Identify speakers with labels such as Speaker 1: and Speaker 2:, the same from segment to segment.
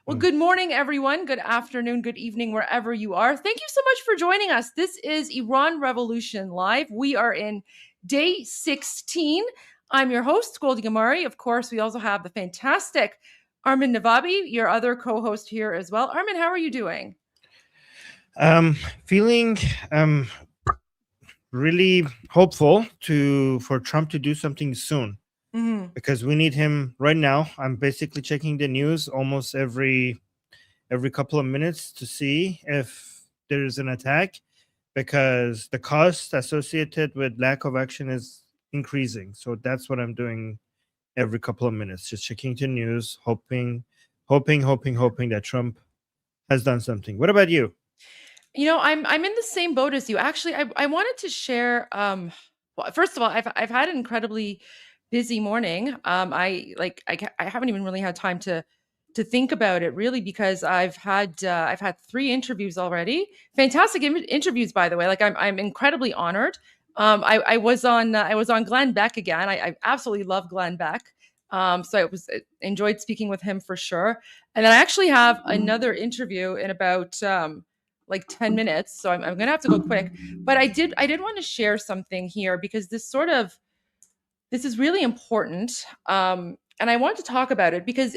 Speaker 1: Well, good morning, everyone. Good afternoon, good evening, wherever you are. Thank you so much for joining us. This is Iran Revolution Live. We are in day 16. I'm your host, Goldie Gamari. Of course, we also have the fantastic Armin Navabi, your other co-host here as well. Armin, how are you doing?
Speaker 2: Feeling really hopeful for Trump to do something soon because we need him right now. I'm basically checking the news almost every couple of minutes to see if there is an attack because the cost associated with lack of action is increasing. So that's what I'm doing every couple of minutes, just checking the news, hoping that Trump has done something. What about you?
Speaker 1: You know, I'm in the same boat as you. Actually, I wanted to share. Well, first of all, I've had an incredibly busy morning. I haven't even really had time to think about it really because I've had three interviews already. Fantastic interviews, by the way. Like I'm incredibly honored. I was on Glenn Beck again. I absolutely love Glenn Beck. So enjoyed speaking with him for sure. And then I actually have another interview in about like 10 minutes, so I'm gonna have to go quick. But I did want to share something here because this is really important, and I want to talk about it because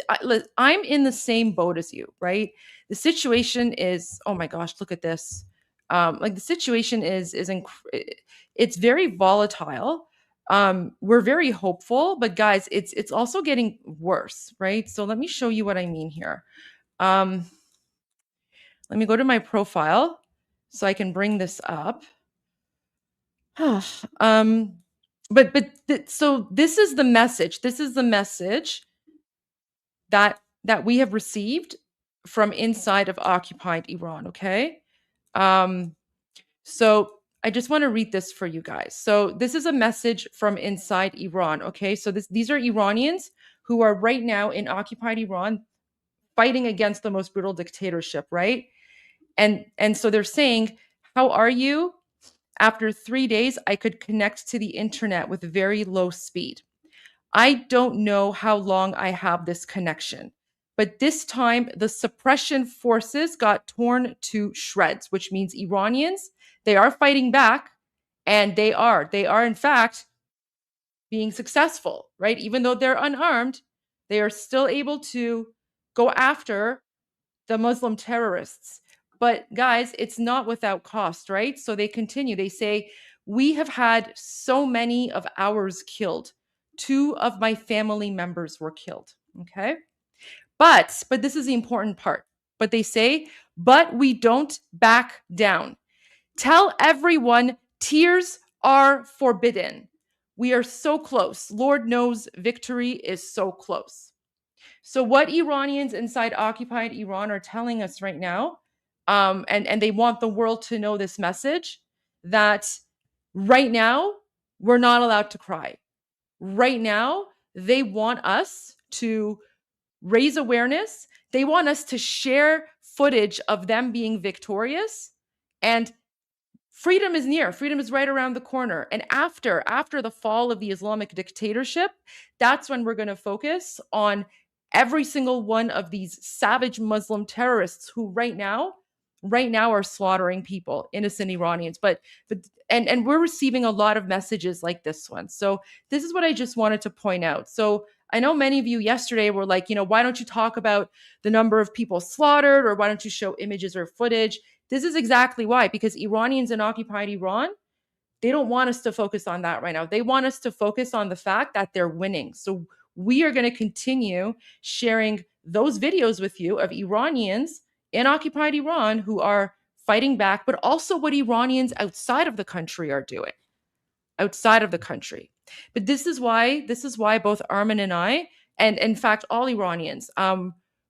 Speaker 1: I'm in the same boat as you, right? The situation is, oh my gosh, look at this. Like the situation it's very volatile. We're very hopeful, but guys, it's also getting worse, right? So let me show you what I mean here. Um, Let me go to my profile so I can bring this up. um, so this is the message. This is the message that we have received from inside of occupied Iran. Okay. Um, so I just want to read this for you guys. So this is a message from inside Iran. Okay. So these are Iranians who are right now in occupied Iran fighting against the most brutal dictatorship, right? And so they're saying, how are you? After 3 days, I could connect to the internet with very low speed. I don't know how long I have this connection, but this time the suppression forces got torn to shreds, which means Iranians, they are fighting back, and they are in fact being successful, right? Even though they're unarmed, they are still able to go after the Muslim terrorists. But guys, it's not without cost, right? So they continue. They say, we have had so many of ours killed. Two of my family members were killed. Okay. But this is the important part. But they say, but we don't back down. Tell everyone tears are forbidden. We are so close. Lord knows victory is so close. So what Iranians inside occupied Iran are telling us right now, and they want the world to know this message, that right now we're not allowed to cry. Right now, they want us to raise awareness. They want us to share footage of them being victorious, and freedom is near. Freedom is right around the corner. And after the fall of the Islamic dictatorship, that's when we're going to focus on every single one of these savage Muslim terrorists who right now are slaughtering people, innocent Iranians. But we're receiving a lot of messages like this one. So this is what I just wanted to point out. So I know many of you yesterday were like, why don't you talk about the number of people slaughtered, or why don't you show images or footage? This is exactly why, because Iranians in occupied Iran, they don't want us to focus on that right now. They want us to focus on the fact that they're winning. So we are going to continue sharing those videos with you of Iranians in occupied Iran who are fighting back, but also what Iranians outside of the country are doing. Outside of the country. But this is why both Armin and I, and in fact all Iranians,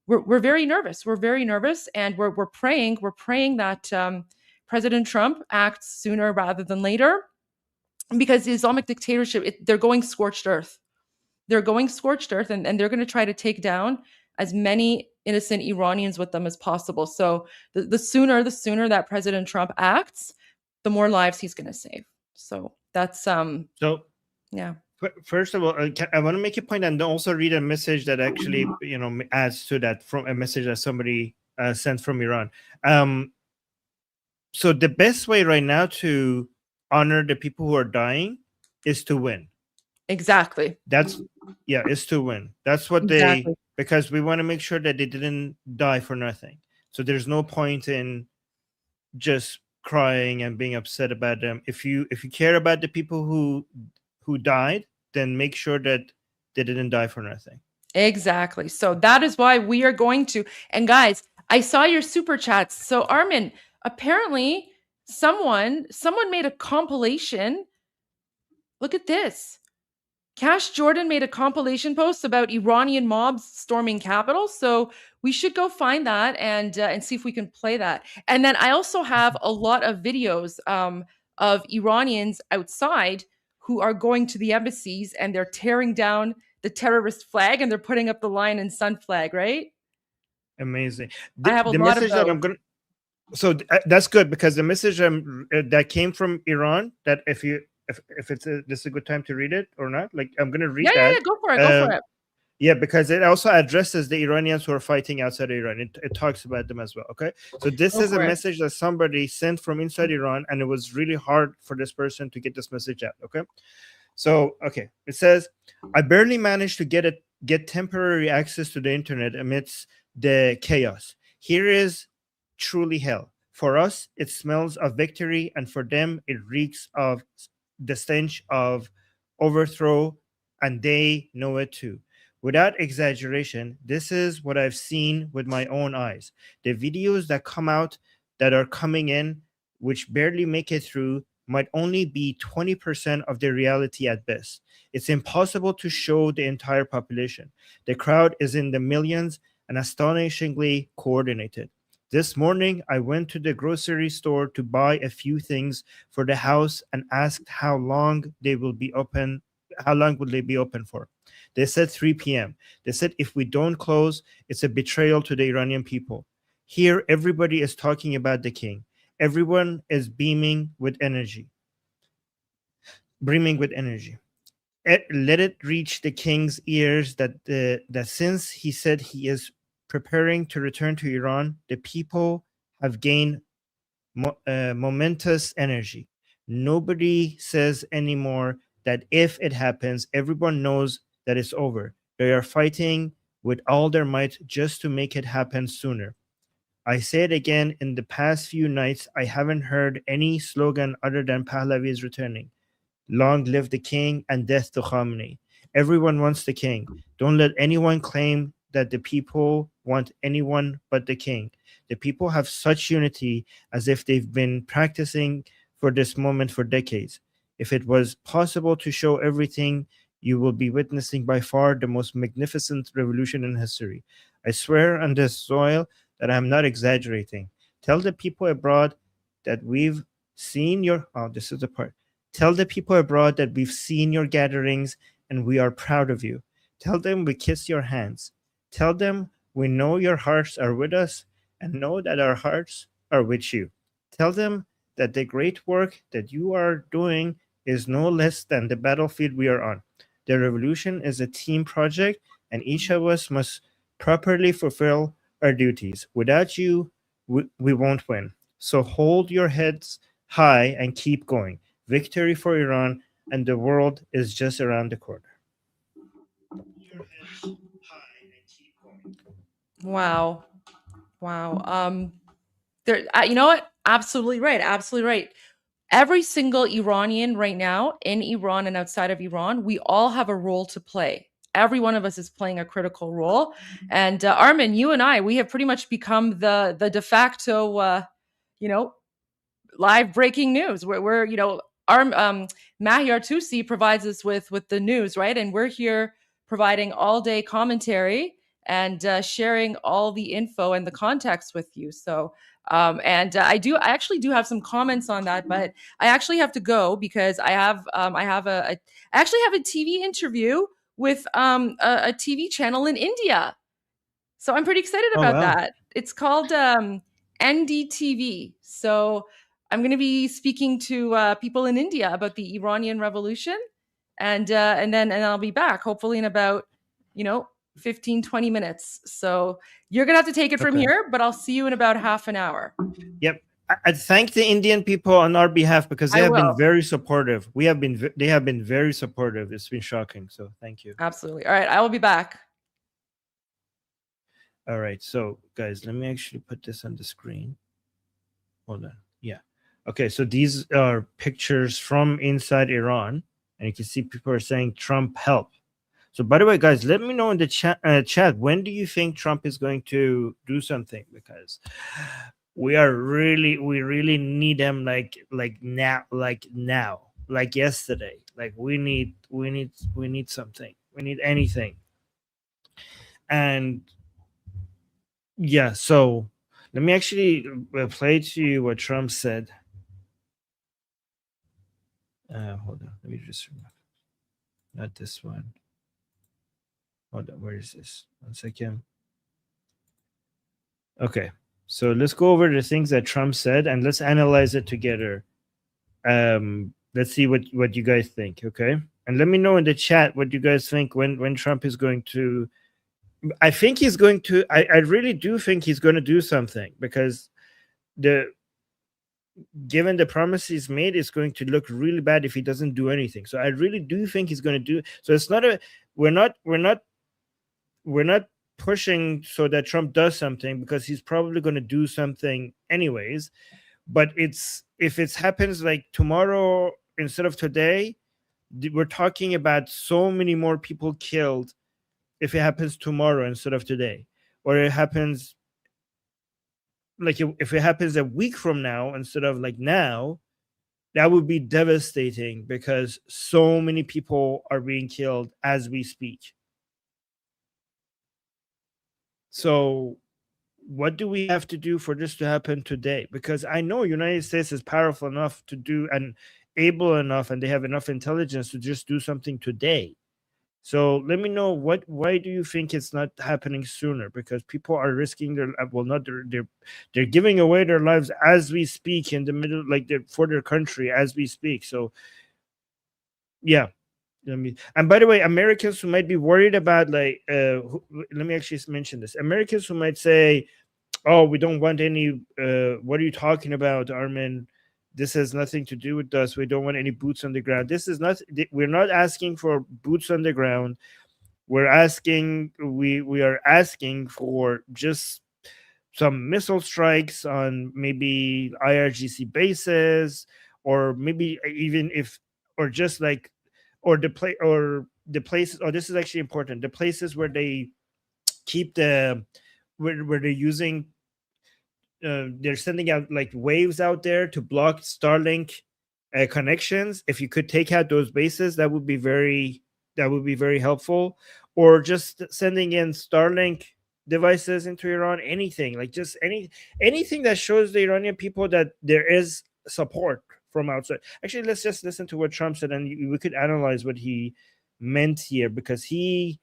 Speaker 1: we're very nervous. We're very nervous, and we're praying. We're praying that President Trump acts sooner rather than later, because the Islamic dictatorship, they're going scorched earth. They're going scorched earth, and they're going to try to take down as many innocent Iranians with them as possible. So the sooner that President Trump acts, the more lives he's going to save. So that's
Speaker 2: So
Speaker 1: yeah.
Speaker 2: First of all, I want to make a point and also read a message that actually, adds to that, from a message that somebody sent from Iran. So the best way right now to honor the people who are dying is to win.
Speaker 1: Exactly.
Speaker 2: That's is to win. That's what
Speaker 1: Exactly.
Speaker 2: because we want to make sure that they didn't die for nothing. So there's no point in just crying and being upset about them. If you care about the people who died, then make sure that they didn't die for nothing.
Speaker 1: Exactly. So that is why we are going to. And guys, I saw your super chats. So Armin, apparently someone made a compilation. Look at this. Cash Jordan made a compilation post about Iranian mobs storming capitals. So we should go find that and see if we can play that. And then I also have a lot of videos of Iranians outside who are going to the embassies and they're tearing down the terrorist flag and they're putting up the lion and sun flag. Right?
Speaker 2: Amazing.
Speaker 1: I
Speaker 2: The,
Speaker 1: have a
Speaker 2: the
Speaker 1: lot of
Speaker 2: message that
Speaker 1: those.
Speaker 2: I'm gonna so that's good, because the message that came from Iran, that if it's this is a good time to read it or not, like, I'm gonna
Speaker 1: Yeah,
Speaker 2: read
Speaker 1: yeah,
Speaker 2: that.
Speaker 1: yeah. Go for it. Go for
Speaker 2: Um,
Speaker 1: it.
Speaker 2: yeah, because it also addresses the Iranians who are fighting outside Iran. It talks about them as well. Okay, so this
Speaker 1: Go
Speaker 2: is a
Speaker 1: for it.
Speaker 2: message that somebody sent from inside Iran, and it was really hard for this person to get this message out. Okay, so okay, it says, I barely managed to get temporary access to the internet amidst the chaos. Here is truly hell. For us, it smells of victory, and for them, it reeks of the stench of overthrow, and they know it too. Without exaggeration, this is what I've seen with my own eyes. The videos that come out, that are coming in, which barely make it through, might only be 20% of the reality at best. It's impossible to show the entire population. The crowd is in the millions and astonishingly coordinated. This morning, I went to the grocery store to buy a few things for the house and asked how long will they be open for? They said 3 p.m. They said if we don't close, it's a betrayal to the Iranian people. Here, everybody is talking about the king. Everyone is brimming with energy. Let it reach the king's ears that since he said he is preparing to return to Iran, the people have gained momentous energy. Nobody says anymore that if it happens, everyone knows that it's over. They are fighting with all their might just to make it happen sooner. I say it again, in the past few nights, I haven't heard any slogan other than Pahlavi is returning. Long live the king and death to Khamenei. Everyone wants the king. Don't let anyone claim that the people want anyone but the king. The people have such unity as if they've been practicing for this moment for decades. If it was possible to show everything, you will be witnessing by far the most magnificent revolution in history. I swear on this soil that I'm not exaggerating. Tell the people abroad that we've seen your. Oh, this is the part. Tell the people abroad that we've seen your gatherings and we are proud of you. Tell them we kiss your hands. Tell them we know your hearts are with us and know that our hearts are with you. Tell them that the great work that you are doing is no less than the battlefield we are on. The revolution is a team project, and each of us must properly fulfill our duties. Without you, we won't win. So hold your heads high and keep going. Victory for Iran, and the world is just around the corner.
Speaker 1: Wow. Wow. There, you know what? Absolutely right. Absolutely right. Every single Iranian right now in Iran and outside of Iran, we all have a role to play. Every one of us is playing a critical role. And Armin, you and I, we have pretty much become the de facto, you know, live breaking news. We're our Mahi Artusi provides us with the news, right? And we're here providing all day commentary and sharing all the info and the context with you. So and I actually do have some comments on that, but I actually have to go because I have I actually have a TV interview with a TV channel in India. So I'm pretty excited
Speaker 2: Oh
Speaker 1: about
Speaker 2: wow!
Speaker 1: that. It's called NDTV. So I'm going to be speaking to people in India about the Iranian Revolution, and then I'll be back hopefully in about 15, 20 minutes. So you're gonna have to take it from here, but I'll see you in about half an hour.
Speaker 2: Yep. I thank the Indian people on our behalf because they have been very supportive. They have been very supportive. It's been shocking. So thank you.
Speaker 1: Absolutely. All right, I will be back.
Speaker 2: All right. So guys, let me actually put this on the screen. Hold on. Yeah. Okay. So these are pictures from inside Iran, and you can see people are saying Trump help. So by the way, guys, let me know in the chat, when do you think Trump is going to do something? Because we really need them like now, like yesterday. Like we need something. We need anything. And yeah, so let me actually play to you what Trump said. Hold on, let me just remember. Not this one. Hold on, where is this? 1 second. Okay, so let's go over the things that Trump said and let's analyze it together. Let's see what you guys think, okay? And let me know in the chat what you guys think when Trump is going to. I think he's going to. I really do think he's going to do something, because given the promise he's made, it's going to look really bad if he doesn't do anything. So I really do think he's going to do. So it's not we're not pushing so that Trump does something, because he's probably going to do something anyways. But if it happens like tomorrow instead of today, we're talking about so many more people killed if it happens tomorrow instead of today, or it happens like if it happens a week from now instead of like now, that would be devastating, because so many people are being killed as we speak. So what do we have to do for this to happen today? Because I know United States is powerful enough to do and able enough, and they have enough intelligence to just do something today. So let me know why do you think it's not happening sooner? Because people are risking they're giving away their lives as we speak, in the middle, like for their country as we speak. So yeah. And by the way, Americans who might be worried about let me actually mention this. Americans who might say, oh, we don't want any what are you talking about, Armin? This has nothing to do with us. We don't want any boots on the ground. We're not asking for boots on the ground. We are asking for just some missile strikes on maybe IRGC bases, or maybe even the places. Oh, this is actually important. The places where they keep where they're using. They're sending out like waves out there to block Starlink connections. If you could take out those bases, that would be very helpful. Or just sending in Starlink devices into Iran. Anything, like just anything that shows the Iranian people that there is support from outside. Actually, let's just listen to what Trump said, and we could analyze what he meant here, because he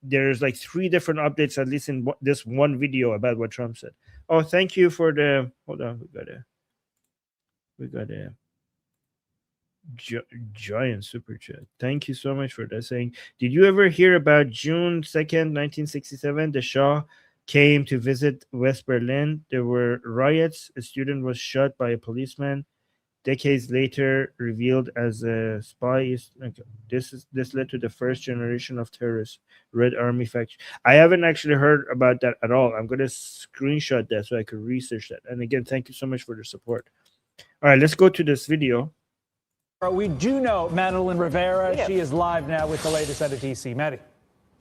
Speaker 2: there's like 3 different updates, at least in this one video, about what Trump said. Oh, thank you for the. Hold on, we got a giant super chat. Thank you so much for that. Saying, did you ever hear about June 2nd, 1967? The Shah came to visit West Berlin. There were riots. A student was shot by a policeman. Decades later, revealed as a spy. Okay. This led to the first generation of terrorists, Red Army faction. I haven't actually heard about that at all. I'm going to screenshot that so I could research that. And again, thank you so much for the support. All right, let's go to this video.
Speaker 3: We do know Madeline Rivera. She is live now with the latest out of D.C. Maddie.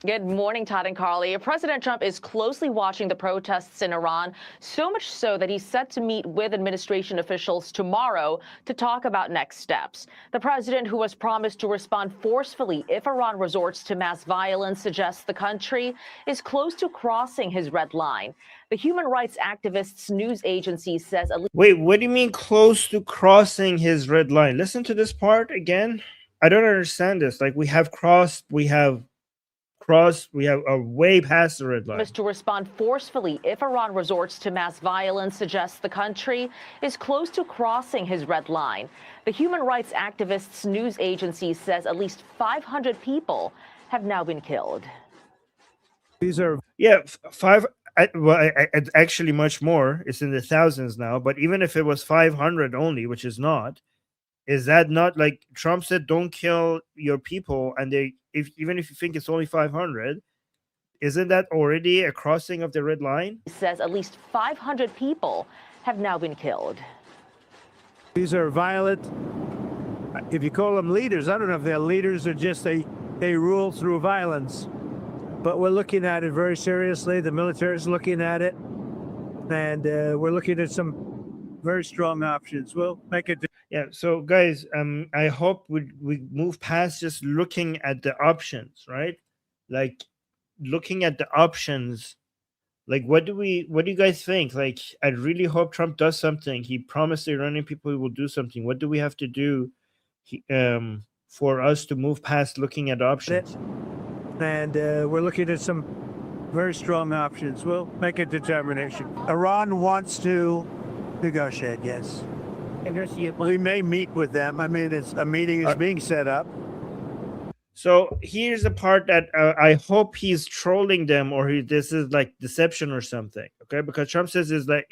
Speaker 4: Good morning, Todd and Carly. President Trump is closely watching the protests in Iran, so much so that he's set to meet with administration officials tomorrow to talk about next steps. The president, who has promised to respond forcefully if Iran resorts to mass violence, suggests the country is close to crossing his red line. The human rights activists' news agency says...
Speaker 2: Wait, what do you mean close to crossing his red line? Listen to this part again. I don't understand this. Like, we have crossed, we have we have are way past the red line.
Speaker 4: To respond forcefully if Iran resorts to mass violence suggests the country is close to crossing his red line. The human rights activists' news agency says at least 500 people have now been killed.
Speaker 2: These are it's actually much more. It's in the thousands now. But even if it was 500 only, which is not, is that not like Trump said, don't kill your people, and even if you think it's only 500, isn't that already a crossing of the red line?
Speaker 4: He says at least 500 people have now been killed.
Speaker 5: These are violent, if you call them leaders, I don't know if they're leaders or just they rule through violence. But we're looking at it very seriously. The military is looking at it, and we're looking at some very strong options. We'll make it.
Speaker 2: Yeah. So, guys, I hope we move past just looking at the options, right? Like looking at the options. Like, what do you guys think? Like, I really hope Trump does something. He promised the Iranian people he will do something. What do we have to do for us to move past looking at options?
Speaker 5: And we're looking at some very strong options. We'll make a determination. Iran wants to negotiate, yes. We may meet with them. I mean, a meeting is being set up.
Speaker 2: So here's the part that I hope he's trolling them, or this is like deception or something, okay? Because Trump says is like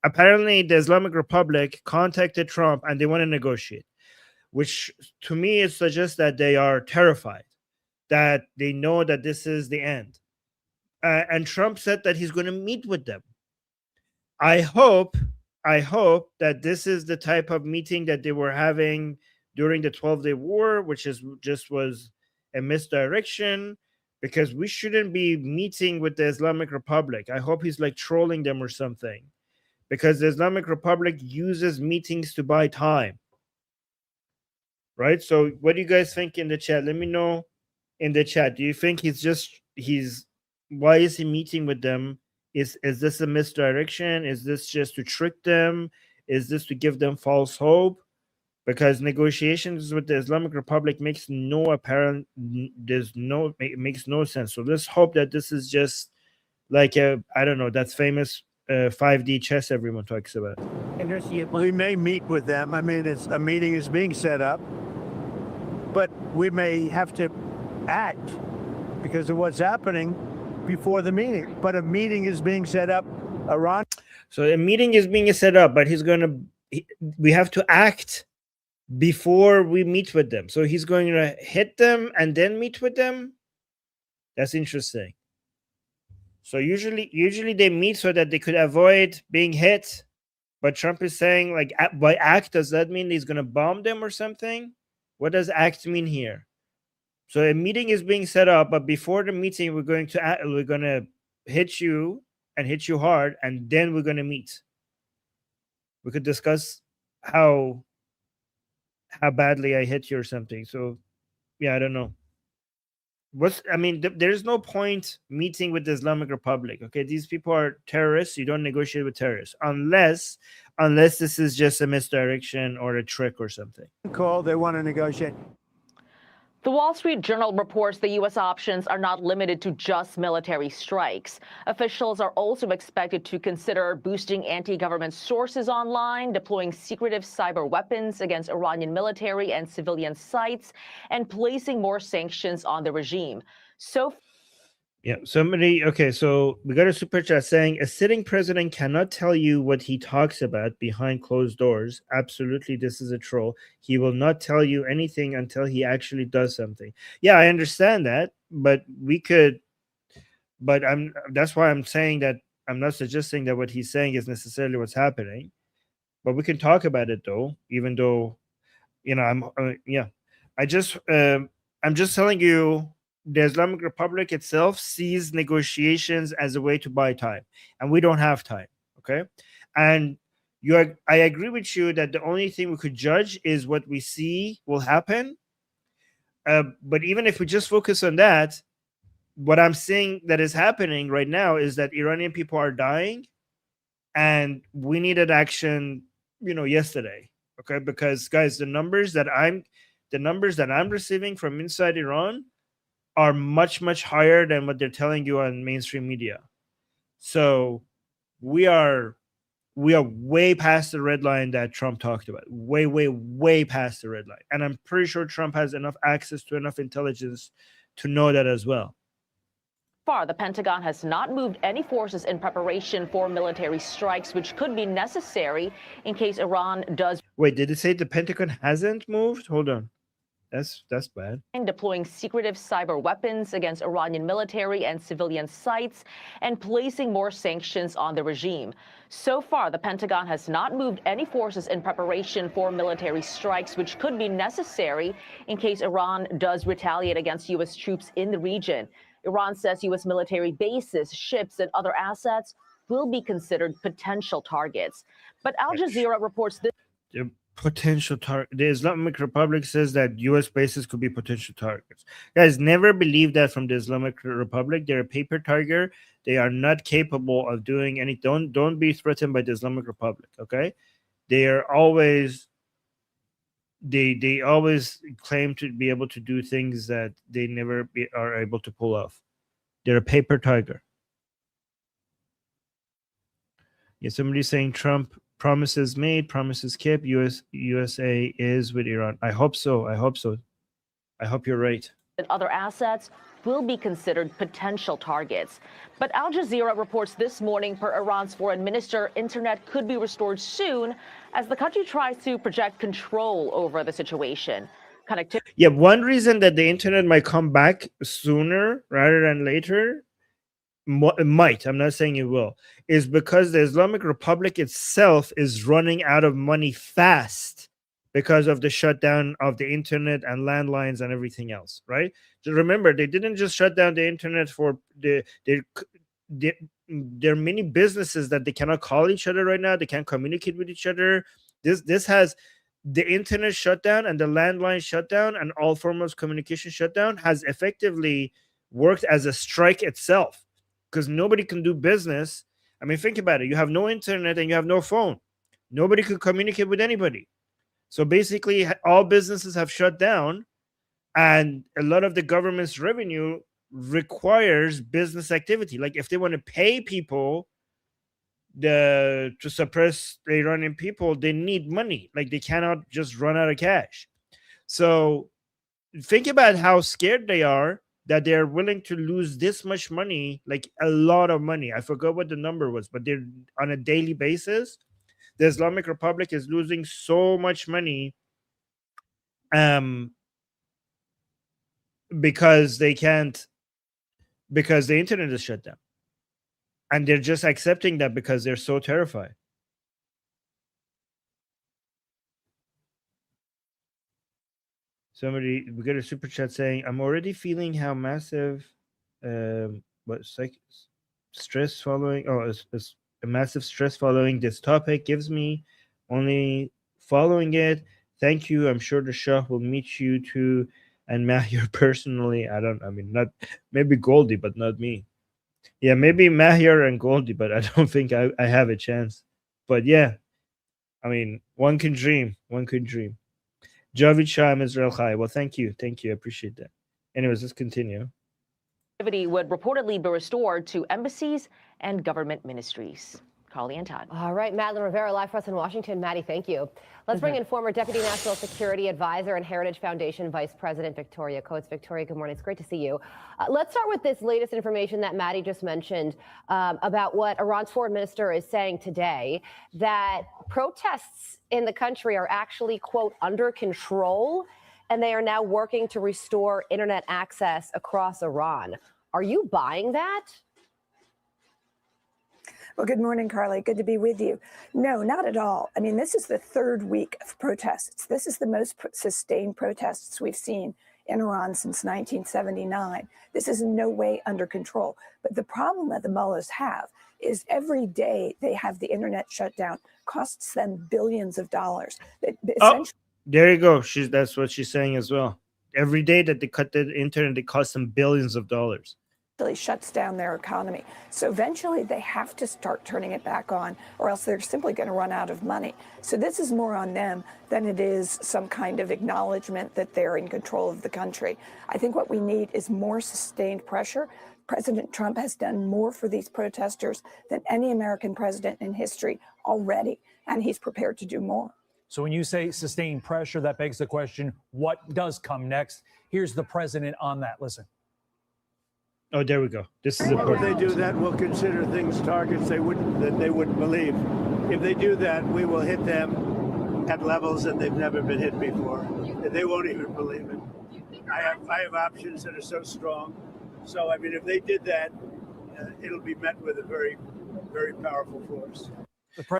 Speaker 2: apparently the Islamic Republic contacted Trump and they want to negotiate, which to me it suggests that they are terrified, that they know that this is the end. And Trump said that he's going to meet with them. I hope that this is the type of meeting that they were having during the 12-day war, which was a misdirection, because we shouldn't be meeting with the Islamic Republic. I hope he's like trolling them or something, because the Islamic Republic uses meetings to buy time. Right? So what do you guys think in the chat? Let me know in the chat. Do you think why is he meeting with them? Is this a misdirection? Is this just to trick them? Is this to give them false hope? Because negotiations with the Islamic Republic makes no sense. So let's hope that this is just like that famous 5D chess everyone talks about.
Speaker 5: We may meet with them. I mean, a meeting is being set up, but we may have to act because of what's happening before the meeting. But a meeting is being set up. Iran.
Speaker 2: So a meeting is being set up, but we have to act before we meet with them. So he's going to hit them and then meet with them. That's interesting. So usually they meet so that they could avoid being hit. But Trump is saying, like, by act, does that mean he's going to bomb them or something? What does act mean here? So a meeting is being set up, but before the meeting, we're going to hit you and hit you hard, and then we're going to meet. We could discuss how badly I hit you or something. So, yeah, I don't know. There's no point meeting with the Islamic Republic. Okay, these people are terrorists. You don't negotiate with terrorists unless this is just a misdirection or a trick or something.
Speaker 5: They want to negotiate.
Speaker 4: The Wall Street Journal reports the U.S. options are not limited to just military strikes. Officials are also expected to consider boosting anti-government sources online, deploying secretive cyber weapons against Iranian military and civilian sites, and placing more sanctions on the regime. So we got a super chat saying a sitting president cannot tell you what he talks about behind closed doors. Absolutely, this is a troll. He will not tell you anything until he actually does something. Yeah, I understand that, but that's why I'm saying that I'm not suggesting that what he's saying is necessarily what's happening. But we can talk about it though, even though I'm just telling you. The Islamic Republic itself sees negotiations as a way to buy time, and we don't have time. Okay, and I agree with you that the only thing we could judge is what we see will happen. But even if we just focus on that, what I'm seeing that is happening right now is that Iranian people are dying, and we needed action, yesterday. Okay, because guys, the numbers that I'm receiving from inside Iran
Speaker 2: are much, much higher than what they're telling you on mainstream media. So we are way past the red line that Trump talked about. Way past the red line. And I'm pretty sure Trump has enough access to enough intelligence to know that as well.
Speaker 4: Far, the Pentagon has not moved any forces in preparation for military strikes, which could be necessary in case Iran does.
Speaker 2: Wait, did it say the Pentagon hasn't moved? Hold on. That's bad.
Speaker 4: Deploying secretive cyber weapons against Iranian military and civilian sites and placing more sanctions on the regime. So far, the Pentagon has not moved any forces in preparation for military strikes, which could be necessary in case Iran does retaliate against U.S. troops in the region. Iran says U.S. military bases, ships, and other assets will be considered potential targets. But Al Jazeera reports this.
Speaker 2: The potential target. The Islamic Republic says that U.S. bases could be potential targets. Guys, never believe that from the Islamic Republic. They're a paper tiger. They are not capable of doing anything. Don't be threatened by the Islamic Republic. Okay, they are always. They always claim to be able to do things that they never are able to pull off. They're a paper tiger. Yeah, somebody's saying Trump promises made, promises kept. USA is with Iran. I hope so. I hope so. I hope you're right.
Speaker 4: And other assets will be considered potential targets. But Al Jazeera reports this morning, per Iran's foreign minister, internet could be restored soon as the country tries to project control over the situation. Connectivity.
Speaker 2: Yeah, one reason that the internet might come back sooner rather than later, might, I'm not saying it will, is because the Islamic Republic itself is running out of money fast because of the shutdown of the internet and landlines and everything else, right? So remember, they didn't just shut down the internet for there are many businesses that they cannot call each other right now. They can't communicate with each other. This has the internet shutdown and the landline shutdown and all forms of communication shutdown has effectively worked as a strike itself because nobody can do business. I mean, think about it. You have no internet and you have no phone. Nobody could communicate with anybody. So basically, all businesses have shut down, and a lot of the government's revenue requires business activity. Like if they want to pay people to suppress the Iranian people, they need money. Like they cannot just run out of cash. So think about how scared they are that they're willing to lose this much money, like a lot of money. I forgot what the number was, but they're on a daily basis. The Islamic Republic is losing so much money because they can't, because the internet is shut down. And they're just accepting that because they're so terrified. Somebody, we got a super chat saying, I'm already feeling how massive, stress following, it's a massive stress following this topic gives me only following it. Thank you. I'm sure the Shah will meet you too and Mahir personally. Not maybe Goldie, but not me. Yeah, maybe Mahir and Goldie, but I don't think I have a chance. But yeah, I mean, one can dream. One could dream. Javid Shah, Israel Chai. Well, thank you. Thank you. I appreciate that. Anyways, let's continue.
Speaker 4: Activity would reportedly be restored to embassies and government ministries. Carly and Todd.
Speaker 6: All right, Madeline Rivera, live for us in Washington. Maddie, thank you. Let's bring in former Deputy National Security Advisor and Heritage Foundation Vice President Victoria Coates. Victoria, good morning. It's great to see you. Let's start with this latest information that Maddie just mentioned about what Iran's foreign minister is saying today, that protests in the country are actually, quote, under control, and they are now working to restore internet access across Iran. Are you buying that?
Speaker 7: Well, good morning, Carly. Good to be with you. No, not at all. I mean, this is the third week of protests. This is the most sustained protests we've seen in Iran since 1979. This is in no way under control. But the problem that the mullahs have is every day they have the internet shut down costs them billions of dollars.
Speaker 2: There you go. That's what she's saying as well. Every day that they cut the internet, it costs them billions of dollars.
Speaker 7: shuts down their economy. So eventually they have to start turning it back on, or else they're simply going to run out of money. So this is more on them than it is some kind of acknowledgement that they're in control of the country. I think what we need is more sustained pressure. President Trump has done more for these protesters than any American president in history already, and he's prepared to do more.
Speaker 3: So when you say sustained pressure, that begs the question, what does come next? Here's the president on that. Listen.
Speaker 2: Oh, there we go. This is
Speaker 5: If
Speaker 2: important.
Speaker 5: they do that, we'll consider things targets they wouldn't believe. If they do that, we will hit them at levels that they've never been hit before. They won't even believe it. I have options that are so strong. So, I mean, if they did that, it'll be met with a very, very powerful force.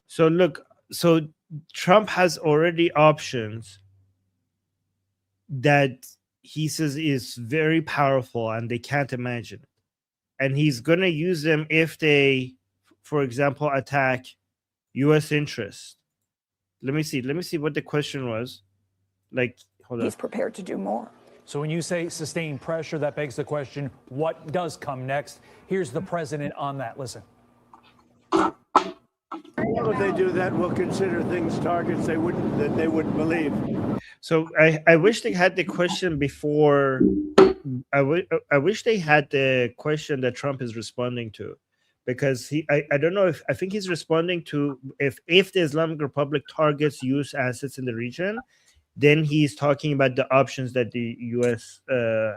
Speaker 2: So look, so Trump has already options that he says is very powerful and they can't imagine it. And he's going to use them if they, for example, attack U.S. interests. Let me see what the question was. Like, hold on.
Speaker 7: He's prepared to do more.
Speaker 3: So when you say sustained pressure, that begs the question, what does come next? Here's the president on that. Listen.
Speaker 5: If they do that, we'll consider things targets they wouldn't believe.
Speaker 2: So I wish they had the question before. I wish they had the question that Trump is responding to, because I don't know if I think he's responding to if the Islamic Republic targets U.S. assets in the region, then he's talking about the options that the U.S.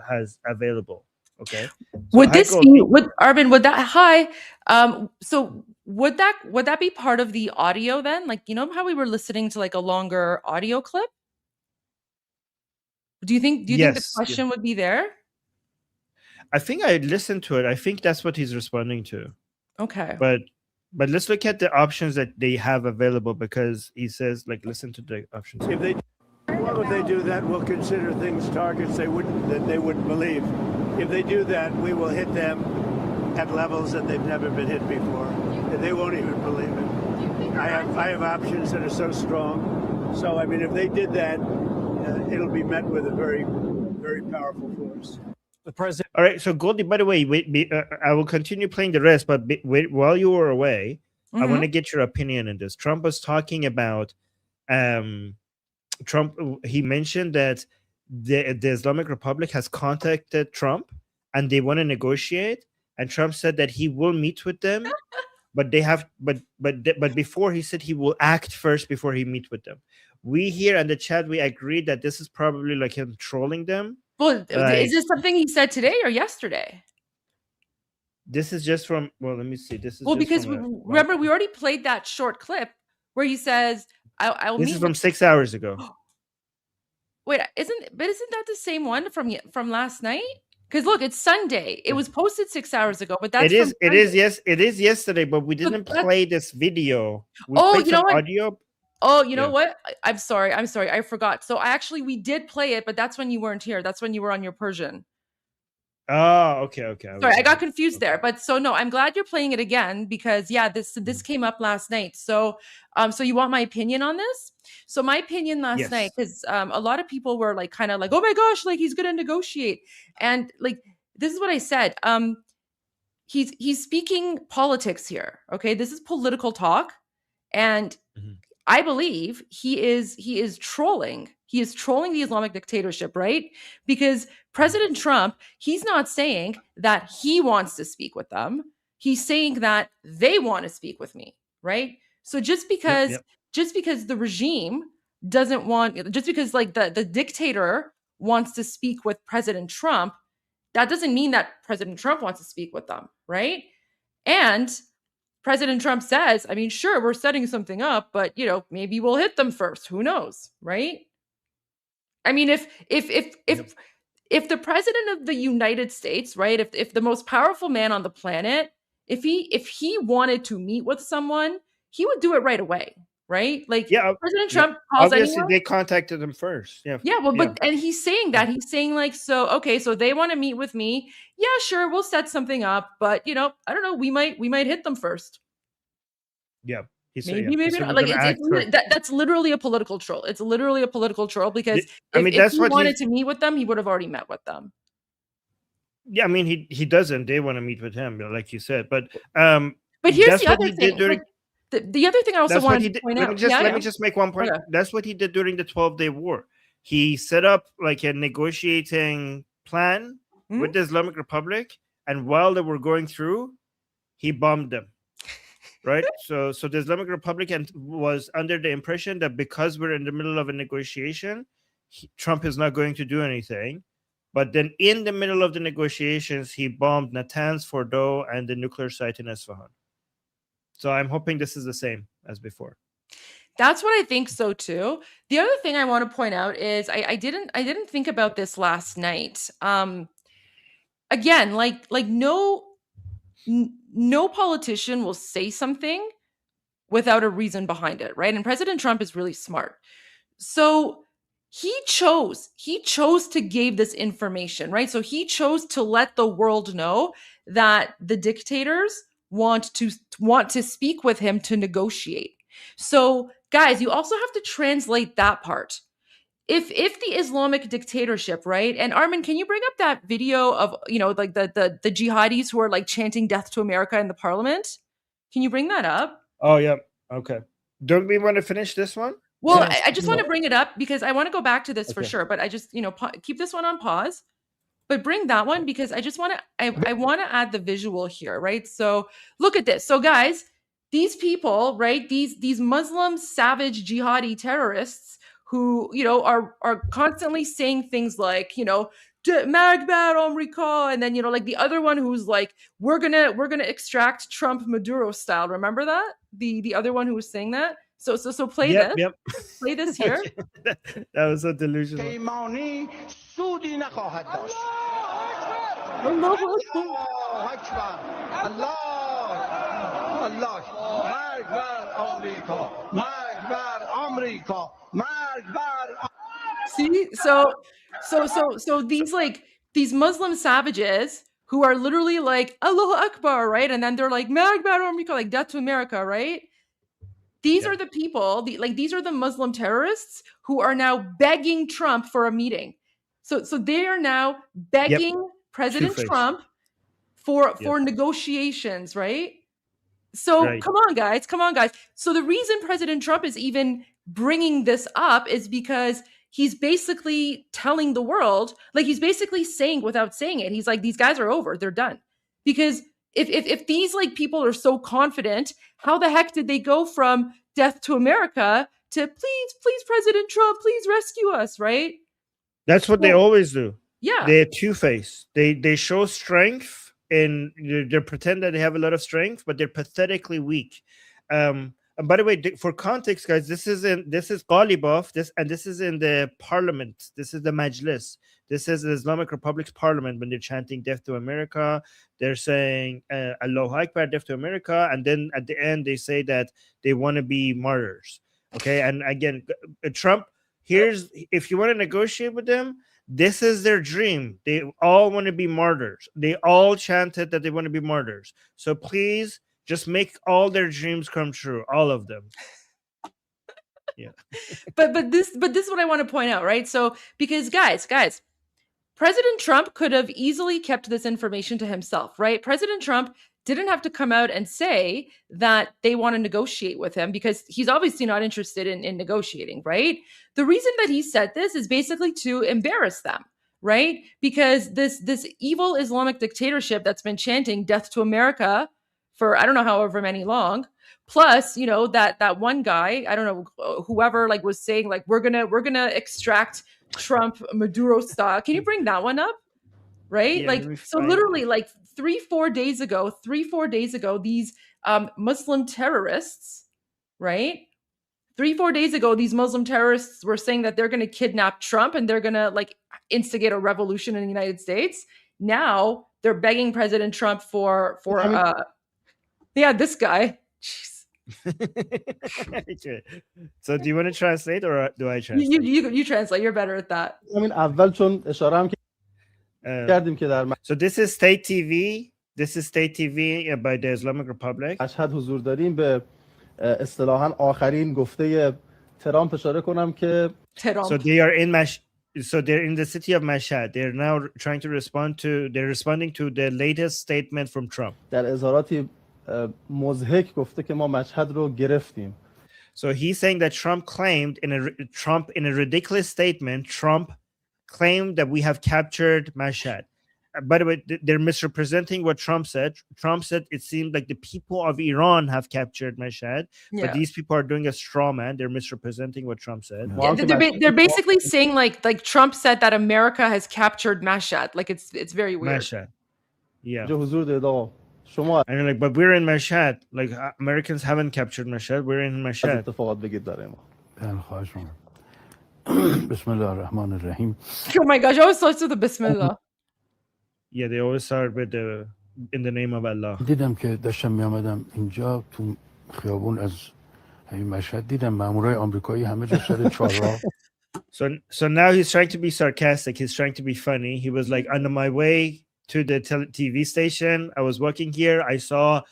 Speaker 2: has available. Okay. So
Speaker 1: would this be Arvin? Would that so would that be part of the audio then? Like, you know how we were listening to like a longer audio clip? Do you think the question would be there?
Speaker 2: I think I listened to it. I think that's what he's responding to.
Speaker 1: Okay.
Speaker 2: But let's look at the options that they have available, because he says, like, listen to the options.
Speaker 5: If they do that, we'll consider things targets they wouldn't believe. If they do that, we will hit them at levels that they've never been hit before. They won't even believe it. I have options that are so strong. So, I mean, if they did that, it'll be met with a very, very powerful force.
Speaker 3: The president.
Speaker 2: All right. So, Goldie, by the way, I will continue playing the rest, but while you were away, I want to get your opinion on this. Trump was talking about, he mentioned that the Islamic Republic has contacted Trump and they want to negotiate. And Trump said that he will meet with them, but before, he said he will act first before he meet with them. We here in the chat, we agreed that this is probably like him trolling them.
Speaker 1: Well, is this something he said today or yesterday?
Speaker 2: This is just from, well, let me see. This is
Speaker 1: because remember, we already played that short clip where he says, I'll meet.
Speaker 2: This is from 6 hours ago.
Speaker 1: Wait, isn't that the same one from last night? Because look, it's Sunday. It was posted 6 hours ago, but that's
Speaker 2: it is yesterday, but we didn't play this video. We played
Speaker 1: you know what?
Speaker 2: Audio.
Speaker 1: Oh, you know what? I'm sorry. I forgot. So we did play it, but that's when you weren't here. That's when you were on your Persian.
Speaker 2: Oh, okay.
Speaker 1: Sorry, I got confused there. But so no, I'm glad you're playing it again, because this came up last night. So so you want my opinion on this? So my opinion last night, because a lot of people were like kind of like, oh my gosh, like he's gonna negotiate. And like this is what I said. He's speaking politics here. Okay, this is political talk. And I believe he is trolling. He is trolling the Islamic dictatorship, right? Because President Trump, he's not saying that he wants to speak with them. He's saying that they want to speak with me, right? So just because the regime doesn't want, just because like the dictator wants to speak with President Trump, that doesn't mean that President Trump wants to speak with them, right? And President Trump says, I mean, sure, we're setting something up, but maybe we'll hit them first. Who knows, right? I mean, if the president of the United States, right, if the most powerful man on the planet, if he wanted to meet with someone, he would do it right away, right? Like President Trump calls
Speaker 2: obviously
Speaker 1: anyone.
Speaker 2: They contacted him first.
Speaker 1: But and he's saying that he's saying like, so they want to meet with me. Yeah, sure, we'll set something up, but I don't know, we might hit them first.
Speaker 2: Yeah.
Speaker 1: Maybe not. Like that's literally a political troll. It's literally a political troll, because if he wanted to meet with them, he would have already met with them.
Speaker 2: Yeah, I mean he doesn't. They want to meet with him, like you said. But
Speaker 1: here's
Speaker 2: that's
Speaker 1: the
Speaker 2: what
Speaker 1: other
Speaker 2: he
Speaker 1: thing.
Speaker 2: did during.
Speaker 1: The other thing I also
Speaker 2: That's what
Speaker 1: wanted
Speaker 2: he
Speaker 1: to
Speaker 2: did.
Speaker 1: point
Speaker 2: Let
Speaker 1: out.
Speaker 2: me just
Speaker 1: Yeah,
Speaker 2: let
Speaker 1: yeah.
Speaker 2: me just make one point.
Speaker 1: Okay.
Speaker 2: That's what he did during the 12-day war. He set up like a negotiating plan with the Islamic Republic, and while they were going through, he bombed them. Right? So the Islamic Republic was under the impression that because we're in the middle of a negotiation, Trump is not going to do anything. But then in the middle of the negotiations, he bombed Natanz, Fordow, and the nuclear site in Isfahan. So I'm hoping this is the same as before.
Speaker 1: That's what I think so too. The other thing I want to point out is I didn't think about this last night. Again, no politician will say something without a reason behind it, right? And President Trump is really smart. So he chose to give this information, right? So he chose to let the world know that the dictators want to speak with him to negotiate. So guys, you also have to translate that part. If the Islamic dictatorship, right? And Armin, can you bring up that video of, like the jihadis who are like chanting death to America in the parliament? Can you bring that up?
Speaker 2: Oh yeah. Okay. Don't we want to finish this one?
Speaker 1: Well,
Speaker 2: Yeah.
Speaker 1: I just want to bring it up because I want to go back to this for
Speaker 2: Okay.
Speaker 1: sure, but I just, keep this one on pause, but bring that one because I just want to, I want to add the visual here, right? So look at this. So guys, these people, right? These Muslim savage jihadi terrorists who, are constantly saying things like, Magbar Omrika, and then, like the other one who's like, we're gonna extract Trump Maduro style. Remember that? The other one who was saying that? So play this.
Speaker 2: Yep.
Speaker 1: Play this here.
Speaker 2: That was so delusional.
Speaker 1: See, so these Muslim savages who are literally like Allahu Akbar, right? And then they're like Magbar America, like death to America, right? These are the people, these are the Muslim terrorists who are now begging Trump for a meeting. So they are now begging President Trump for negotiations, right? So come on, guys. So the reason President Trump is even bringing this up is because he's basically telling the world, like he's basically saying without saying it, he's like, these guys are over, they're done. Because if these like people are so confident, how the heck did they go from death to America to please President Trump, please rescue us, right?
Speaker 2: That's what they always do.
Speaker 1: Yeah.
Speaker 2: They're two-faced. They show strength and they pretend that they have a lot of strength, but they're pathetically weak. And by the way, for context, guys, this is Ghalibaf, this is in the parliament. This is the Majlis. This is the Islamic Republic's parliament. When they're chanting death to America, they're saying Allahu Akbar, death to America, and then at the end they say that they want to be martyrs. Okay, and again, Trump, if you want to negotiate with them, this is their dream. They all want to be martyrs. They all chanted that they want to be martyrs. So please just make all their dreams come true, all of them. Yeah.
Speaker 1: but this is what I want to point out, right? So because guys, President Trump could have easily kept this information to himself, right? President Trump didn't have to come out and say that they want to negotiate with him because he's obviously not interested in negotiating, right? The reason that he said this is basically to embarrass them, right? Because this evil Islamic dictatorship that's been chanting death to America for I don't know however many long, plus that one guy, I don't know, whoever like was saying like we're gonna extract Trump Maduro style. Can you bring that one up? Right?
Speaker 2: Yeah,
Speaker 1: so literally like 3-4 days ago, these Muslim terrorists, right? 3-4 days ago, these Muslim terrorists were saying that they're going to kidnap Trump and they're going to like instigate a revolution in the United States. Now they're begging President Trump for this guy. Jeez.
Speaker 2: So do you want to translate or do I translate?
Speaker 1: You translate. You're better at that.
Speaker 2: So this is state TV. This is state TV by the Islamic Republic. So they are in So they're in the city of Mashhad. They're now trying to they're responding to the latest statement from Trump.
Speaker 8: در اظهاراتی مضحک گفته که ما مشهد رو گرفتیم.
Speaker 2: So he's saying that Trump in a ridiculous statement, Trump claimed that we have captured Mashhad. By the way, they're misrepresenting what Trump said. Trump said it seemed like the people of Iran have captured Mashhad, but these people are doing a straw man. They're misrepresenting what Trump said.
Speaker 1: Yeah, they're basically saying like Trump said that America has captured Mashhad. Like it's very weird.
Speaker 2: Mashhad. Yeah.
Speaker 8: شما
Speaker 2: And like, but we're in Mashhad. Like Americans haven't captured Mashhad. We're in Mashhad.
Speaker 8: اتفاقات بگید برای ما.
Speaker 9: بسم الله الرحمن الرحیم.
Speaker 1: Oh my gosh, I always starts with the Bismillah.
Speaker 2: Yeah, they always start with in the name of Allah.
Speaker 9: دیدم که داشتم میامدم اینجا تو خیابون از همین مشهد دیدم مامورای آمریکایی همه جا سر چهارراه.
Speaker 2: So now he's trying to be sarcastic. He's trying to be funny. He was like, on my way to the TV station, I was walking here. I saw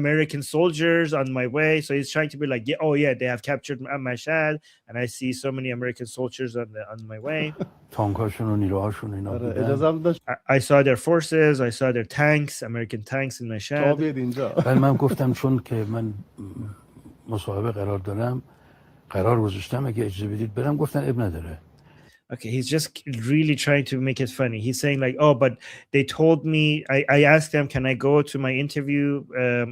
Speaker 2: American soldiers on my way. So he's trying to be like, yeah, they have captured Mashhad, and I see so many American soldiers on my way. I saw their forces. I saw their tanks, American tanks in Mashhad.
Speaker 9: من گفتم چون که من مصاحبه قرار دارم قرار گذاشتم اگه اجازه بدید برم گفتن اب نداره.
Speaker 2: Okay, he's just really trying to make it funny. He's saying like, oh, but they told me, I asked them, can I go to my interview?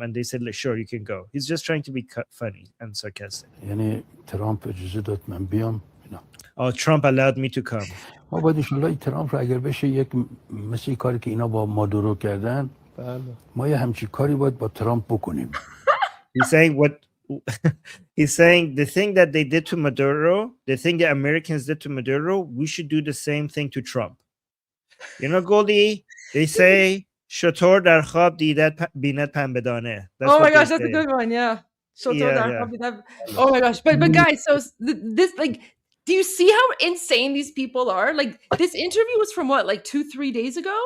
Speaker 2: And they said, like, sure, you can go. He's just trying to be funny and sarcastic.
Speaker 9: یعنی ترامپ اجازه داد من بیام.
Speaker 2: Oh, Trump allowed me to come.
Speaker 9: ما باید انشالله ترامپ رو اگر بشه یک مثل کاری که اینا با مادورو کردن ما یه همچین کاری باید با ترامپ بکنیم.
Speaker 2: He's saying the thing that they did to Maduro, the thing the Americans did to Maduro, we should do the same thing to Trump. You know, Goldie, they say, Shator dar khab didat binat pambedane.
Speaker 1: Oh my gosh, that's a good one. Yeah. Oh my gosh. But guys, so this, like, do you see how insane these people are? Like, this interview was from what, like 2-3 days ago?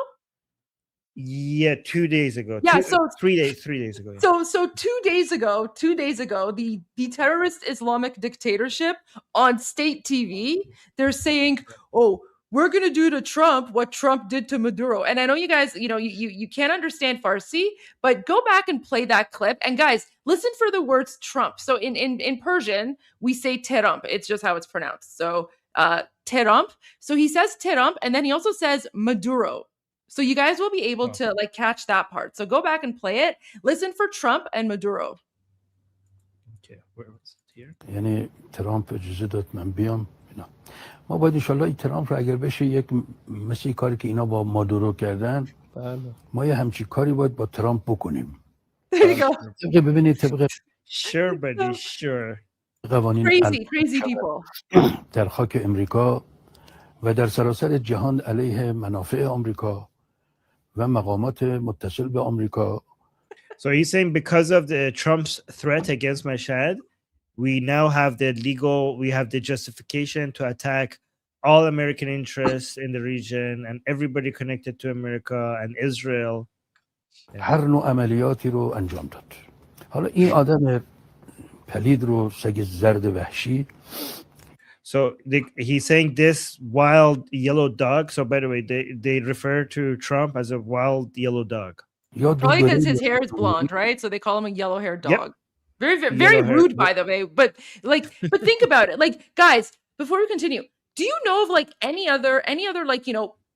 Speaker 2: Yeah, 2 days ago.
Speaker 1: Yeah,
Speaker 2: 3 days ago.
Speaker 1: Yeah. So 2 days ago, the terrorist Islamic dictatorship on state TV, they're saying, oh, we're going to do to Trump what Trump did to Maduro. And I know you guys, you can't understand Farsi, but go back and play that clip. And guys, listen for the words Trump. So in Persian, we say Terump. It's just how it's pronounced. So Terump. So he says Terump, and then he also says Maduro. So you guys will be able to like catch that part. So go back and play it. Listen for Trump and Maduro.
Speaker 2: Okay, where was it here?
Speaker 9: یعنی ترامپ اجازه داد من بیام. ما باید انشالله ترامپ رو اگر بشه یک مثل کاری که اینا با مادورو کردن ما یه همچین کاری باید با ترامپ بکنیم.
Speaker 1: There you go.
Speaker 9: ببینید طبق
Speaker 2: Sure, buddy, sure.
Speaker 9: قوانین
Speaker 1: crazy people.
Speaker 9: در خاک امریکا و در سراسر جهان علیه منافع آمریکا و مقامات متصل به آمریکا.
Speaker 2: So he's saying because of the Trump's threat against Mashhad, we now have the justification to attack all American interests in the region and everybody connected to America and Israel.
Speaker 9: هر نوع عملیاتی رو انجام داد. حالا این آدم پلید رو سگ زرد وحشی.
Speaker 2: So he's saying this wild yellow dog. So by the way, they refer to Trump as a wild yellow dog.
Speaker 1: Probably because his hair is blonde, right? So they call him a yellow-haired dog. Yep. Very rude, by the way. But think about it. Like, guys, before we continue, do you know of like any other like,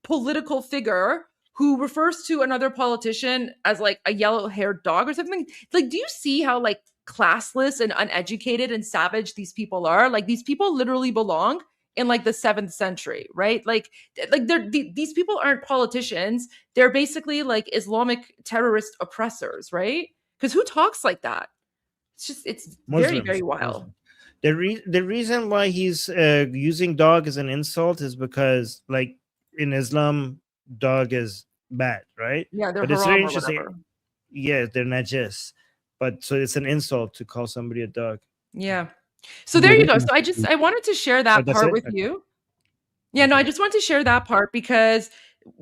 Speaker 1: political figure who refers to another politician as like a yellow-haired dog or something? Like, do you see how like classless and uneducated and savage these people are? Like, these people literally belong in like the 7th century, right? Like these people aren't politicians. They're basically like Islamic terrorist oppressors, right? Because who talks like that? It's Muslims, very wild.
Speaker 2: The reason why he's using dog as an insult is because, like, in Islam, dog is bad, right?
Speaker 1: Yeah, they're
Speaker 2: but
Speaker 1: haram or whatever.
Speaker 2: Yeah, they're najis. But so it's an insult to call somebody a dog.
Speaker 1: Yeah. So there you go. So I wanted to share that part with you. Yeah, no, I just want to share that part because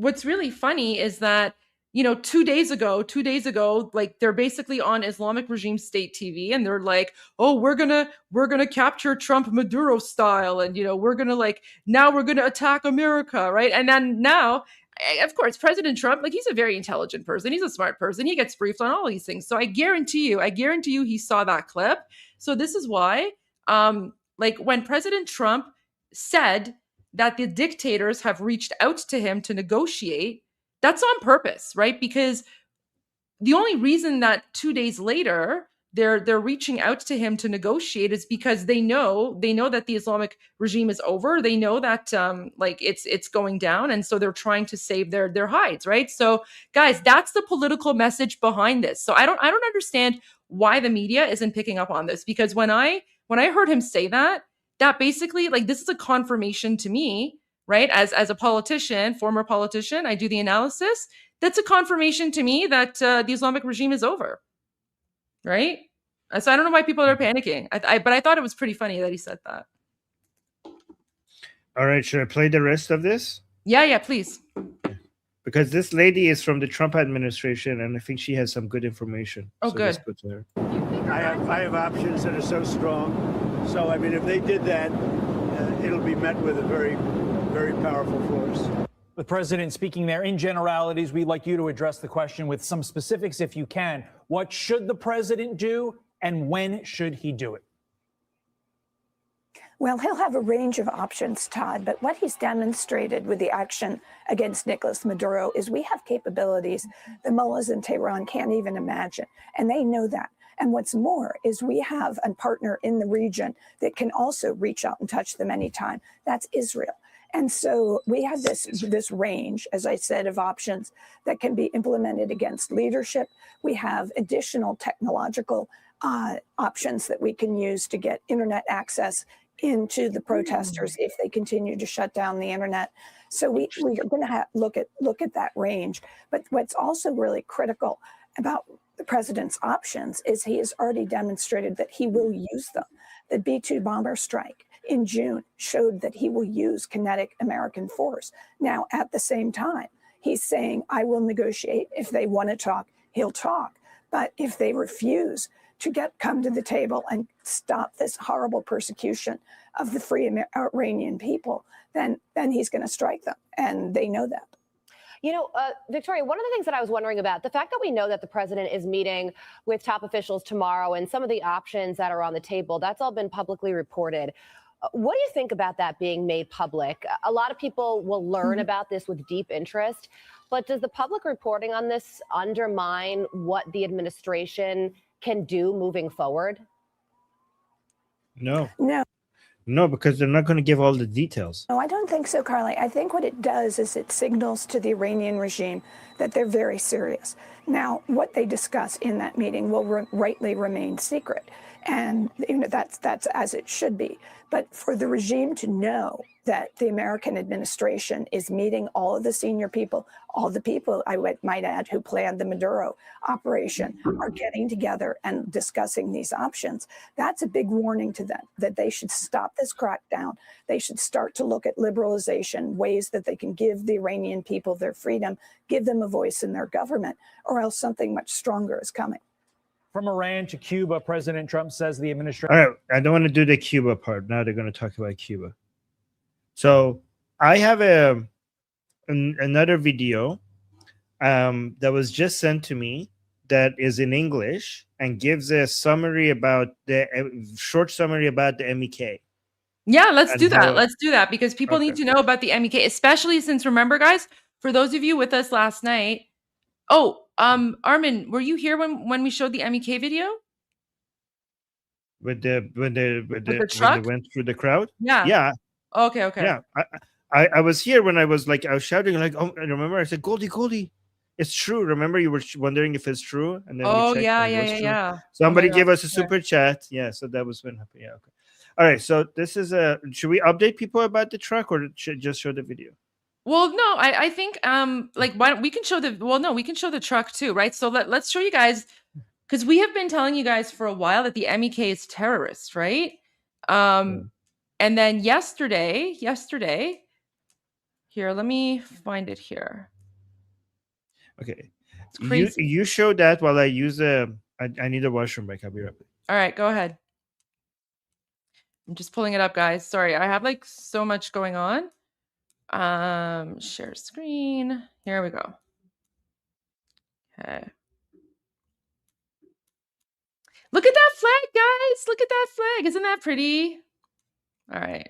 Speaker 1: what's really funny is that 2 days ago, like they're basically on Islamic regime state TV, and they're like, oh, we're gonna capture Trump Maduro style, and we're gonna attack America, right? And then now, of course, President Trump, like, he's a very intelligent person, he's a smart person, he gets briefed on all these things. So I guarantee you he saw that clip. So this is why, like, when President Trump said that the dictators have reached out to him to negotiate, that's on purpose, right? Because the only reason that 2 days later they're reaching out to him to negotiate is because they know that the Islamic regime is over. They know that like it's going down, and so they're trying to save their hides, right? So guys, that's the political message behind this. So I don't understand why the media isn't picking up on this, because when I heard him say that basically, like, this is a confirmation to me, right? As a politician, former politician, I do the analysis. That's a confirmation to me that the Islamic regime is over, right? So I don't know why people are panicking. But I thought it was pretty funny that he said that.
Speaker 2: All right, should I play the rest of this?
Speaker 1: Yeah, please.
Speaker 2: Because this lady is from the Trump administration, and I think she has some good information.
Speaker 1: Oh,
Speaker 2: so
Speaker 1: good.
Speaker 2: Let's go to her.
Speaker 5: I have options that are so strong. So, I mean, if they did that, it'll be met with a very, very powerful force.
Speaker 3: The president speaking there in generalities. We'd like you to address the question with some specifics if you can. What should the president do, and when should he do it?
Speaker 7: Well, he'll have a range of options, Todd, but what he's demonstrated with the action against Nicolas Maduro is we have capabilities the mullahs in Tehran can't even imagine, and they know that. And what's more is we have a partner in the region that can also reach out and touch them anytime. That's Israel. And so we have this range, as I said, of options that can be implemented against leadership. We have additional technological options that we can use to get internet access into the protesters if they continue to shut down the internet. So we are going to look at that range. But what's also really critical about the president's options is he has already demonstrated that he will use them. The B-2 bomber strike in June showed that he will use kinetic American force. Now, at the same time, he's saying, I will negotiate. If they want to talk, he'll talk. But if they refuse to come to the table and stop this horrible persecution of the free Iranian people, then he's going to strike them. And they know that.
Speaker 6: Victoria, one of the things that I was wondering about, the fact that we know that the president is meeting with top officials tomorrow and some of the options that are on the table, that's all been publicly reported. What do you think about that being made public? A lot of people will learn about this with deep interest, but does the public reporting on this undermine what the administration can do moving forward?
Speaker 2: No, because they're not going to give all the details.
Speaker 7: No, I don't think so, Carly. I think what it does is it signals to the Iranian regime that they're very serious. Now, what they discuss in that meeting will rightly remain secret. And that's as it should be. But for the regime to know that the American administration is meeting all of the senior people, all the people, I might add, who planned the Maduro operation, are getting together and discussing these options, that's a big warning to them that they should stop this crackdown. They should start to look at liberalization, ways that they can give the Iranian people their freedom, give them a voice in their government, or else something much stronger is coming.
Speaker 3: From Iran to Cuba, President Trump says the administration...
Speaker 2: All right, I don't want to do the Cuba part. Now they're going to talk about Cuba. So I have another video that was just sent to me that is in English and gives a summary about short summary about the MEK.
Speaker 1: Yeah, let's do that. Let's do that because people need to know about the MEK, especially since, remember, guys, for those of you with us last night. Oh, Armin, were you here when we showed the MEK video?
Speaker 2: When they
Speaker 1: truck?
Speaker 2: went through the crowd?
Speaker 1: Yeah.
Speaker 2: Yeah.
Speaker 1: Okay.
Speaker 2: Yeah. I was here when I was shouting, like, oh, I remember I said, Goldie, it's true. Remember you were wondering if it's true? And then
Speaker 1: yeah.
Speaker 2: Somebody gave us a super chat. Yeah, so that was when happened. Yeah, okay. All right, so this is should we update people about the truck or should just show the video?
Speaker 1: Well, no, I think why don't we can show we can show the truck too, right? So let's show you guys, because we have been telling you guys for a while that the MEK is terrorist, right? And then yesterday, here, let me find it here.
Speaker 2: Okay.
Speaker 1: It's crazy.
Speaker 2: You show that while I use I need a washroom break. I'll be right back.
Speaker 1: All right, go ahead. I'm just pulling it up, guys. Sorry, I have like so much going on. Share screen. Here we go. Okay. Look at that flag, guys. Look at that flag. Isn't that pretty? All right.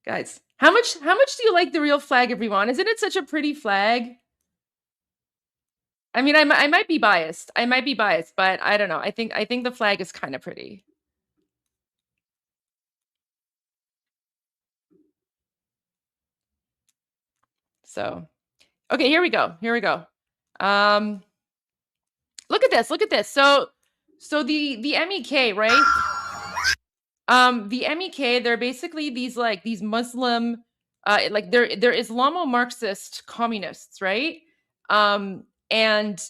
Speaker 1: Guys, how much do you like the real flag, everyone? Isn't it such a pretty flag? I mean, I might be biased. I might be biased, but I don't know. I think the flag is kind of pretty. So, okay, here we go. Here we go. Look at this. Look at this. So the MEK, right? The MEK, they're basically these Muslim, like they're Islamo-Marxist communists, right? And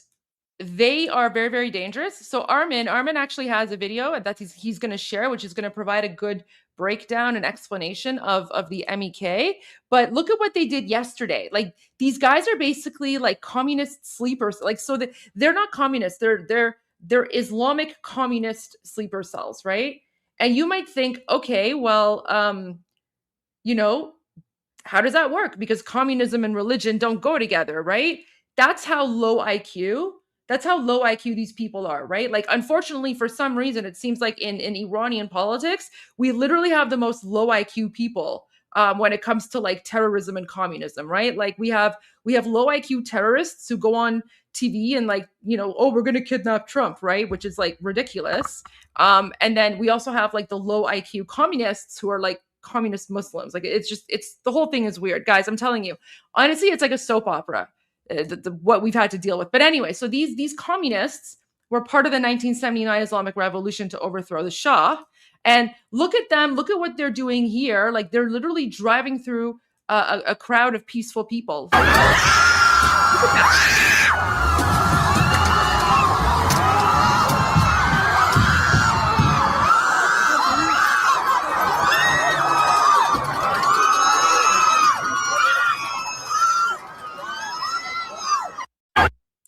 Speaker 1: they are very, very dangerous. So Armin actually has a video that he's going to share, which is going to provide a good breakdown and explanation of the MEK. But look at what they did yesterday. Like, these guys are basically like communist sleepers. Like, so they're not communists. They're Islamic communist sleeper cells, right? And you might think, okay, well, you know, how does that work? Because communism and religion don't go together, right? That's how low IQ these people are, right? Like, unfortunately, for some reason, it seems like in Iranian politics, we literally have the most low IQ people when it comes to like terrorism and communism, right? Like, we have low IQ terrorists who go on TV and like, you know, oh, we're going to kidnap Trump, right? Which is like ridiculous. And then we also have like the low IQ communists who are like communist Muslims. Like, it's the whole thing is weird, guys. I'm telling you, honestly, it's like a soap opera. What we've had to deal with. But anyway, so these communists were part of the 1979 Islamic Revolution to overthrow the Shah. And look at them. Look at what they're doing here. Like, they're literally driving through a crowd of peaceful people. Look at that.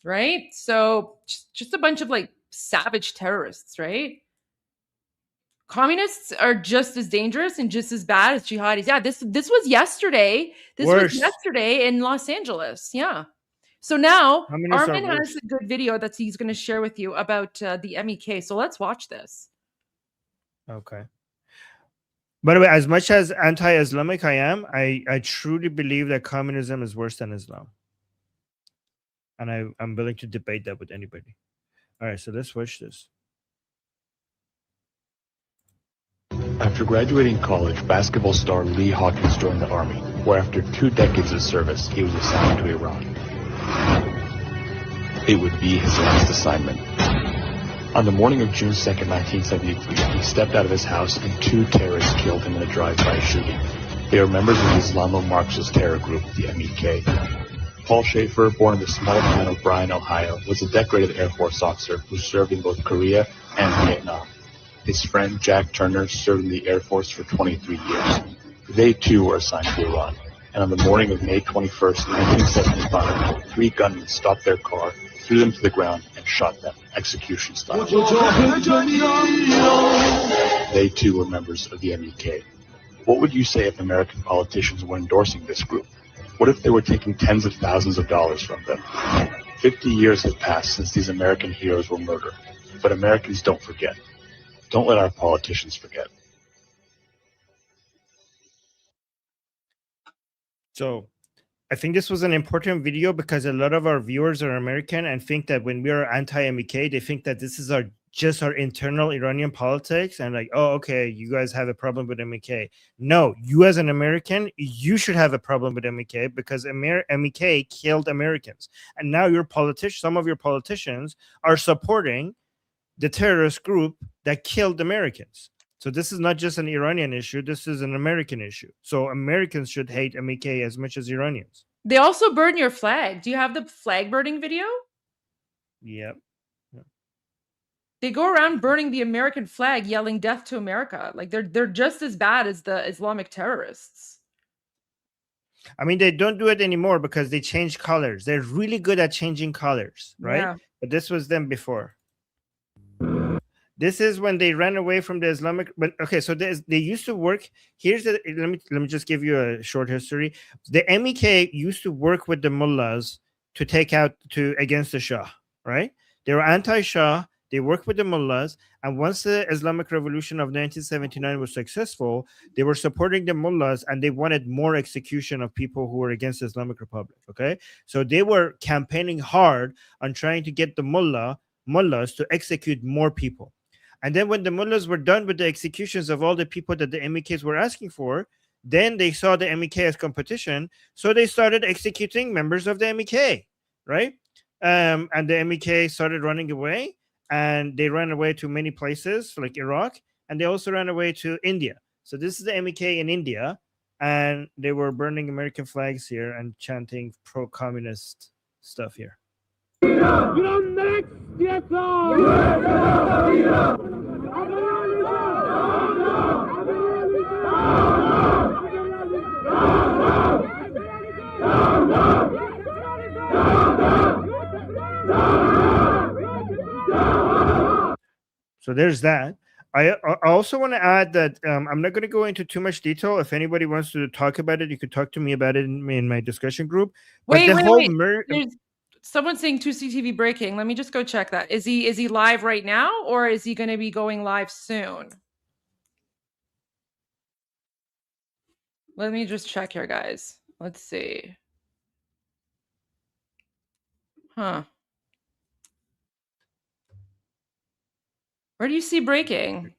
Speaker 1: Right? So just a bunch of like savage terrorists, right? Communists are just as dangerous and just as bad as jihadis. Yeah, this was yesterday. This was yesterday in Los Angeles. Yeah. So now Armin has a good video that he's going to share with you about the MEK. So let's watch this.
Speaker 2: Okay. By the way, as much as anti-Islamic I am, I truly believe that communism is worse than Islam. And I'm willing to debate that with anybody. All right, so let's watch this.
Speaker 10: After graduating college, basketball star Lee Hawkins joined the Army, where after 2 decades of service, he was assigned to Iran. It would be his last assignment. On the morning of June 2nd, 1973, he stepped out of his house and 2 terrorists killed him in a drive-by shooting. They were members of the Islamo-Marxist terror group, the MEK. Paul Schaefer, born in the small town of Bryan, Ohio, was a decorated Air Force officer who served in both Korea and Vietnam. His friend Jack Turner served in the Air Force for 23 years. They too were assigned to Iran, and on the morning of May 21st, 1975, 3 gunmen stopped their car, threw them to the ground, and shot them, execution style. They too were members of the MEK. What would you say if American politicians were endorsing this group? What if they were taking tens of thousands of dollars from them? 50 years have passed since these American heroes were murdered, but Americans don't forget. Don't let our politicians forget.
Speaker 2: So I think this was an important video because a lot of our viewers are American and think that when we are anti-MEK, they think that this is just our internal Iranian politics and like, oh, okay, you guys have a problem with MEK. No, you as an American, you should have a problem with MEK because MEK killed Americans. And now some of your politicians are supporting the terrorist group that killed Americans. So this is not just an Iranian issue. This is an American issue. So Americans should hate MEK as much as Iranians.
Speaker 1: They also burn your flag. Do you have the flag burning video?
Speaker 2: Yep.
Speaker 1: They go around burning the American flag, yelling "Death to America." Like, they're just as bad as the Islamic terrorists.
Speaker 2: I mean, they don't do it anymore because they change colors. They're really good at changing colors, right?
Speaker 1: Yeah.
Speaker 2: But this was them before. This is when they ran away from the Islamic. But okay, so they used to work. Here's the. Let me just give you a short history. The MEK used to work with the mullahs to take out against the Shah, right? They were anti-Shah. They worked with the mullahs, and once the Islamic Revolution of 1979 was successful, they were supporting the mullahs, and they wanted more execution of people who were against the Islamic Republic. Okay, so they were campaigning hard on trying to get the mullahs to execute more people. And then when the mullahs were done with the executions of all the people that the MEKs were asking for, then they saw the MEK as competition, so they started executing members of the MEK, right? And the MEK started running away. And they ran away to many places like Iraq, and they also ran away to India. So this is the MEK in India, and they were burning American flags here and chanting pro-communist stuff here. So there's that. I also want to add that I'm not going to go into too much detail. If anybody wants to talk about it, you could talk to me about it in my discussion group.
Speaker 1: Wait. There's someone saying 2CTV breaking. Let me just go check that. Is he live right now, or is he going to be going live soon? Let me just check here, guys. Let's see. Huh. Where do you see breaking?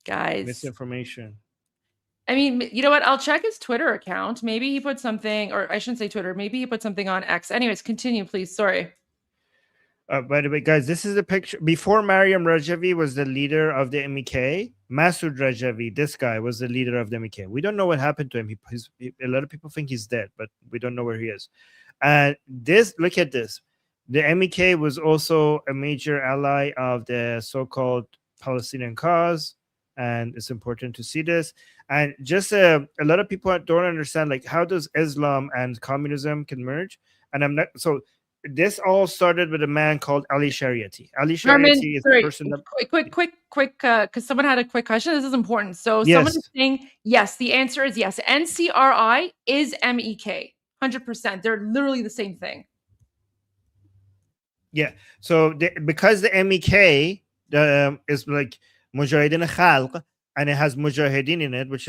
Speaker 1: Guys.
Speaker 2: Misinformation.
Speaker 1: I mean, you know what? I'll check his Twitter account. Maybe he put something, or I shouldn't say Twitter. Maybe he put something on X. Anyways, continue, please. Sorry.
Speaker 2: By the way, guys, this is a picture. Before Mariam Rajavi was the leader of the MEK, Masoud Rajavi, this guy, was the leader of the MEK. We don't know what happened to him. A lot of people think he's dead, but we don't know where he is. And look at this. The MEK was also a major ally of the so-called Palestinian cause, and it's important to see this. And just a lot of people don't understand, like, how does Islam and communism can merge? And I'm not so. This all started with a man called Ali Shariati. Ali Shariati is the person that...
Speaker 1: Quick, because someone had a quick question. This is important. So someone is saying, yes, the answer is yes. NCRI is MEK, 100%. They're literally the same thing.
Speaker 2: Yeah. So because the MEK is like Mujahideen Khalq, and it has Mujahideen in it, which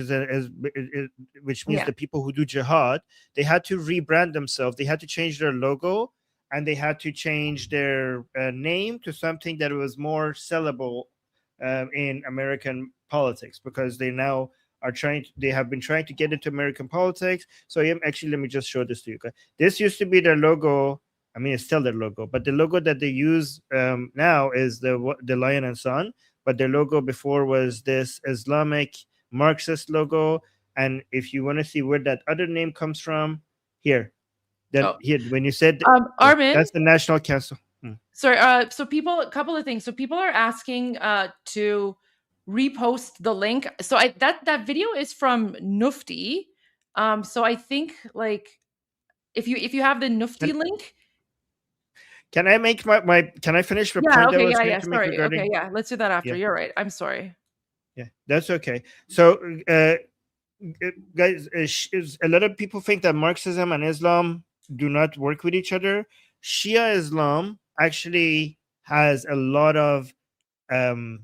Speaker 2: means the people who do jihad, they had to rebrand themselves. They had to change their logo, and they had to change their name to something that was more sellable in American politics, because they now are they have been trying to get into American politics. So actually, let me just show this to you. This used to be their logo. I mean, it's still their logo, but the logo that they use now is the lion and sun. But their logo before was this Islamic Marxist logo. And if you want to see where that other name comes from, here. Here, when you said
Speaker 1: Armin,
Speaker 2: that's the National Council.
Speaker 1: Sorry. So a couple of things. So people are asking to repost the link. So that video is from Nufti. So I think, like, if you have the Nufti link.
Speaker 2: Can I make can I finish the point I was going to make regarding...
Speaker 1: Okay, yeah. Let's do that after. You're right. I'm sorry.
Speaker 2: Yeah, that's okay. So, guys, a lot of people think that Marxism and Islam do not work with each other. Shia Islam actually has a lot of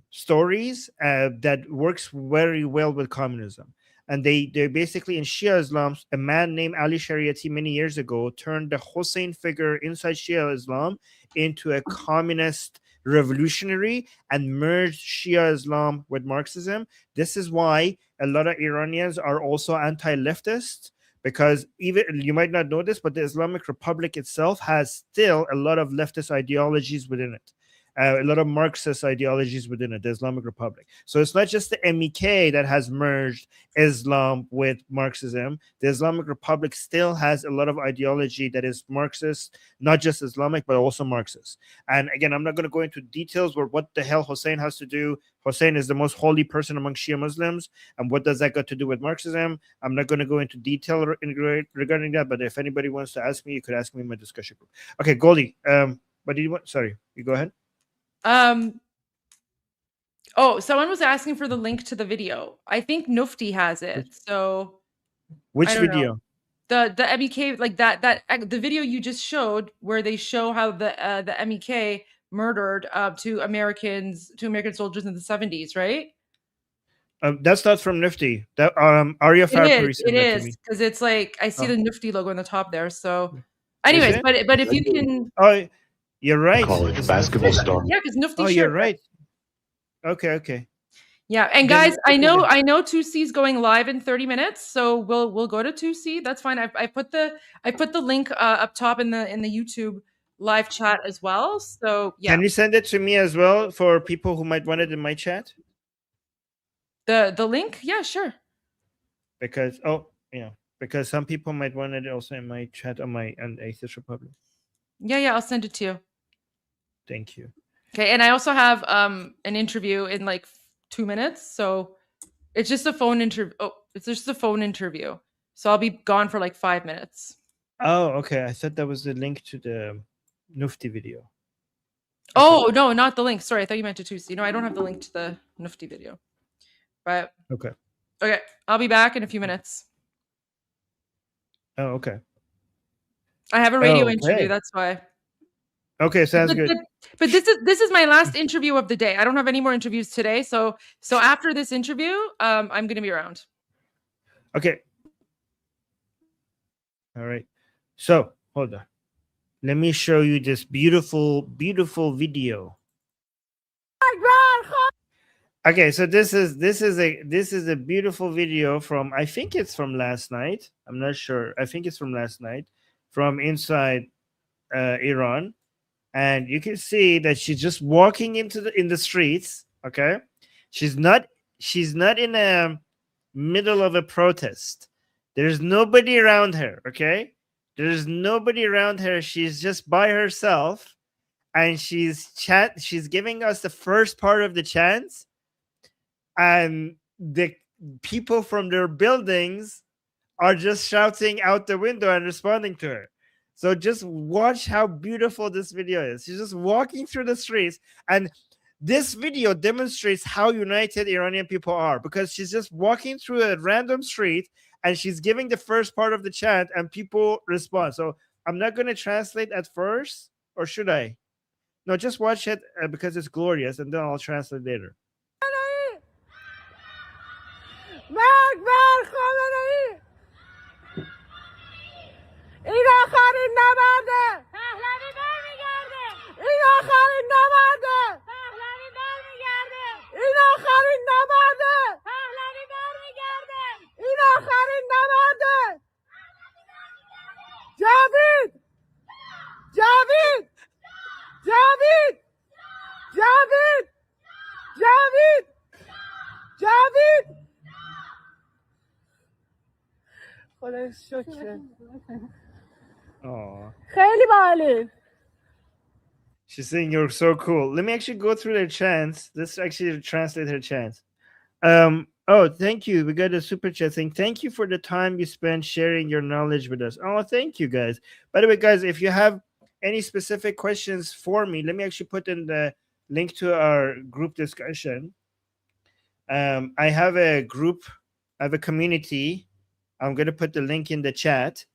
Speaker 2: stories that works very well with communism. And they're basically, in Shia Islam, a man named Ali Shariati many years ago turned the Hussein figure inside Shia Islam into a communist revolutionary and merged Shia Islam with Marxism. This is why a lot of Iranians are also anti-leftist, because even, you might not know this, but the Islamic Republic itself has still a lot of leftist ideologies within it. a lot of Marxist ideologies within it, the Islamic Republic. So it's not just the MEK that has merged Islam with Marxism. The Islamic Republic still has a lot of ideology that is Marxist, not just Islamic, but also Marxist. And again, I'm not going to go into details where what the hell Hussein has to do. Hussein is the most holy person among Shia Muslims. And what does that got to do with Marxism? I'm not going to go into detail regarding that. But if anybody wants to ask me, you could ask me in my discussion group. Okay, Goldie, what did you want? Sorry, you go ahead.
Speaker 1: Oh, someone was asking for the link to the video. I think Nufti has it. So
Speaker 2: which
Speaker 1: I don't
Speaker 2: video?
Speaker 1: Know. The MEK, like that the video you just showed, where they show how the MEK murdered two American soldiers in the 70s, right?
Speaker 2: That's not from Nifty. That Arya Farpuri
Speaker 1: it is because it's like I see the Nifty logo on the top there. So, anyways, but if you can,
Speaker 2: you're right.
Speaker 10: College basketball star.
Speaker 1: Yeah, because Nifty.
Speaker 2: Oh, you're right. Okay.
Speaker 1: Yeah, and guys, I know 2C is going live in 30 minutes, so we'll go to 2C. That's fine. I put the link up top in the YouTube live chat as well. So yeah.
Speaker 2: Can you send it to me as well for people who might want it in my chat?
Speaker 1: The link? Yeah, sure.
Speaker 2: Because because some people might want it also in my chat on Atheist Republic.
Speaker 1: Yeah, I'll send it to you.
Speaker 2: Thank you.
Speaker 1: Okay, and I also have an interview in like 2 minutes, so it's just a phone interview. Oh, it's just a phone interview, so I'll be gone for like 5 minutes.
Speaker 2: Oh, okay. I thought that was the link to the Nufti video. Okay.
Speaker 1: Oh no, not the link. Sorry, I thought you meant to 2C. No, I don't have the link to the Nufti video. But
Speaker 2: okay,
Speaker 1: I'll be back in a few minutes.
Speaker 2: Oh, okay.
Speaker 1: I have a radio interview. That's why.
Speaker 2: Okay, sounds good.
Speaker 1: But this is my last interview of the day. I don't have any more interviews today. So after this interview, I'm going to be around.
Speaker 2: Okay. All right. So hold on. Let me show you this beautiful video. Okay, so this is a beautiful video from, I think it's from last night. I'm not sure. I think it's from last night, from inside Iran. And you can see that she's just walking in the streets. Okay, she's not in a middle of a protest. There's nobody around her. Okay, there's nobody around her. She's just by herself, and she's giving us the first part of the chants, and the people from their buildings are just shouting out the window and responding to her. So just watch how beautiful this video is. She's just walking through the streets, and this video demonstrates how united Iranian people are, because she's just walking through a random street and she's giving the first part of the chant and people respond. So I'm not going to translate at first, or should I? No, just watch it because it's glorious, and then I'll translate later.
Speaker 11: این آخرین نبرده پهلوی برمیگرده این آخرین نبرده پهلوی برمیگرده این آخرین نبرده پهلوی برمیگرده این آخرین نبرده جاوید جاوید جاوید جاوید جاوید جاوید خدا شکر خیلی باحاله.
Speaker 2: She's saying you're so cool. Let me actually go through their chants. Let's actually translate her chants. Oh, thank you. We got a super chat saying thank you for the time you spent sharing your knowledge with us. Oh, thank you, guys. By the way, guys, if you have any specific questions for me, let me actually put in the link to our group discussion. I have a group, I have a community. I'm going to put the link in the chat.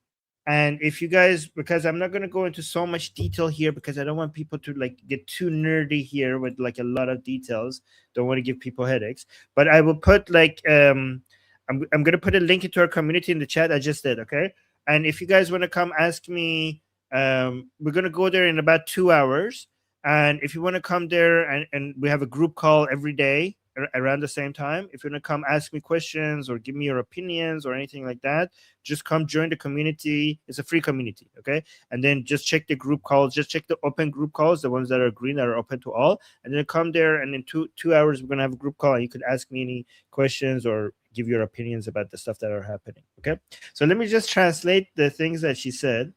Speaker 2: And if you guys, because I'm not going to go into so much detail here, because I don't want people to like get too nerdy here with like a lot of details. Don't want to give people headaches. But I will put like, I'm going to put a link into our community in the chat. I just did, okay? And if you guys want to come ask me, we're going to go there in about 2 hours. And if you want to come there, and we have a group call every day, around the same time. If you want to come ask me questions or give me your opinions or anything like that, just come join the community. It's a free community, okay? And then just check the group calls. Just check the open group calls, the ones that are green that are open to all. And then come there, and in two hours, we're going to have a group call, and you could ask me any questions or give your opinions about the stuff that are happening, okay? So let me just translate the things that she said.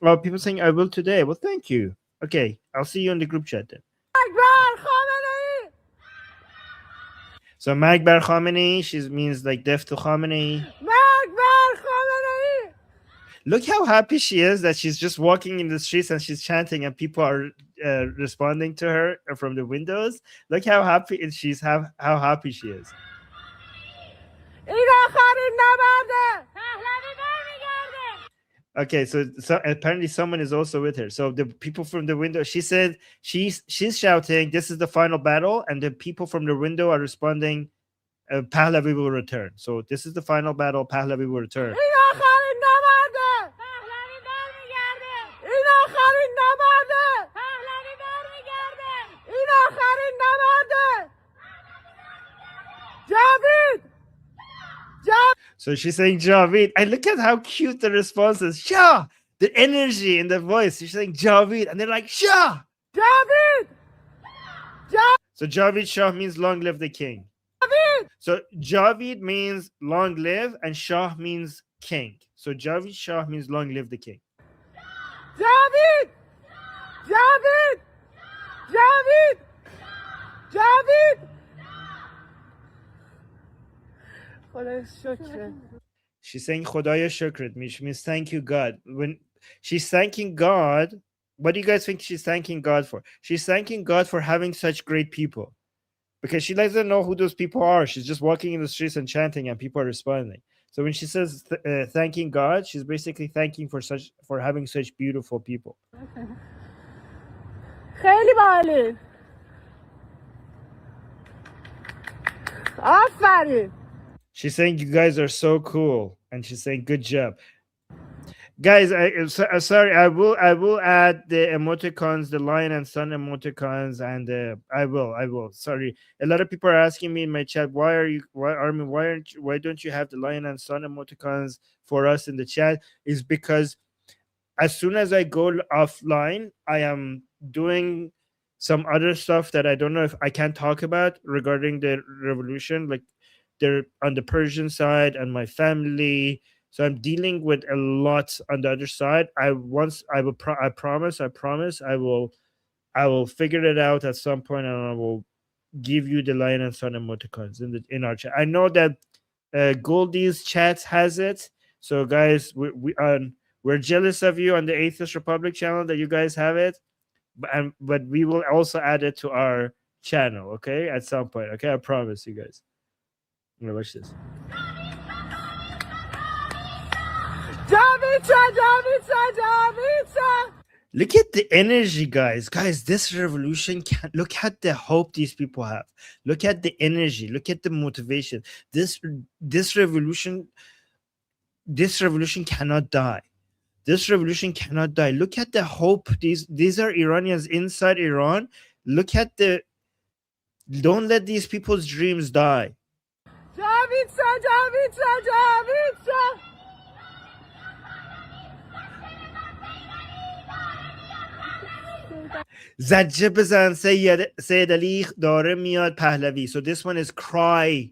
Speaker 2: Oh, people saying, I will today. Well, thank you. Okay, I'll see you in the group chat then. So Magbar Khamenei, she means like death to Khamenei. Look how happy she is that she's just walking in the streets and she's chanting and people are responding to her from the windows. Look how happy she's, how happy she is. Okay, so apparently someone is also with her. So the people from the window, she said she's shouting, "This is the final battle," and the people from the window are responding, "Pahlavi will return." So this is the final battle. Pahlavi will return. So she's saying Javid, and look at how cute the response is. Shah, the energy in the voice. She's saying Javid, and they're like Shah. Javid. So Javid Shah means long live the king. Javid. So Javid means long live, and Shah means king. So Javid Shah means long live the king. Javid. Javid. Javid. Javid. She's saying Khodaya Shukrat, which means thank you God. When she's thanking God, what do you guys think she's thanking God for? She's thanking God for having such great people, because she doesn't know who those people are. She's just walking in the streets and chanting, and people are responding. So when she says thanking God, she's basically thanking for having such beautiful people.
Speaker 11: خیلی باحاله. آفرین.
Speaker 2: She's saying you guys are so cool, and she's saying good job, guys. Sorry, I will add the emoticons, the lion and sun emoticons, and I will. Sorry, a lot of people are asking me in my chat, why don't you have the lion and sun emoticons for us in the chat? Is because as soon as I go offline, I am doing some other stuff that I don't know if I can talk about regarding the revolution, like they're on the Persian side and my family. So I'm dealing with a lot on the other side. I promise I will figure it out at some point, and I will give you the lion and sun emoticons in our chat. I know that Goldie's chat has it. So guys, we're jealous of you on the Atheist Republic channel that you guys have it, but we will also add it to our channel, okay, at some point. Okay, I promise you guys. I'm gonna watch this. Look at the energy, guys. This revolution look at the hope these people have. Look at the energy. Look at the motivation. This revolution cannot die. This revolution cannot die. Look at the hope. These are Iranians inside Iran. Look at don't let these people's dreams die. زجه بزن سید علی داره میاد پهلوی. So this one is cry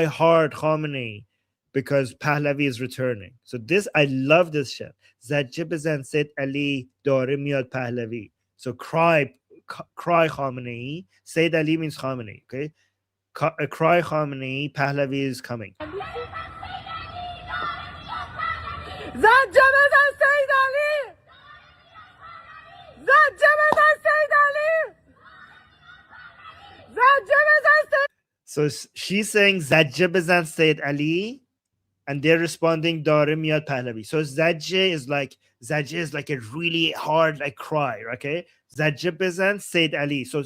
Speaker 2: hard Khamenei, because Pahlavi is returning. So this, I love this shit. زجه بزن سید علی داره میاد پهلوی. So cry Khamenei. Sayyid Ali means Khamenei, okay? Cry Khamenei, Pahlavi is coming. So she's saying Zajja bezan Sayyid Ali, and they're responding Dare Miyad Pahlavi. So Zajja is like a really hard like cry, okay? Zajja bezan Sayyid Ali. So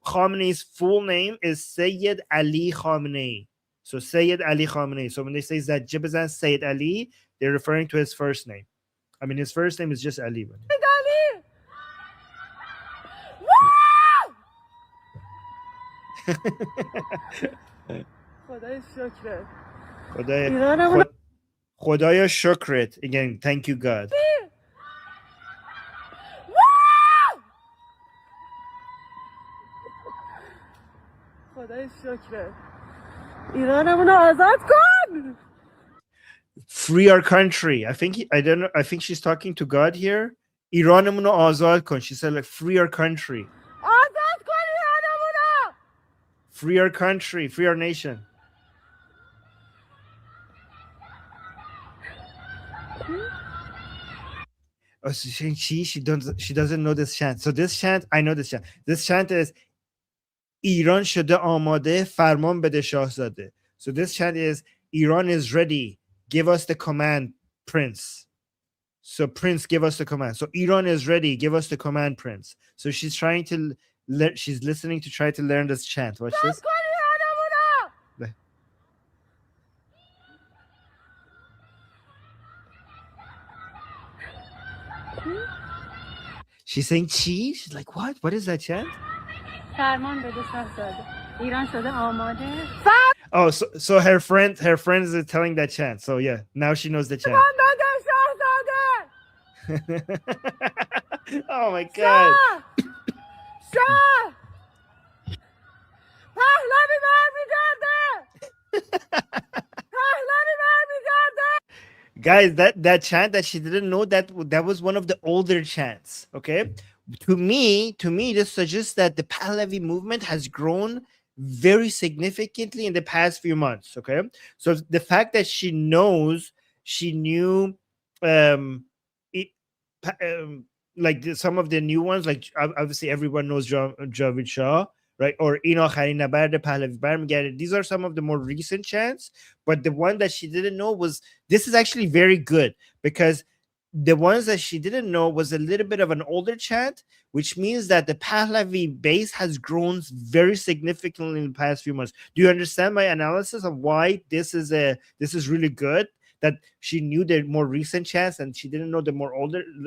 Speaker 2: Khamenei's full name is Sayyid Ali Khamenei. So Sayyid Ali Khamenei. So when they say Zajja bezan Sayyid Ali, they're referring to his first name. I mean, his first name is just Ali.
Speaker 11: خدای شکرت
Speaker 2: خدای
Speaker 11: ایرانمون
Speaker 2: خدایا شکرت. Again, thank you God.
Speaker 11: خدای شکرت ایرانمون رو آزاد کن.
Speaker 2: Free our country. I think she's talking to God here. ایرانمون رو آزاد کن. She said like free our country.
Speaker 11: آزاد کن ایرانمون رو.
Speaker 2: Free our country, free our nation. Oh, so she doesn't know this chant. So this chant, I know this chant. This chant is ایران شده آماده فرمان بده شاهزاده. So this chant is Iran is ready. Give us the command, Prince. So Prince, give us the command. So Iran is ready. Give us the command, Prince. So she's trying to she's listening to try to learn this chant. Watch this. She's saying chi. She's like, what? What is that chant?
Speaker 11: فرمان بده شاهزاده ایران شده آماده.
Speaker 2: Oh, so her friends are telling that chant. So yeah, now she knows the chant. Oh my God.
Speaker 11: شاه پهلوی برمیگرده. پهلوی برمیگرده.
Speaker 2: Guys, that chant that she didn't know, that was one of the older chants. Okay, to me, this suggests that the Pahlavi movement has grown very significantly in the past few months. Okay, so the fact that she knew like some of the new ones, like obviously everyone knows Javid Shah, right? Or Ina Khari Nabard Pahlavi Barmgad. These are some of the more recent chants, but the one that she didn't know this is actually very good, because the ones that she didn't know was a little bit of an older chant, which means that the Pahlavi base has grown very significantly in the past few months. Do you understand my analysis of why this is really good? That she knew the more recent chants and she didn't know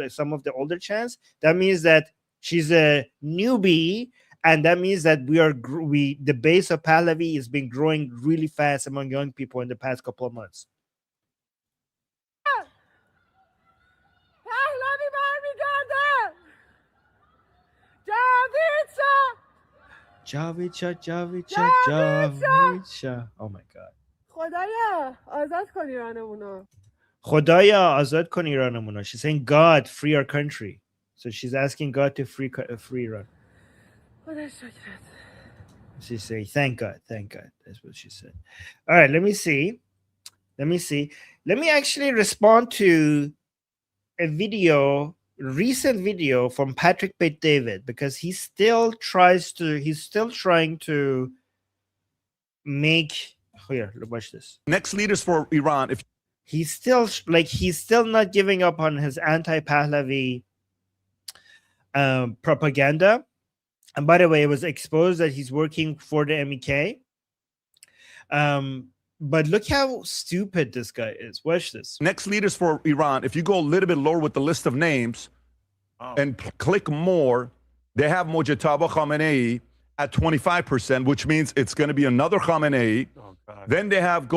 Speaker 2: some of the older chants. That means that she's a newbie, and that means that the base of Pahlavi has been growing really fast among young people in the past couple of months. Javid Shah. Oh my God.
Speaker 11: خدایا آزاد کن ایرانمونو.
Speaker 2: خدایا آزاد کن ایرانمونو. She's saying, God, free our country. So she's asking God to free Iran.
Speaker 11: خدا شکرت.
Speaker 2: She's saying, thank God. That's what she said. All right, let me see. Let me actually respond to a recent video from Patrick Bet David, because he's still trying to make. Here, watch this.
Speaker 12: Next leaders for Iran. If
Speaker 2: he's still not giving up on his anti-Pahlavi propaganda. And by the way, it was exposed that he's working for the MEK. But look how stupid this guy is. Watch this.
Speaker 12: Next leaders for Iran. If you go a little bit lower with the list of names and click more, they have Mojtaba Khamenei at 25%, which means it's going to be another Khamenei. Oh, then they have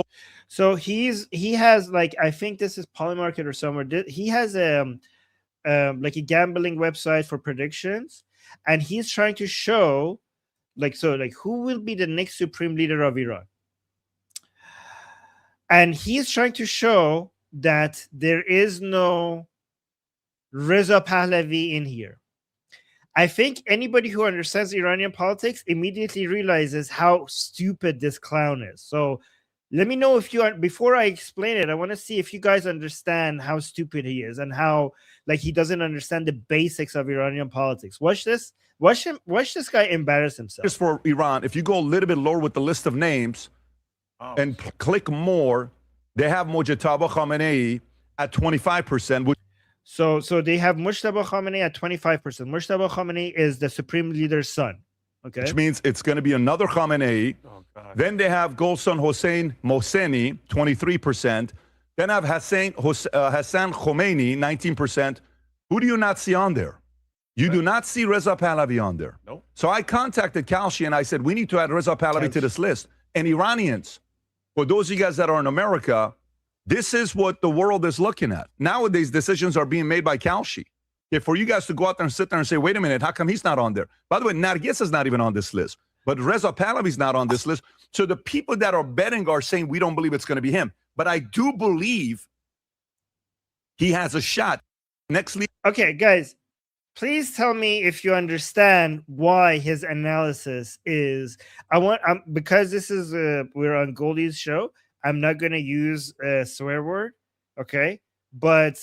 Speaker 2: So he has, like, I think this is Polymarket or somewhere. He has like a gambling website for predictions, and he's trying to show who will be the next supreme leader of Iran. And he's trying to show that there is no Reza Pahlavi in here. I think anybody who understands Iranian politics immediately realizes how stupid this clown is. So let me know if you are, before I explain it, I want to see if you guys understand how stupid he is and how he doesn't understand the basics of Iranian politics. Watch this. Watch this guy embarrass himself.
Speaker 12: Just for Iran, if you go a little bit lower with the list of names and click more, they have Mojtaba Khamenei at 25%.
Speaker 2: So they have Mujtaba Khamenei at 25%. Mujtaba Khamenei is the supreme leader's son. Okay.
Speaker 12: Which means it's going to be another Khamenei. Oh, then they have Golsan Hossein Mohseni, 23%. Then have Hassan Khomeini, 19%. Who do you not see on there? You do not see Reza Pahlavi on there. Nope. So I contacted Kalshi and I said, we need to add Reza Pahlavi to this list. And Iranians, for those of you guys that are in America, this is what the world is looking at. Nowadays, decisions are being made by Kalshi. Okay, for you guys to go out there and sit there and say, wait a minute, how come he's not on there? By the way, Nargis is not even on this list. But Reza Pahlavi's not on this list. So the people that are betting are saying, we don't believe it's going to be him. But I do believe he has a shot. Next leader.
Speaker 2: Okay, guys, please tell me if you understand why his analysis is. Because this is we're on Goldie's show. I'm not going to use a swear word, okay? But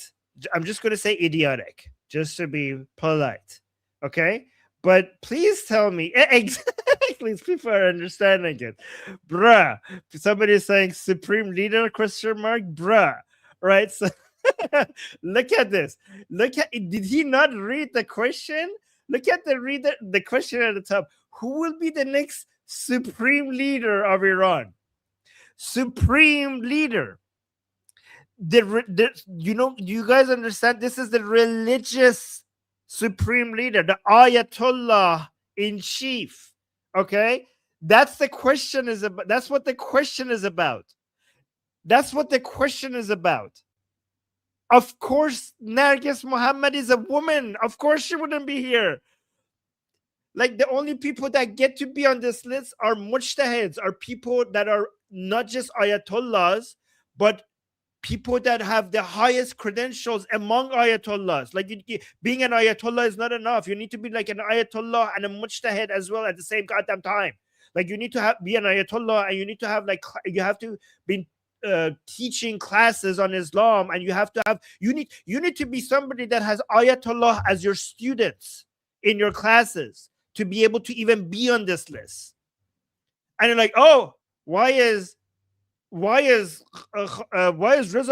Speaker 2: I'm just going to say idiotic, just to be polite, okay? But please tell me, please, people are understanding it. Bruh, somebody is saying supreme leader, question mark, bruh, right? So look at this. Did he not read the question? Look at the question at the top. Who will be the next supreme leader of Iran? Supreme leader. You guys understand? This is the religious supreme leader, the Ayatollah in chief. Okay, that's the question is about. That's what the question is about. That's what the question is about. Of course, Nargis Muhammad is a woman. Of course, she wouldn't be here. Like, the only people that get to be on this list are mujtahids, are people that are not just ayatollahs, but people that have the highest credentials among ayatollahs. Like, being an ayatollah is not enough. You need to be like an ayatollah and a mujtahid as well at the same goddamn time. Like, you need to be an ayatollah, and you need to have you have to be teaching classes on Islam, and you need to be somebody that has ayatollah as your students in your classes to be able to even be on this list. And you're like, oh, why is Reza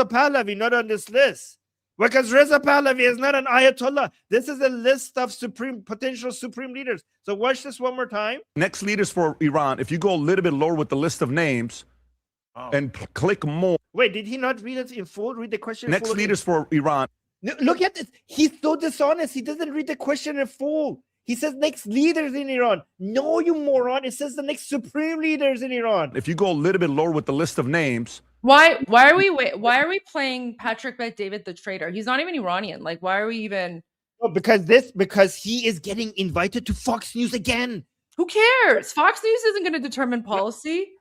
Speaker 2: Pahlavi not on this list? Because Reza Pahlavi is not an ayatollah. This is a list of potential supreme leaders. So watch this one more time.
Speaker 12: Next leaders for Iran. If you go a little bit lower with the list of names and click more.
Speaker 2: Wait, did he not read it in full? Read the question.
Speaker 12: Next leaders for Iran.
Speaker 2: Look at this. He's so dishonest. He doesn't read the question in full. He says next leaders in Iran. No, you moron. It says the next supreme leaders in Iran.
Speaker 12: If you go a little bit lower with the list of names.
Speaker 1: Why are we playing Patrick Bet David the traitor? He's not even Iranian. Like, why are we even?
Speaker 2: Oh, because he is getting invited to Fox News again.
Speaker 1: Who cares? Fox News isn't going to determine policy.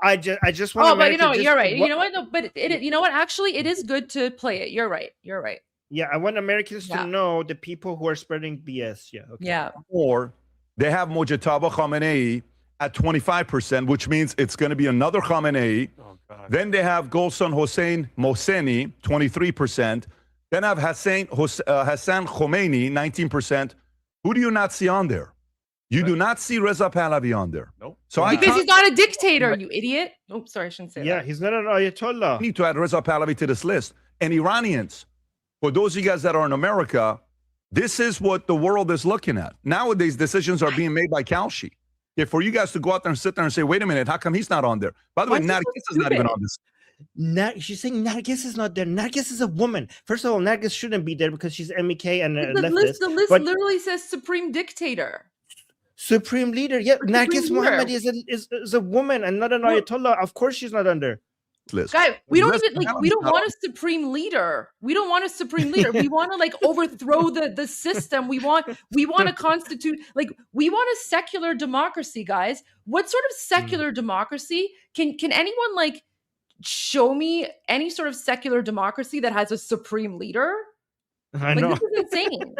Speaker 2: I just want.
Speaker 1: Oh, but you know what? You're right. You know what? No, but you know what? Actually, it is good to play it. You're right. You're right.
Speaker 2: Yeah, I want Americans to know the people who are spreading BS. Yeah. Okay.
Speaker 1: Yeah.
Speaker 12: Or they have Mojtaba Khamenei at 25%, which means it's going to be another Khamenei. Oh, then they have Golson Hossein Mohseni, 23%. Then I have Hassan Khomeini, 19%. Who do you not see on there? You do not see Reza Pahlavi on there. Nope. So
Speaker 1: because he's not a dictator, you idiot. Oh, sorry, I shouldn't say that.
Speaker 2: Yeah, he's not an ayatollah.
Speaker 12: We need to add Reza Pahlavi to this list. And Iranians, for those of you guys that are in America, this is what the world is looking at. Nowadays, decisions are being made by Kalshi. Okay, for you guys to go out there and sit there and say, wait a minute, how come he's not on there? By the way, Nargis is not even on this.
Speaker 2: She's saying Nargis is not there. Nargis is a woman. First of all, Nargis shouldn't be there because she's MEK and
Speaker 1: the
Speaker 2: leftist.
Speaker 1: The list literally says supreme dictator.
Speaker 2: Supreme leader. Yeah, Nargis Muhammad is a woman and not an ayatollah. Of course she's not under.
Speaker 12: List.
Speaker 1: Guy, we don't want a supreme leader. We don't want a supreme leader. We want to overthrow the system. We want to constitute, we want a secular democracy, guys. What sort of secular democracy can anyone show me any sort of secular democracy that has a supreme leader?
Speaker 2: I know.
Speaker 1: This is insane.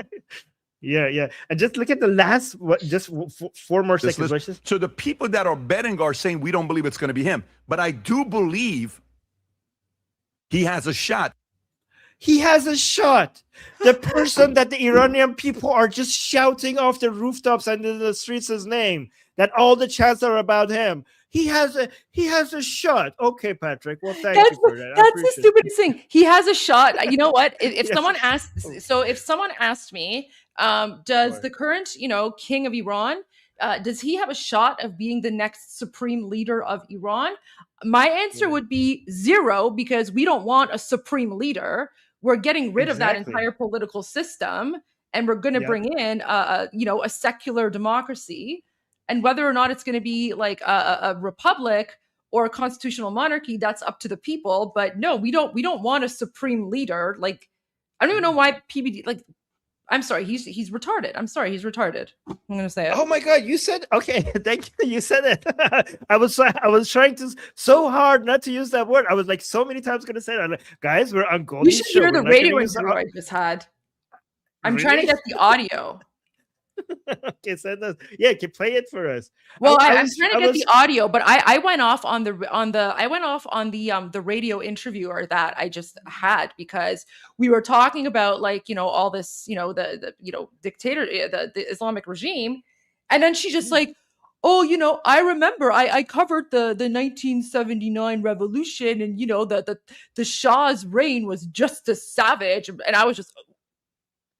Speaker 2: Yeah. And just look at the last, just 4 more seconds.
Speaker 12: So the people that are betting are saying we don't believe it's going to be him. But I do believe he has a shot.
Speaker 2: He has a shot. The person that the Iranian people are just shouting off the rooftops and in the streets his name, that all the chants are about him. He has a shot. Okay, Patrick. Well, thank you for that.
Speaker 1: That's the stupidest thing. He has a shot. You know what? If someone asked me, does the current, king of Iran, does he have a shot of being the next supreme leader of Iran? My answer would be 0, because we don't want a supreme leader. We're getting rid of that entire political system. and we're going to bring in a secular democracy, and whether or not it's going to be like a republic or a constitutional monarchy, that's up to the people. But no, we don't want a supreme leader. Like, I don't even know why PBD, like, I'm sorry, he's retarded. I'm sorry, he's retarded. I'm gonna say it.
Speaker 2: Oh my God, you said okay. Thank you. You said it. I was trying to so hard not to use that word. I was like so many times gonna say that. Like, guys, we're on Goldie's
Speaker 1: You should
Speaker 2: show.
Speaker 1: hear
Speaker 2: We're
Speaker 1: the
Speaker 2: not
Speaker 1: radio
Speaker 2: gonna use
Speaker 1: interview I just had. I'm trying to get the audio.
Speaker 2: Okay, send us. Yeah, can play it for us.
Speaker 1: Well, I'm trying to get the audio, but I went off on the radio interviewer that I just had, because we were talking about, like, all this, the dictator, the Islamic regime, and then she just like, oh, I remember I covered the 1979 revolution, and the Shah's reign was just as savage, and I was just.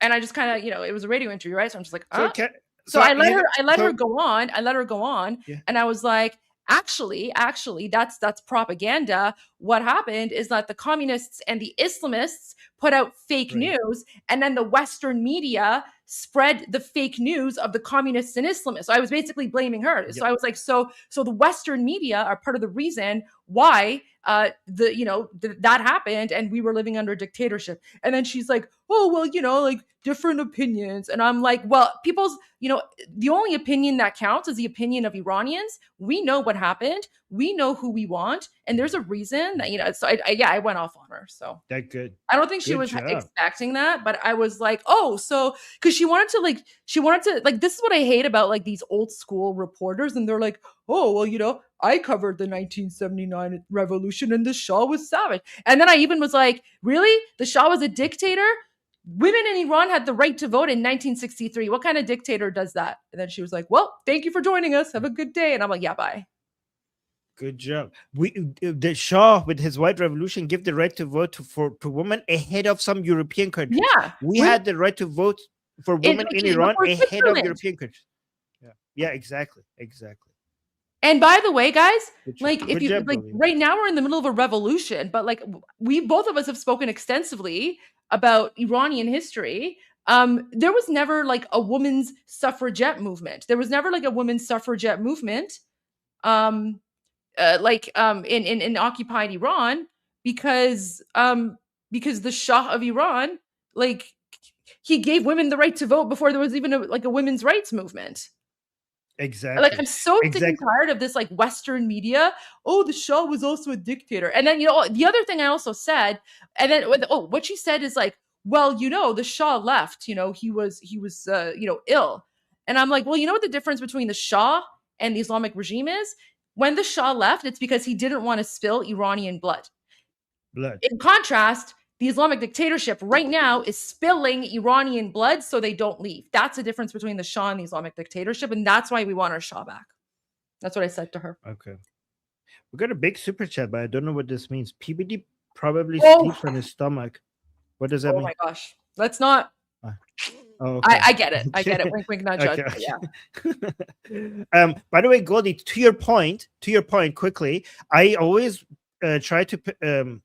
Speaker 1: And I just kind of, it was a radio interview, right? So I'm just like, So I let her go on.
Speaker 2: Yeah.
Speaker 1: And I was like, actually, that's propaganda. What happened is that the communists and the Islamists put out fake news, and then the Western media spread the fake news of the communists and Islamists. So I was basically blaming her. Yep. So I was like, so the Western media are part of the reason why that happened, and we were living under a dictatorship. And then she's like, oh, well, like different opinions. And I'm like, well, people's, the only opinion that counts is the opinion of Iranians. We know what happened. We know who we want. And there's a reason that, so I went off on her. So
Speaker 2: that good.
Speaker 1: I don't think she was expecting that, but I was like, oh, so, cause she wanted to, this is what I hate about like these old school reporters. And they're like, oh, well, I covered the 1979 revolution and the Shah was savage. And then I even was like, really? The Shah was a dictator? Women in Iran had the right to vote in 1963. What kind of dictator does that? And then she was like, well, thank you for joining us. Have a good day. And I'm like, yeah, bye.
Speaker 2: Good job. The Shah with his white revolution give the right to vote to women ahead of some European countries.
Speaker 1: Yeah.
Speaker 2: We had the right to vote for women in Iran ahead of European countries. Yeah, exactly.
Speaker 1: And by the way, guys, like if you like right now we're in the middle of a revolution, but like both of us have spoken extensively about Iranian history. There was never like a women's suffragette movement. There was never like a women's suffragette movement in occupied Iran, because the Shah of Iran, like, he gave women the right to vote before there was even a women's rights movement.
Speaker 2: Exactly.
Speaker 1: Like, I'm so sick and tired of this like Western media. Oh, the Shah was also a dictator. And then, the other thing I also said, and then what she said is like, well, the Shah left, he was ill. And I'm like, well, you know what the difference between the Shah and the Islamic regime is? When the Shah left, it's because he didn't want to spill Iranian blood. In contrast, the Islamic dictatorship right now is spilling Iranian blood so they don't leave. That's the difference between the Shah and the Islamic dictatorship, and that's why we want our Shah back. That's what I said to her.
Speaker 2: Okay. We got a big super chat, but I don't know what this means. PBD probably sleeps on his stomach. What does that mean?
Speaker 1: Oh my gosh. Let's not.
Speaker 2: Okay.
Speaker 1: I get it. I get it. Wink, wink, not judge.
Speaker 2: Okay.
Speaker 1: Yeah.
Speaker 2: By the way, Goldie, to your point, quickly, I always try to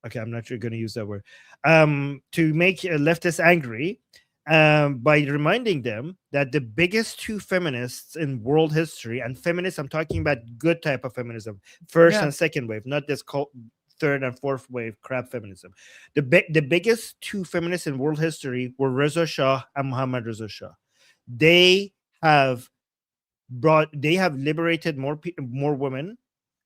Speaker 2: okay, I'm not sure going to use that word, to make leftists angry by reminding them that the biggest two feminists in world history, and feminists, I'm talking about good type of feminism, first and second wave, not this third and fourth wave crap feminism. The biggest two feminists in world history were Reza Shah and Mohammad Reza Shah. They have liberated more women.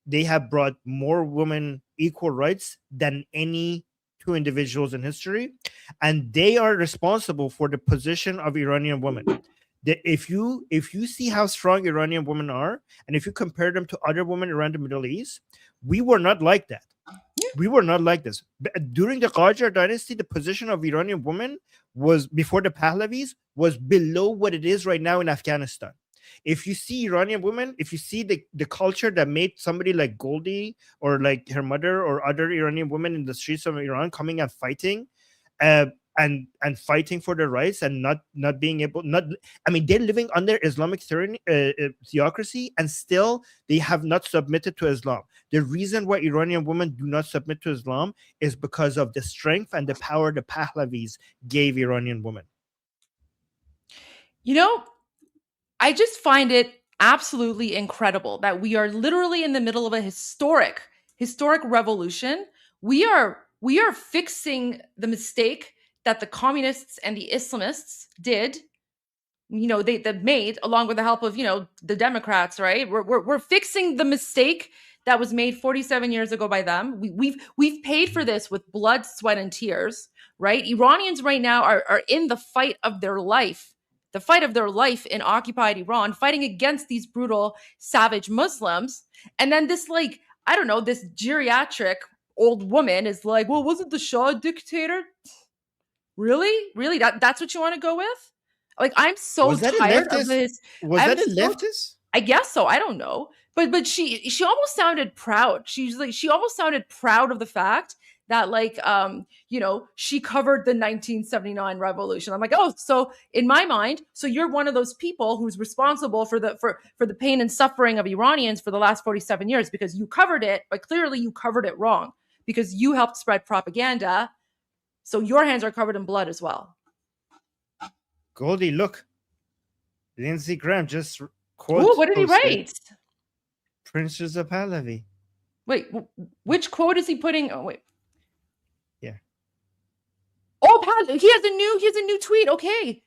Speaker 2: They have brought more women equal rights than any two individuals in history, and they are responsible for the position of Iranian women. If you see how strong Iranian women are, and if you compare them to other women around the Middle East, we were not like that. We were not like this. During the Qajar dynasty, the position of Iranian women was, before the Pahlavis, was below what it is right now in Afghanistan. If you see Iranian women, if you see the culture that made somebody like Goldie or like her mother or other Iranian women in the streets of Iran coming and fighting, and fighting for their rights and not being able, not, I mean, they're living under Islamic theocracy, and still they have not submitted to Islam. The reason why Iranian women do not submit to Islam is because of the strength and the power the Pahlavis gave Iranian women.
Speaker 1: You know, I just find it absolutely incredible that we are literally in the middle of a historic revolution. We are fixing the mistake that the communists and the Islamists did. You know, they made, along with the help of, you know, the Democrats, right? We're fixing the mistake that was made 47 years ago by them. We've paid for this with blood, sweat, and tears, right? Iranians right now are in the fight of their life. The fight of their life in occupied Iran, fighting against these brutal, savage Muslims. And then this, like, I don't know, this geriatric old woman is like, well, wasn't the Shah a dictator? Really? That's what you want to go with? Like, I'm so tired of this.
Speaker 2: Was that a leftist?
Speaker 1: I guess so. I don't know. But she almost sounded proud. She almost sounded proud of the fact that, like, you know, she covered the 1979 revolution. I'm like, oh, so in my mind, so you're one of those people who's responsible for the pain and suffering of Iranians for the last 47 years because you covered it, but clearly you covered it wrong because you helped spread propaganda. So your hands are covered in blood as well.
Speaker 2: Goldie, look. Lindsey Graham just quote.
Speaker 1: Ooh, what did he write?
Speaker 2: Prince Reza Pahlavi.
Speaker 1: Wait, which quote is he putting? Oh, wait.
Speaker 2: Yeah.
Speaker 1: Oh, he has a new tweet. Okay.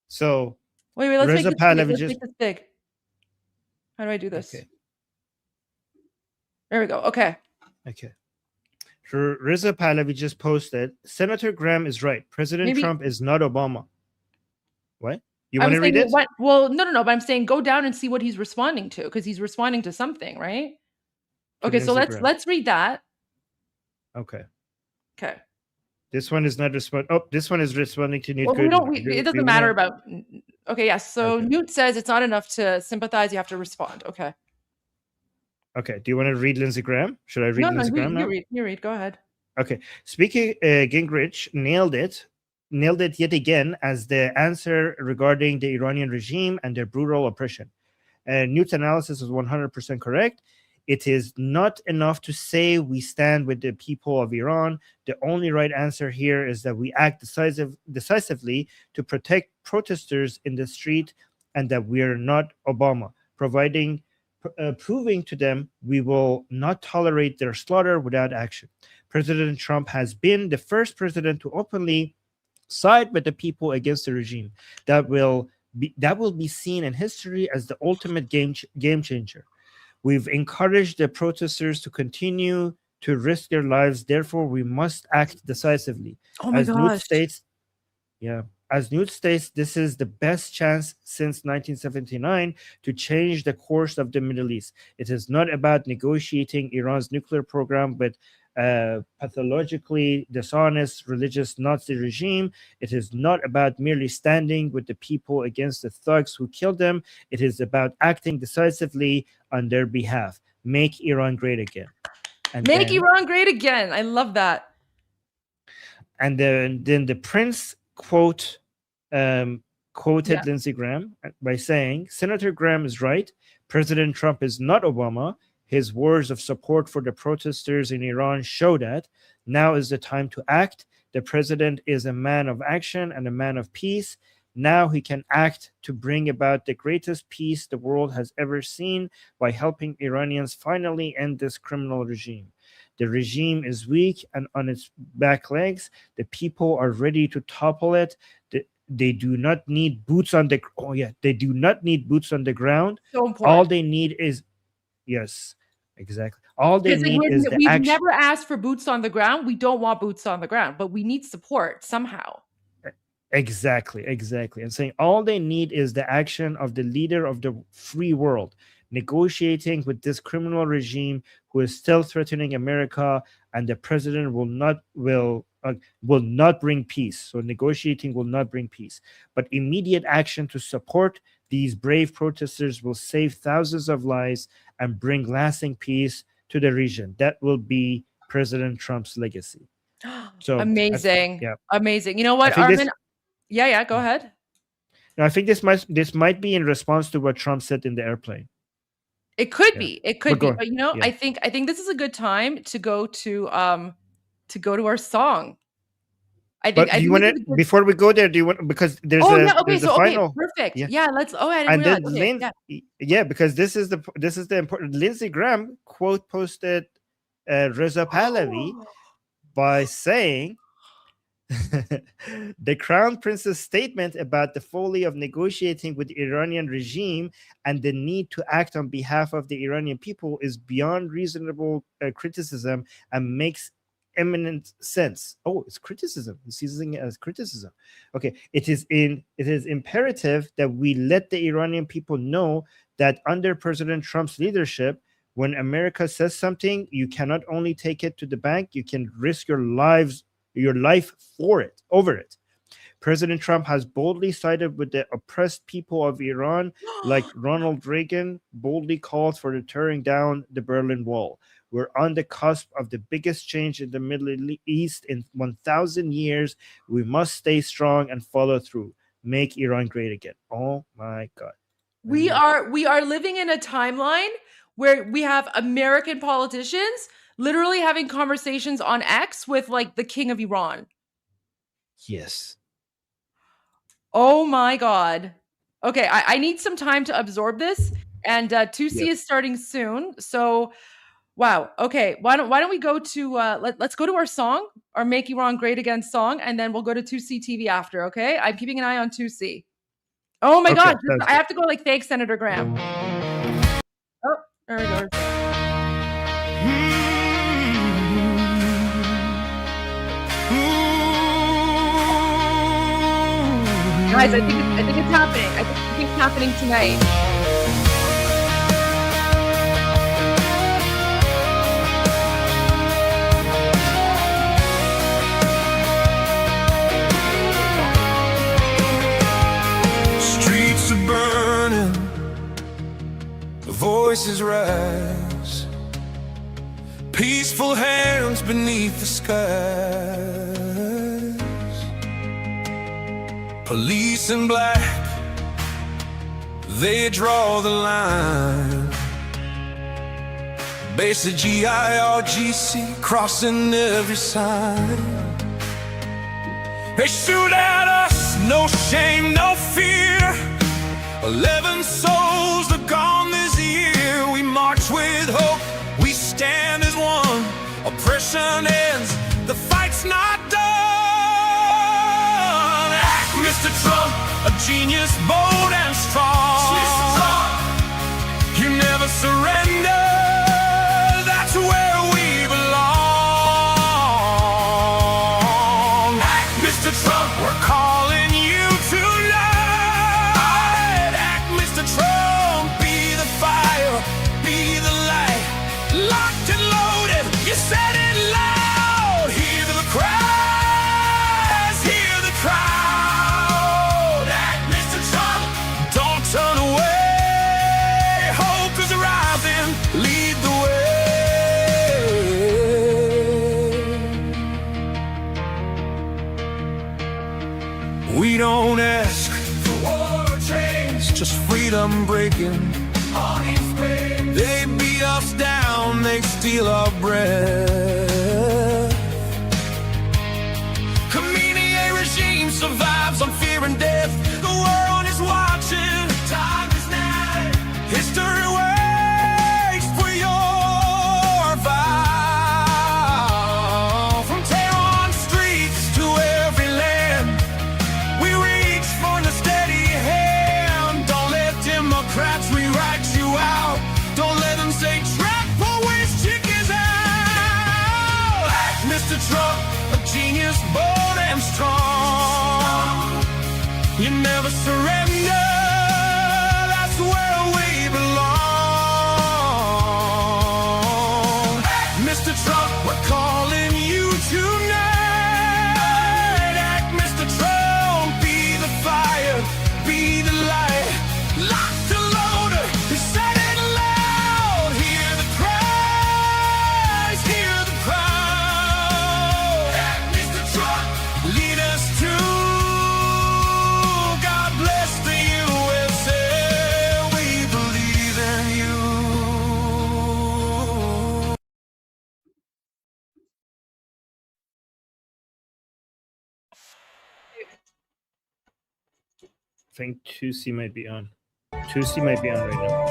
Speaker 2: So
Speaker 1: wait, let's
Speaker 2: Reza
Speaker 1: make
Speaker 2: Pahlavi
Speaker 1: this big. How do I do this?
Speaker 2: Okay.
Speaker 1: There we go. Okay.
Speaker 2: Reza Pahlavi just posted, Senator Graham is right. President Trump is not Obama. What? You want to read it?
Speaker 1: Well, no. But I'm saying go down and see what he's responding to, because he's responding to something, right? Okay, so let's read that.
Speaker 2: Okay.
Speaker 1: Okay.
Speaker 2: This one is not responding. Oh, this one is responding to Newt.
Speaker 1: Well, it doesn't matter about. Okay, yes. So Newt says it's not enough to sympathize. You have to respond. Okay.
Speaker 2: Okay. Do you want to read Lindsey Graham? Should I read Lindsey Graham now?
Speaker 1: You read. Go ahead.
Speaker 2: Okay. Speaking, Gingrich nailed it yet again as the answer regarding the Iranian regime and their brutal oppression. Newt's analysis is 100% correct. It is not enough to say we stand with the people of Iran. The only right answer here is that we act decisively to protect protesters in the street, and that we are not Obama, proving to them we will not tolerate their slaughter without action. President Trump has been the first president to openly side with the people against the regime. That will be seen in history as the ultimate game changer. We've encouraged the protesters to continue to risk their lives. Therefore, we must act decisively.
Speaker 1: Oh my gosh.
Speaker 2: As Newt states, this is the best chance since 1979 to change the course of the Middle East. It is not about negotiating Iran's nuclear program with pathologically dishonest religious Nazi regime. It is not about merely standing with the people against the thugs who killed them. It is about acting decisively on their behalf. Make Iran great again.
Speaker 1: Iran great again. I love that.
Speaker 2: And then the prince quoted Lindsey Graham by saying, Senator Graham is right. President Trump is not Obama. His words of support for the protesters in Iran show that. Now is the time to act. The president is a man of action and a man of peace. Now he can act to bring about the greatest peace the world has ever seen by helping Iranians finally end this criminal regime. The regime is weak and on its back legs. The people are ready to topple it. They do not need boots on the ground.
Speaker 1: So important.
Speaker 2: All they need is exactly. All they need is the action.
Speaker 1: We've never asked for boots on the ground. We don't want boots on the ground, but we need support somehow.
Speaker 2: Exactly. I'm saying all they need is the action of the leader of the free world, negotiating with this criminal regime who is still threatening America, and the president will not bring peace. So negotiating will not bring peace. But immediate action to support these brave protesters will save thousands of lives and bring lasting peace to the region. That will be President Trump's legacy. So
Speaker 1: Amazing.
Speaker 2: yeah.
Speaker 1: Amazing. You know what,
Speaker 2: think
Speaker 1: Armin? Yeah, go ahead.
Speaker 2: I think this might be in response to what Trump said in the airplane.
Speaker 1: It could be. It could be. But
Speaker 2: yeah.
Speaker 1: I think this is a good time to go to our song.
Speaker 2: But do you want to, before we go there, do you want, because there's there's a final.
Speaker 1: Perfect.
Speaker 2: Yeah.
Speaker 1: Yeah, let's. Oh, I didn't realize.
Speaker 2: Yeah, because this is the important. Lindsey Graham quote posted Reza Pahlavi by saying the Crown Prince's statement about the folly of negotiating with the Iranian regime and the need to act on behalf of the Iranian people is beyond reasonable criticism and makes eminent sense. Oh, it's criticism. He's using it as criticism. Okay, it is imperative that we let the Iranian people know that under President Trump's leadership, when America says something, you cannot only take it to the bank, you can risk your life over it. President Trump has boldly sided with the oppressed people of Iran, like Ronald Reagan boldly called for the tearing down the Berlin Wall. We're on the cusp of the biggest change in the Middle East in 1,000 years. We must stay strong and follow through. Make Iran great again. Oh my God.
Speaker 1: We are living in a timeline where we have American politicians literally having conversations on X with like the king of Iran.
Speaker 2: Yes.
Speaker 1: Oh my God. Okay, I need some time to absorb this, and 2C is starting soon. So, wow. Okay, why don't we go to let's go to our song, our "Make Iran Great Again" song, and then we'll go to 2C TV after. Okay, I'm keeping an eye on 2C. Oh my God, I have to go like thanks Senator Graham. Oh, there we go. Guys, I think it's happening. I think it's happening tonight.
Speaker 13: Streets are burning, voices rise, peaceful hands beneath the skies. Police in black, they draw the line. Basic GIRGC crossing every sign. They shoot at us, no shame, no fear. 11 souls have gone this year. We march with hope, we stand as one. Oppression ends, the fight's not done. Mr. Trump, a genius, bold and strong. You never surrender, that's where we belong. Act, Mr. Trump, we're calling you tonight. Act, Mr. Trump, be the fire, be the light. Locked and loaded, you said it loud. Hear the cries, hear the cries. Turn away, hope is rising, lead the way. We don't ask for war or change, just freedom breaking. They beat us down, they steal our breath. Khamenei regime survives on fear and death. The world is watching. Time is now. History waits for your vow. From Tehran streets to every land, we reach for the steady hand. Don't let Democrats rewrite you out. Don't let them say trap always chickens out.
Speaker 2: think 2C might be on. 2C might be on right now.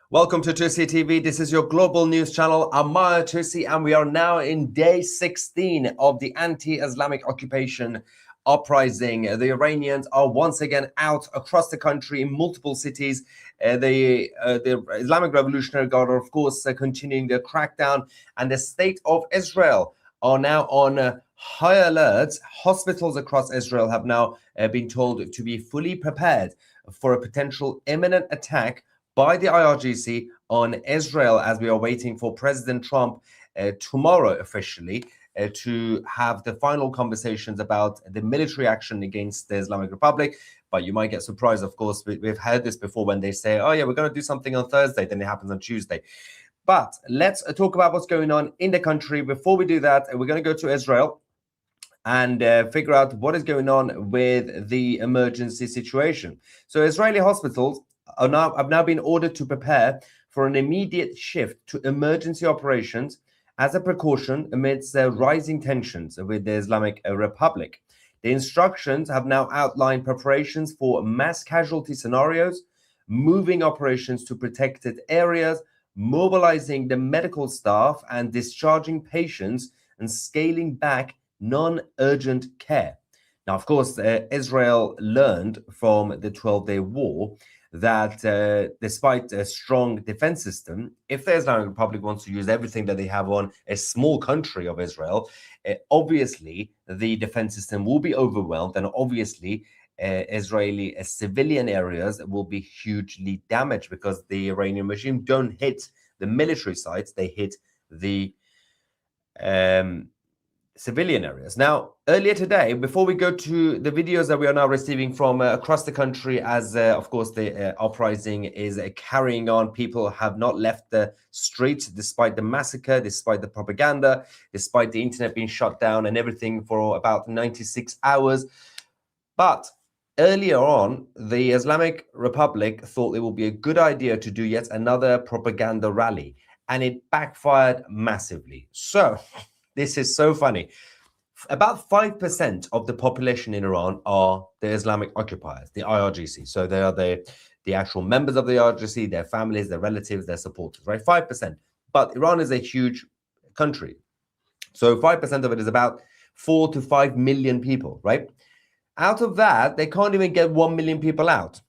Speaker 14: Welcome to 2C TV. This is your global news channel. I'm Maya 2C, and we are now in day 16 of the anti-Islamic occupation uprising. The Iranians are once again out across the country in multiple cities. The Islamic Revolutionary Guard are, of course, continuing their crackdown, and the state of Israel are now on high alert. Hospitals across Israel have now been told to be fully prepared for a potential imminent attack by the IRGC on Israel, as we are waiting for President Trump tomorrow officially to have the final conversations about the military action against the Islamic Republic. But you might get surprised, of course. We've heard this before when they say, oh yeah, we're going to do something on Thursday, then it happens on Tuesday. But let's talk about what's going on in the country. Before we do that, we're going to go to Israel and figure out what is going on with the emergency situation. So Israeli hospitals have now been ordered to prepare for an immediate shift to emergency operations as a precaution amidst rising tensions with the Islamic Republic. The instructions have now outlined preparations for mass casualty scenarios, moving operations to protected areas, mobilizing the medical staff and discharging patients, and scaling back non-urgent care. Now, of course, Israel learned from the 12-day war that despite a strong defense system, if the Islamic Republic wants to use everything that they have on a small country of Israel, obviously the defense system will be overwhelmed, and obviously Israeli civilian areas will be hugely damaged because the Iranian regime don't hit the military sites, they hit the civilian areas. Now, earlier today, before we go to the videos that we are now receiving from across the country, as of course the uprising is carrying on, people have not left the streets despite the massacre, despite the propaganda, despite the internet being shut down and everything for about 96 hours. But earlier on, the Islamic Republic thought it would be a good idea to do yet another propaganda rally, and it backfired massively. So this is so funny. About 5% of the population in Iran are the Islamic occupiers, the IRGC. So they are the actual members of the IRGC, their families, their relatives, their supporters, right? 5%. But Iran is a huge country. So 5% of it is about 4 to 5 million people, right? Out of that, they can't even get 1 million people out.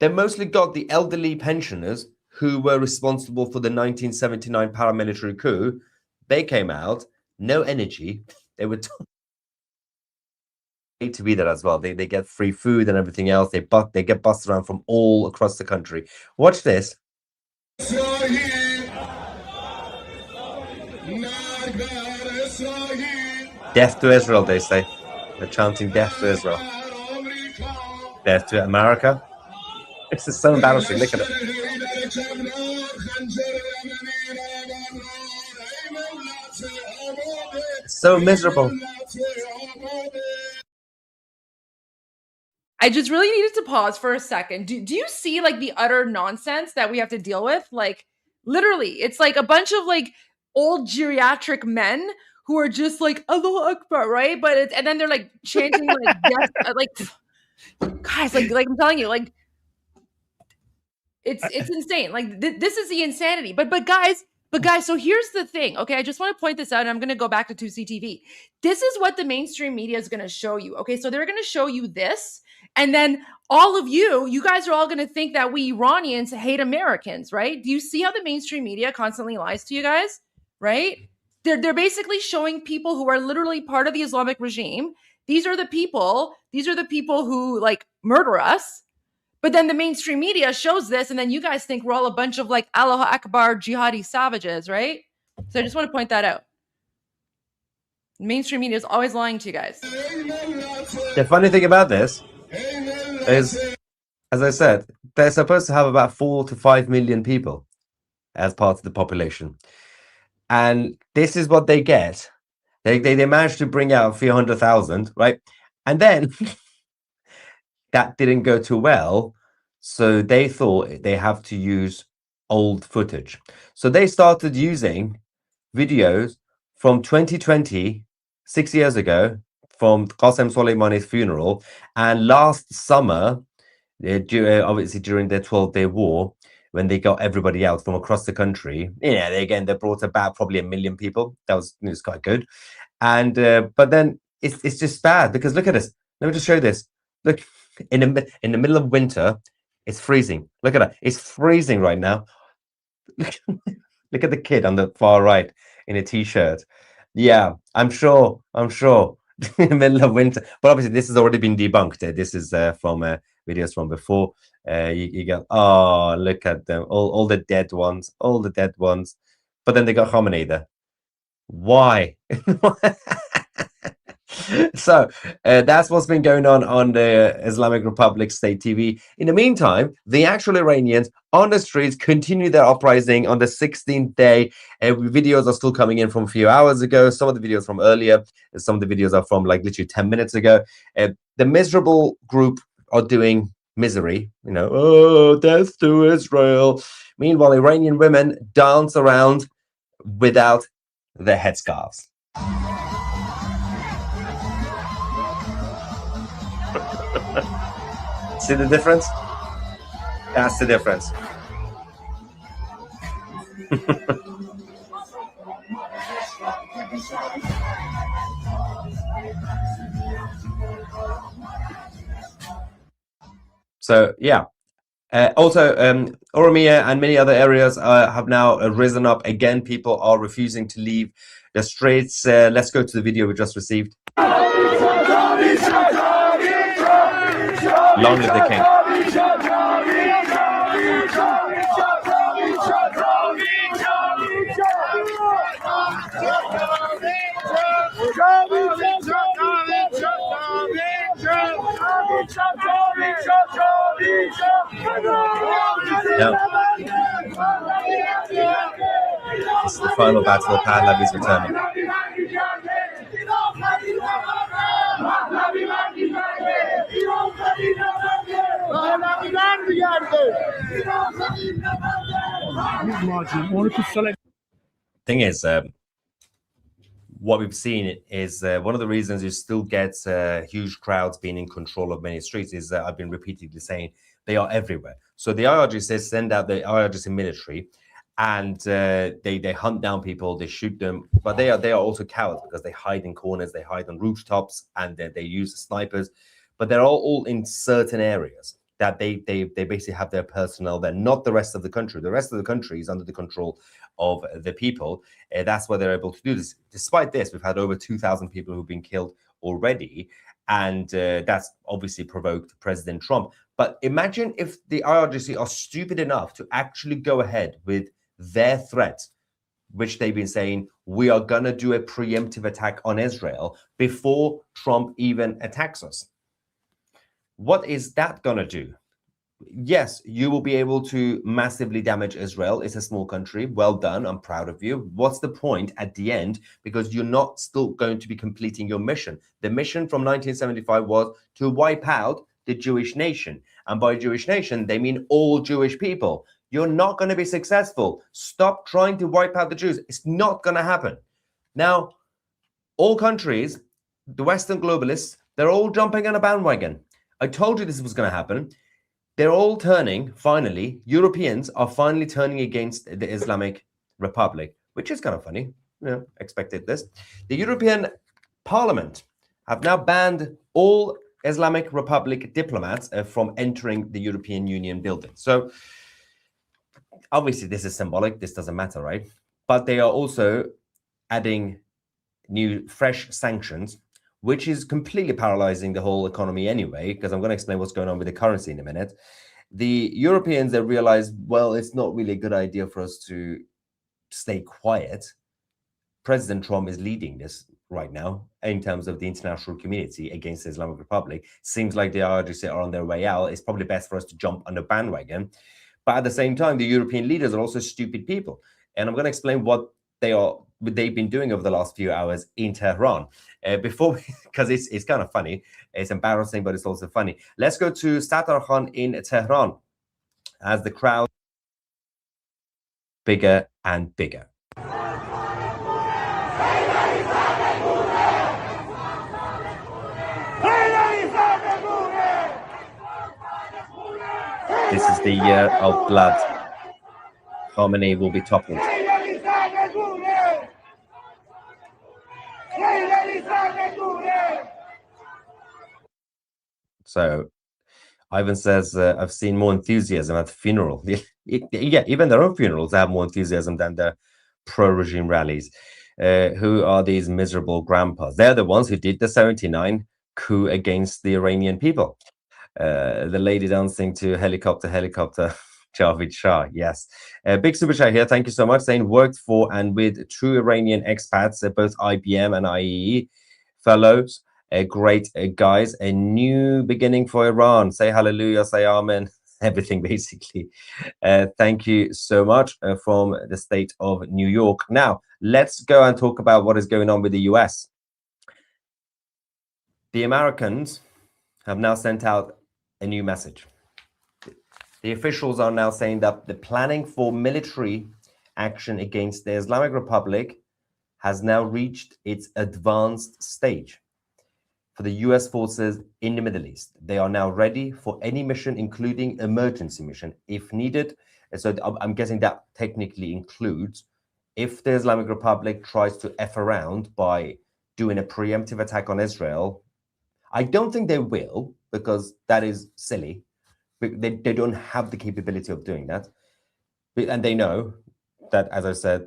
Speaker 14: They mostly got the elderly pensioners who were responsible for the 1979 paramilitary coup. They came out, no energy. They were to be there as well. They get free food and everything else. They get bussed around from all across the country. Watch this. Death to Israel, they say. They're chanting death to Israel. Death to America. This is so embarrassing. Look at it. It's so miserable.
Speaker 1: I just really needed to pause for a second. Do you see like the utter nonsense that we have to deal with? Like literally, it's like a bunch of like old geriatric men who are just like Allahu Akbar, right? But and then they're like chanting like yes, like guys, like I'm telling you, like it's insane. Like this is the insanity. But guys, so here's the thing. Okay, I just want to point this out, and I'm going to go back to 2CTV. This is what the mainstream media is going to show you. Okay, so they're going to show you this, and then all of you guys are all going to think that we Iranians hate Americans, right? Do you see how the mainstream media constantly lies to you guys, right? They're basically showing people who are literally part of the Islamic regime. These are the people who like murder us. But then the mainstream media shows this, and then you guys think we're all a bunch of like Allahu Akbar jihadi savages, right? So I just want to point that out. Mainstream media is always lying to you guys.
Speaker 14: The funny thing about this is, as I said, they're supposed to have about 4 to 5 million people as part of the population. And this is what they get. They managed to bring out a few 100,000, right? And then that didn't go too well. So they thought they have to use old footage. So they started using videos from 2020 6 years ago from Qasem Soleimani's funeral, and last summer, obviously during their 12-day war, when they got everybody out from across the country, they brought about probably 1 million people. That was quite good. And but then it's just bad, because look at this. Let me just show you this. Look, in the middle of winter, it's freezing. Look at that. It's freezing right now. Look at the kid on the far right in a t-shirt. Yeah, I'm sure in the middle of winter. But obviously this has already been debunked. This is from videos from before. You go, oh, look at them, all the dead ones, but then they got Khamenei there. Why? So that's what's been going on the Islamic Republic state TV. In the meantime, the actual Iranians on the streets continue their uprising on the 16th day. Videos are still coming in from a few hours ago. Some of the videos from earlier. Some of the videos are from like literally 10 minutes ago. The miserable group are doing misery. Oh, death to Israel. Meanwhile, Iranian women dance around without their headscarves. See the difference? That's the difference. So yeah. Also, Oromia and many other areas have now risen up again. People are refusing to leave the streets. Let's go to the video we just received. Long live the king. Now, this is the final battle. Pahlavi is returning. Thing is, what we've seen is one of the reasons you still get huge crowds being in control of many streets is I've been repeatedly saying they are everywhere. So the IRGC send out the IRGC military, and they hunt down people, they shoot them, but they are also cowards because they hide in corners, they hide on rooftops, and they use snipers. But they're all in certain areas that they basically have their personnel there, not the rest of the country. The rest of the country is under the control of the people. That's why they're able to do this. Despite this, we've had over 2,000 people who've been killed already, and that's obviously provoked President Trump. But imagine if the IRGC are stupid enough to actually go ahead with their threat, which they've been saying, we are going to do a preemptive attack on Israel before Trump even attacks us. What is that going to do? Yes, you will be able to massively damage Israel. It's a small country. Well done. I'm proud of you. What's the point at the end? Because you're not still going to be completing your mission. The mission from 1975 was to wipe out the Jewish nation. And by Jewish nation, they mean all Jewish people. You're not going to be successful. Stop trying to wipe out the Jews. It's not going to happen. Now, all countries, the Western globalists, they're all jumping on a bandwagon. I told you this was going to happen. They're all turning, finally, Europeans are finally turning against the Islamic Republic, which is kind of funny. Expected this. The European Parliament have now banned all Islamic Republic diplomats from entering the European Union building. So, obviously, this is symbolic. This doesn't matter, right? But they are also adding new, fresh sanctions, which is completely paralyzing the whole economy anyway, because I'm going to explain what's going on with the currency in a minute. The Europeans, they realize, well, it's not really a good idea for us to stay quiet. President Trump is leading this right now in terms of the international community against the Islamic Republic. Seems like the IRGC are on their way out. It's probably best for us to jump on the bandwagon. But at the same time, the European leaders are also stupid people. And I'm going to explain what they've been doing over the last few hours in Tehran. Because it's kind of funny. It's embarrassing, but it's also funny. Let's go to Sattar Khan in Tehran as the crowd bigger and bigger. This is the year of blood. Khamenei will be toppled. So Ivan says, I've seen more enthusiasm at the funeral. Yeah, even their own funerals have more enthusiasm than their pro-regime rallies. Who are these miserable grandpas? They're the ones who did the 79 coup against the Iranian people. The lady dancing to helicopter, helicopter, Javid Shah, yes. Big super chat here, thank you so much. Saying worked for and with true Iranian expats, both IBM and IEE fellows. Great guys, a new beginning for Iran. Say hallelujah, say amen, everything basically. Thank you so much from the state of New York. Now, let's go and talk about what is going on with the US. The Americans have now sent out a new message. The officials are now saying that the planning for military action against the Islamic Republic has now reached its advanced stage. For the US forces in the Middle East, they are now ready for any mission, including emergency mission, if needed. And so I'm guessing that technically includes if the Islamic Republic tries to F around by doing a preemptive attack on Israel. I don't think they will, because that is silly. They don't have the capability of doing that. And they know that, as I said,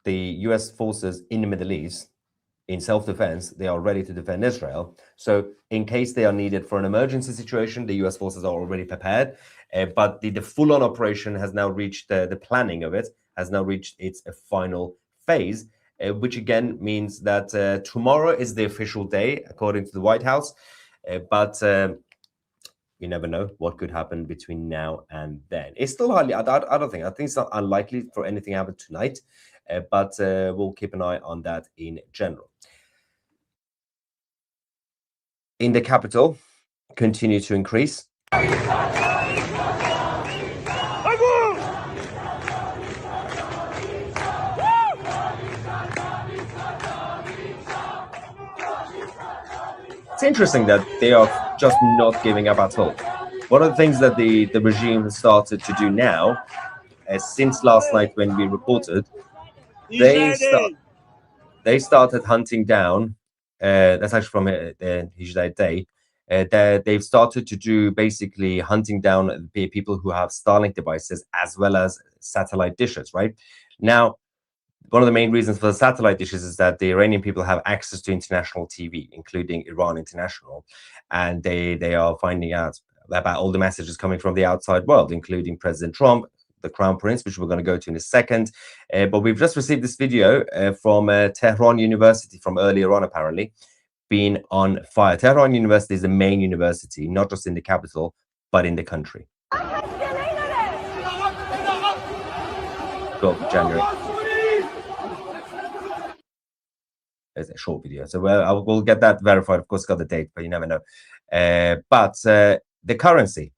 Speaker 14: the US forces in the Middle East, in self-defense, they are ready to defend Israel. So in case they are needed for an emergency situation, the US forces are already prepared. But the full-on operation has now reached, the planning of it has now reached its final phase, which again means that tomorrow is the official day, according to the White House. But you never know what could happen between now and then. It's still hardly, I think it's not unlikely for anything to happen tonight, but we'll keep an eye on that in general. In the capital, continue to increase. It's interesting that they are just not giving up at all. One of the things that the regime has started to do now, since last night when we reported, they started hunting down, that's actually from the Hijra Day, they've started to do basically hunting down the people who have Starlink devices as well as satellite dishes, right? Now, one of the main reasons for the satellite dishes is that the Iranian people have access to international TV, including Iran International, and they are finding out about all the messages coming from the outside world, including President Trump, the Crown Prince, which we're going to go to in a second. But we've just received this video from Tehran University from earlier on, apparently, being on fire. Tehran University is the main university, not just in the capital, but in the country. 12th of January. It's a short video, so we'll get that verified. Of course, got the date, but you never know. But the currency.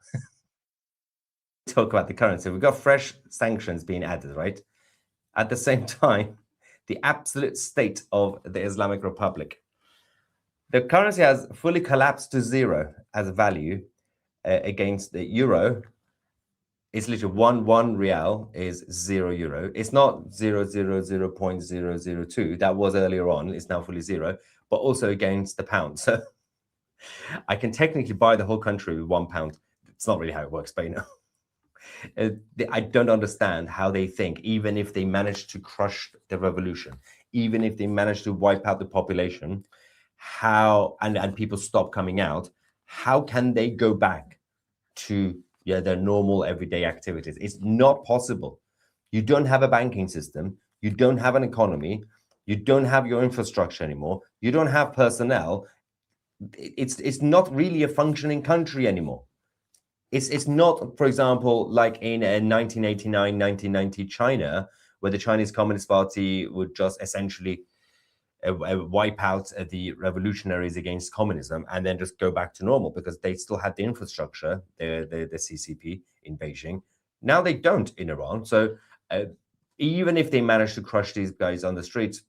Speaker 14: Talk about the currency. We've got fresh sanctions being added, right? At the same time, the absolute state of the Islamic Republic. The currency has fully collapsed to zero as a value against the euro. It's literally one real is €0. It's not 0.002. That was earlier on. It's now fully zero, but also against the pound. So I can technically buy the whole country with £1. It's not really how it works, but you know. I don't understand how they think, even if they manage to crush the revolution, even if they manage to wipe out the population, how and people stop coming out, how can they go back to their normal everyday activities? It's not possible. You don't have a banking system, you don't have an economy, you don't have your infrastructure anymore, you don't have personnel. It's not really a functioning country anymore. It's not, for example, like in 1989, 1990 China, where the Chinese Communist Party would just essentially wipe out the revolutionaries against communism and then just go back to normal because they still had the infrastructure, the CCP in Beijing. Now they don't in Iran. So even if they manage to crush these guys on the streets,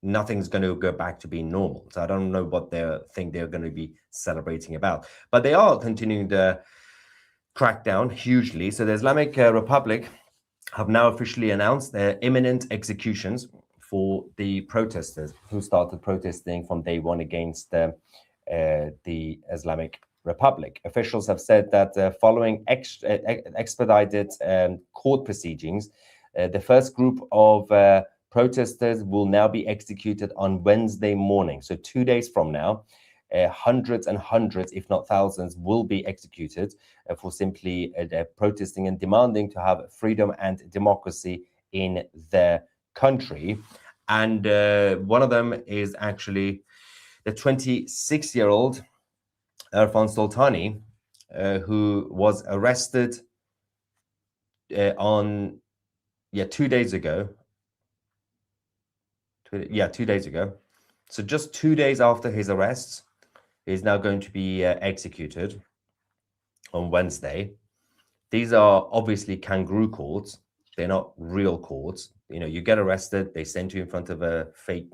Speaker 14: nothing's going to go back to being normal. So I don't know what they think they're going to be celebrating about. But they are continuing crackdown hugely. So the Islamic Republic have now officially announced their imminent executions for the protesters who started protesting from day one against the Islamic Republic. Officials have said that following expedited court proceedings, the first group of protesters will now be executed on Wednesday morning. So 2 days from now, hundreds and hundreds, if not thousands, will be executed for simply protesting and demanding to have freedom and democracy in their country. And one of them is actually the 26-year-old Irfan Soltani, who was arrested on 2 days ago. 2 days ago. So just 2 days after his arrests, is now going to be executed on Wednesday. These are obviously kangaroo courts. They're not real courts. You know, you get arrested, they send you in front of a fake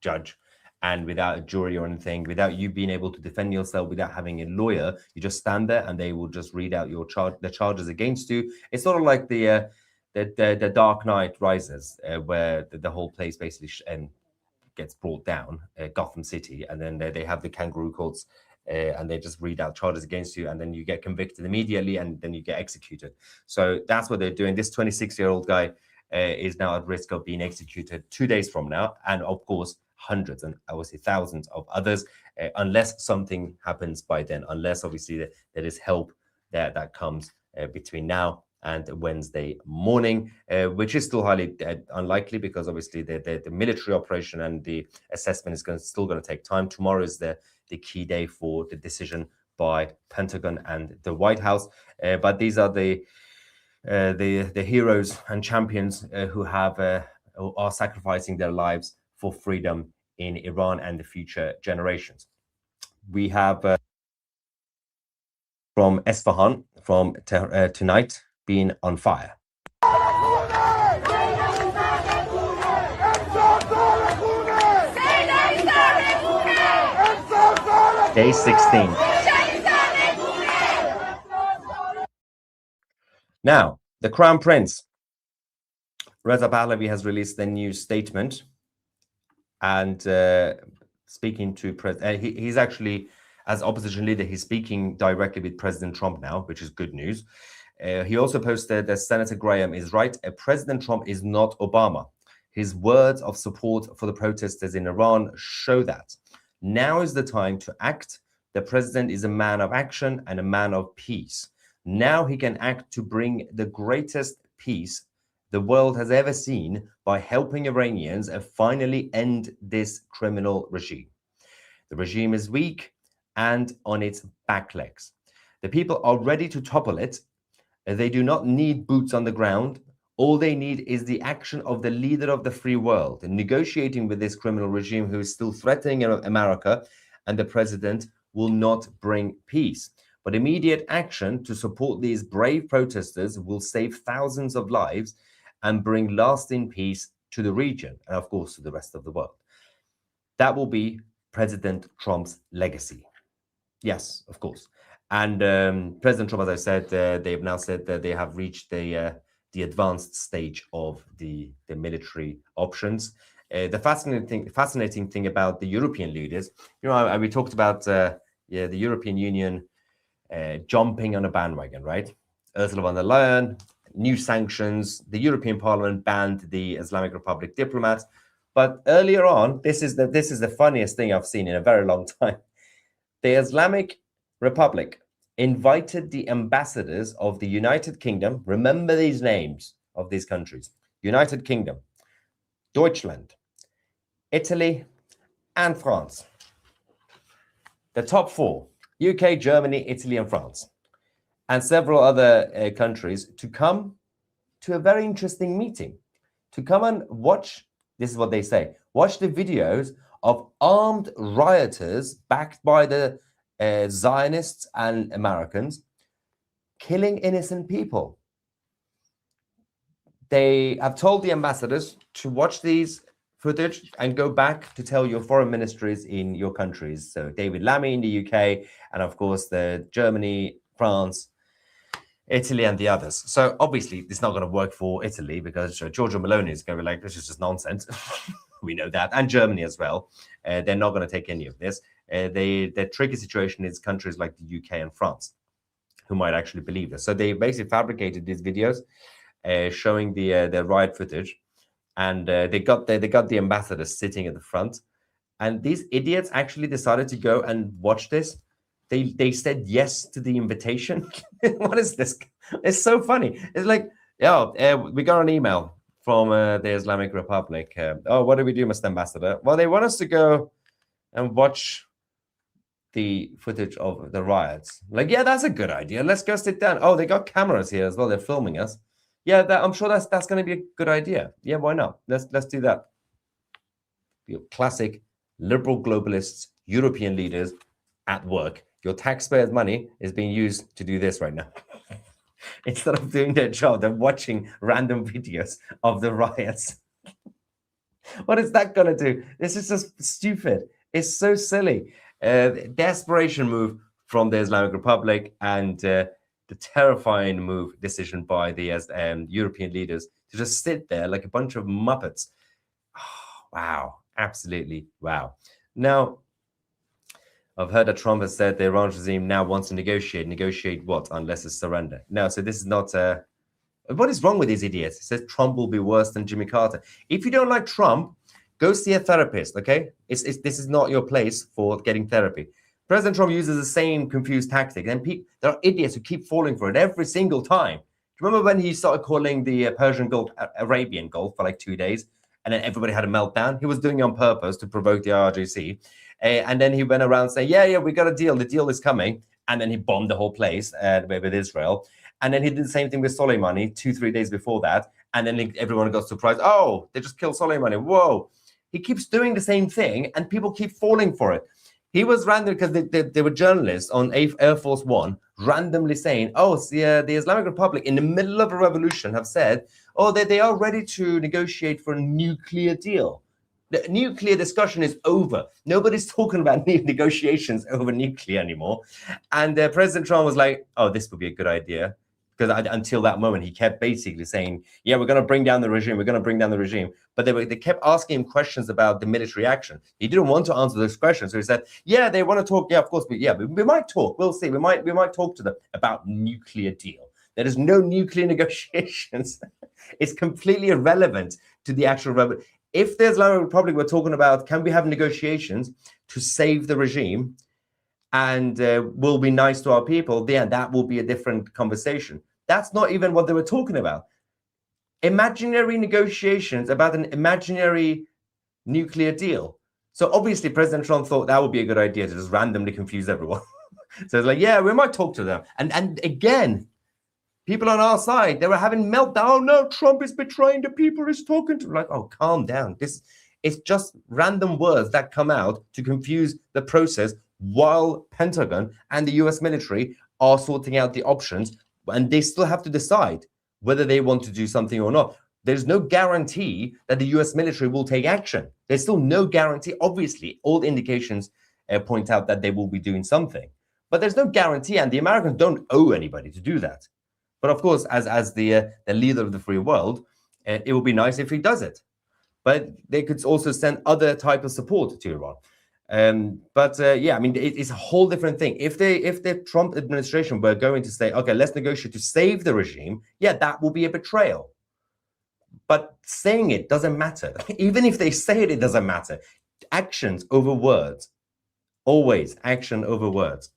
Speaker 14: judge, and without a jury or anything, without you being able to defend yourself, without having a lawyer, you just stand there and they will just read out your the charges against you. It's sort of like the Dark Knight Rises, where the whole place basically gets brought down, Gotham City, and then they have the kangaroo courts, and they just read out charges against you, and then you get convicted immediately, and then you get executed. So that's what they're doing. This 26-year-old guy is now at risk of being executed 2 days from now, and of course, hundreds and obviously thousands of others, unless something happens by then, unless obviously there is help that comes between now and Wednesday morning, which is still highly unlikely, because obviously the military operation and the assessment is still going to take time. Tomorrow is the key day for the decision by Pentagon and the White House. But these are the heroes and champions who are sacrificing their lives for freedom in Iran and the future generations. We have from Isfahan from tonight been on fire. Day 16. Now, the Crown Prince, Reza Pahlavi, has released a new statement, and speaking to he's actually, as opposition leader, he's speaking directly with President Trump now, which is good news. He also posted that Senator Graham is right. President Trump is not Obama. His words of support for the protesters in Iran show that. Now is the time to act. The president is a man of action and a man of peace. Now he can act to bring the greatest peace the world has ever seen by helping Iranians finally end this criminal regime. The regime is weak and on its back legs. The people are ready to topple it. They do not need boots on the ground. All they need is the action of the leader of the free world, negotiating with this criminal regime who is still threatening America, and the president will not bring peace. But immediate action to support these brave protesters will save thousands of lives and bring lasting peace to the region and, of course, to the rest of the world. That will be President Trump's legacy. Yes, of course. And President Trump, as I said, they've now said that they have reached the advanced stage of the military options. The fascinating thing about the European leaders, you know, we talked about the European Union jumping on a bandwagon, right? Ursula von der Leyen, new sanctions. The European Parliament banned the Islamic Republic diplomats. But earlier on, this is the funniest thing I've seen in a very long time. The Islamic Republic invited the ambassadors of the United Kingdom. Remember these names of these countries: United Kingdom, Deutschland, Italy, and France. The top four: UK, Germany, Italy, and France, and several other countries, to come to a very interesting meeting, to come and watch. This is what they say: watch the videos of armed rioters backed by the Zionists and Americans killing innocent people. They have told the ambassadors to watch these footage and go back to tell your foreign ministries in your countries. So David Lammy in the UK, and of course the Germany, France, Italy and the others. So obviously it's not going to work for Italy because Giorgia Meloni is going to be like, this is just nonsense. We know that. And Germany as well. They're not going to take any of this. The tricky situation is countries like the UK and France who might actually believe this. So they basically fabricated these videos showing the riot footage. And they got the ambassadors sitting at the front. And these idiots actually decided to go and watch this. They said yes to the invitation. What is this? It's so funny. It's like, we got an email from the Islamic Republic. What do we do, Mr. Ambassador? Well, they want us to go and watch the footage of the riots. Like, yeah, that's a good idea. Let's go sit down. Oh, they got cameras here as well. They're filming us. Yeah, I'm sure that's going to be a good idea. Yeah, why not? Let's do that. The classic liberal globalists, European leaders at work. Your taxpayers' money is being used to do this right now. Instead of doing their job, they're watching random videos of the riots. What is that going to do? This is just stupid. It's so silly. Desperation move from the Islamic Republic and the terrifying decision by the European leaders to just sit there like a bunch of Muppets. Oh, wow. Absolutely. Wow. Now, I've heard that Trump has said the Iran regime now wants to negotiate. Negotiate what? Unless it's surrender. No, so this is not... what is wrong with these idiots? He says Trump will be worse than Jimmy Carter. If you don't like Trump, go see a therapist, okay? This is not your place for getting therapy. President Trump uses the same confused tactic. And there are idiots who keep falling for it every single time. Do you remember when he started calling the Persian Gulf Arabian Gulf for like 2 days? And then everybody had a meltdown. He was doing it on purpose to provoke the RGC. And then he went around saying, yeah, we got a deal. The deal is coming. And then he bombed the whole place with Israel. And then he did the same thing with Soleimani 2-3 days before that. And then everyone got surprised. Oh, they just killed Soleimani. Whoa. He keeps doing the same thing and people keep falling for it. He was random because they were journalists on Air Force One randomly saying, the Islamic Republic in the middle of a revolution have said, they are ready to negotiate for a nuclear deal. The nuclear discussion is over. Nobody's talking about negotiations over nuclear anymore. And President Trump was like, this would be a good idea. Because until that moment, he kept basically saying, yeah, we're going to bring down the regime. We're going to bring down the regime. But they kept asking him questions about the military action. He didn't want to answer those questions. So he said, yeah, they want to talk. Yeah, of course. But yeah, we might talk. We'll see. We might talk to them about nuclear deal. There is no nuclear negotiations. It's completely irrelevant to the actual revolution. If the Islamic Republic were talking about, can we have negotiations to save the regime and will be nice to our people, then that will be a different conversation. That's not even what they were talking about. Imaginary negotiations about an imaginary nuclear deal. So obviously President Trump thought that would be a good idea to just randomly confuse everyone. So it's like, yeah, we might talk to them. And again, people on our side, they were having meltdown. Oh no, Trump is betraying the people he's talking to. Like, calm down. It's just random words that come out to confuse the process while Pentagon and the US military are sorting out the options, and they still have to decide whether they want to do something or not. There's no guarantee that the US military will take action. There's still no guarantee. Obviously, all the indications point out that they will be doing something, but there's no guarantee, and the Americans don't owe anybody to do that. But of course, as the leader of the free world, it would be nice if he does it. But they could also send other type of support to Iran. It's a whole different thing. If the Trump administration were going to say, okay, let's negotiate to save the regime, yeah, that will be a betrayal. But saying it doesn't matter. Even if they say it, it doesn't matter. Actions over words. Always action over words.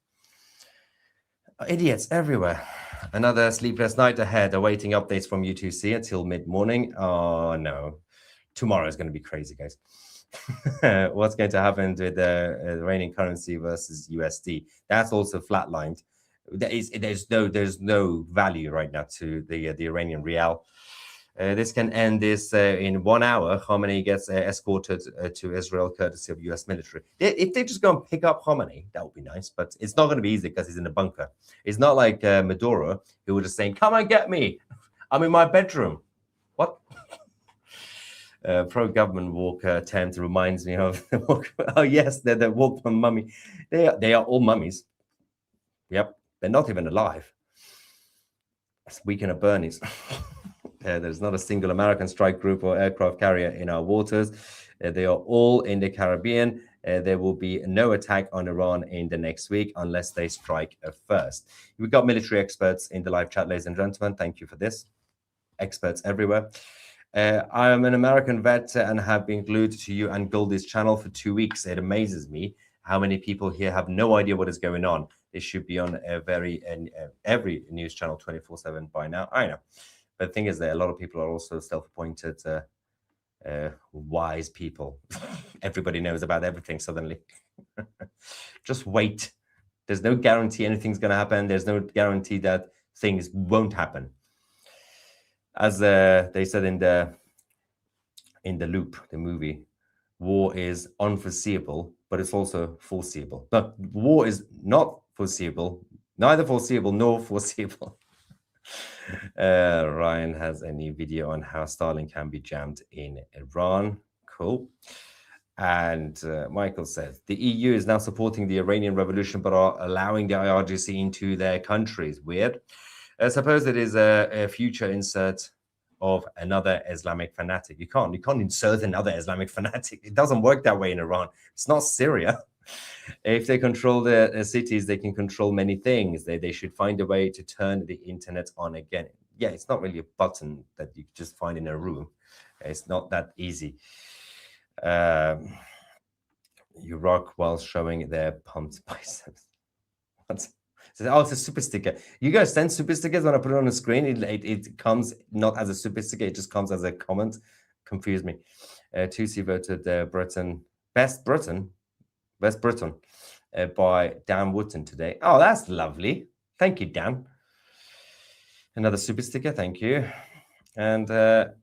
Speaker 14: Idiots everywhere. Another sleepless night ahead, awaiting updates from U2C until mid-morning. Oh, no. Tomorrow is going to be crazy, guys. What's going to happen with the Iranian currency versus USD? That's also flatlined. There's no value right now to the Iranian rial. This can end this in 1 hour. Khamenei gets escorted to Israel courtesy of US military. If they just go and pick up Khamenei, that would be nice, but it's not going to be easy because he's in a bunker. It's not like Maduro, who was just saying, come and get me. I'm in my bedroom. What? Pro-government walk tent reminds me of oh yes, they're the walk from mummy. They are all mummies. Yep, they're not even alive. It's weekend at Bernie's. There's not a single American strike group or aircraft carrier in our waters. They are all in the Caribbean. There will be no attack on Iran in the next week unless they strike first. We've got military experts in the live chat, ladies and gentlemen. Thank you for this. Experts everywhere. I am an American vet and have been glued to you and Goldie's channel for 2 weeks. It amazes me how many people here have no idea what is going on. This should be on every news channel 24/7 by now. I know. But the thing is that a lot of people are also self-appointed wise people. Everybody knows about everything suddenly. Just wait. There's no guarantee anything's going to happen. There's no guarantee that things won't happen. As they said in the Loop, the movie, war is unforeseeable, but it's also foreseeable. But war is not foreseeable, neither foreseeable nor foreseeable. Ryan has a new video on how Starlink can be jammed in Iran. Cool. And Michael says, the EU is now supporting the Iranian revolution, but are allowing the IRGC into their countries. Weird. I suppose it is a future insert of another Islamic fanatic. You can't insert another Islamic fanatic. It doesn't work that way in Iran. It's not Syria. If they control the cities, they can control many things. They should find a way to turn the internet on again. Yeah, it's not really a button that you just find in a room. It's not that easy. You rock while showing their pumped biceps. Oh, it's a super sticker. You guys send super stickers when I put it on the screen. It comes not as a super sticker. It just comes as a comment. Confused me. Tusi voted Best Britain by Dan Wootton today. Oh, that's lovely. Thank you, Dan. Another super sticker. Thank you. And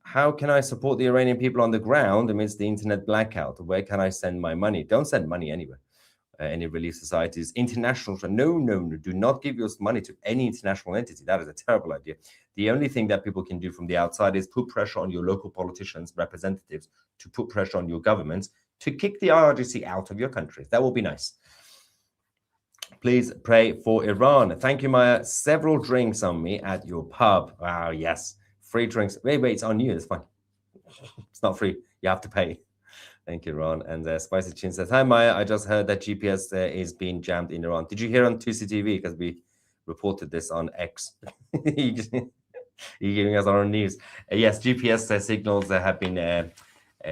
Speaker 14: how can I support the Iranian people on the ground amidst the internet blackout? Where can I send my money? Don't send money anywhere. Any relief societies, international. No, do not give your money to any international entity. That is a terrible idea. The only thing that people can do from the outside is put pressure on your local politicians, representatives, to put pressure on your governments to kick the IRGC out of your country. That will be nice. Please pray for Iran. Thank you, Maya. Several drinks on me at your pub. Wow, yes. Free drinks. Wait, it's on you. It's fine. It's not free. You have to pay. Thank you, Ron. And Spicy Chin says, hi, Maya. I just heard that GPS is being jammed in Iran. Did you hear on 2CTV? Because we reported this on X. You're giving us our own news. Yes, GPS signals have been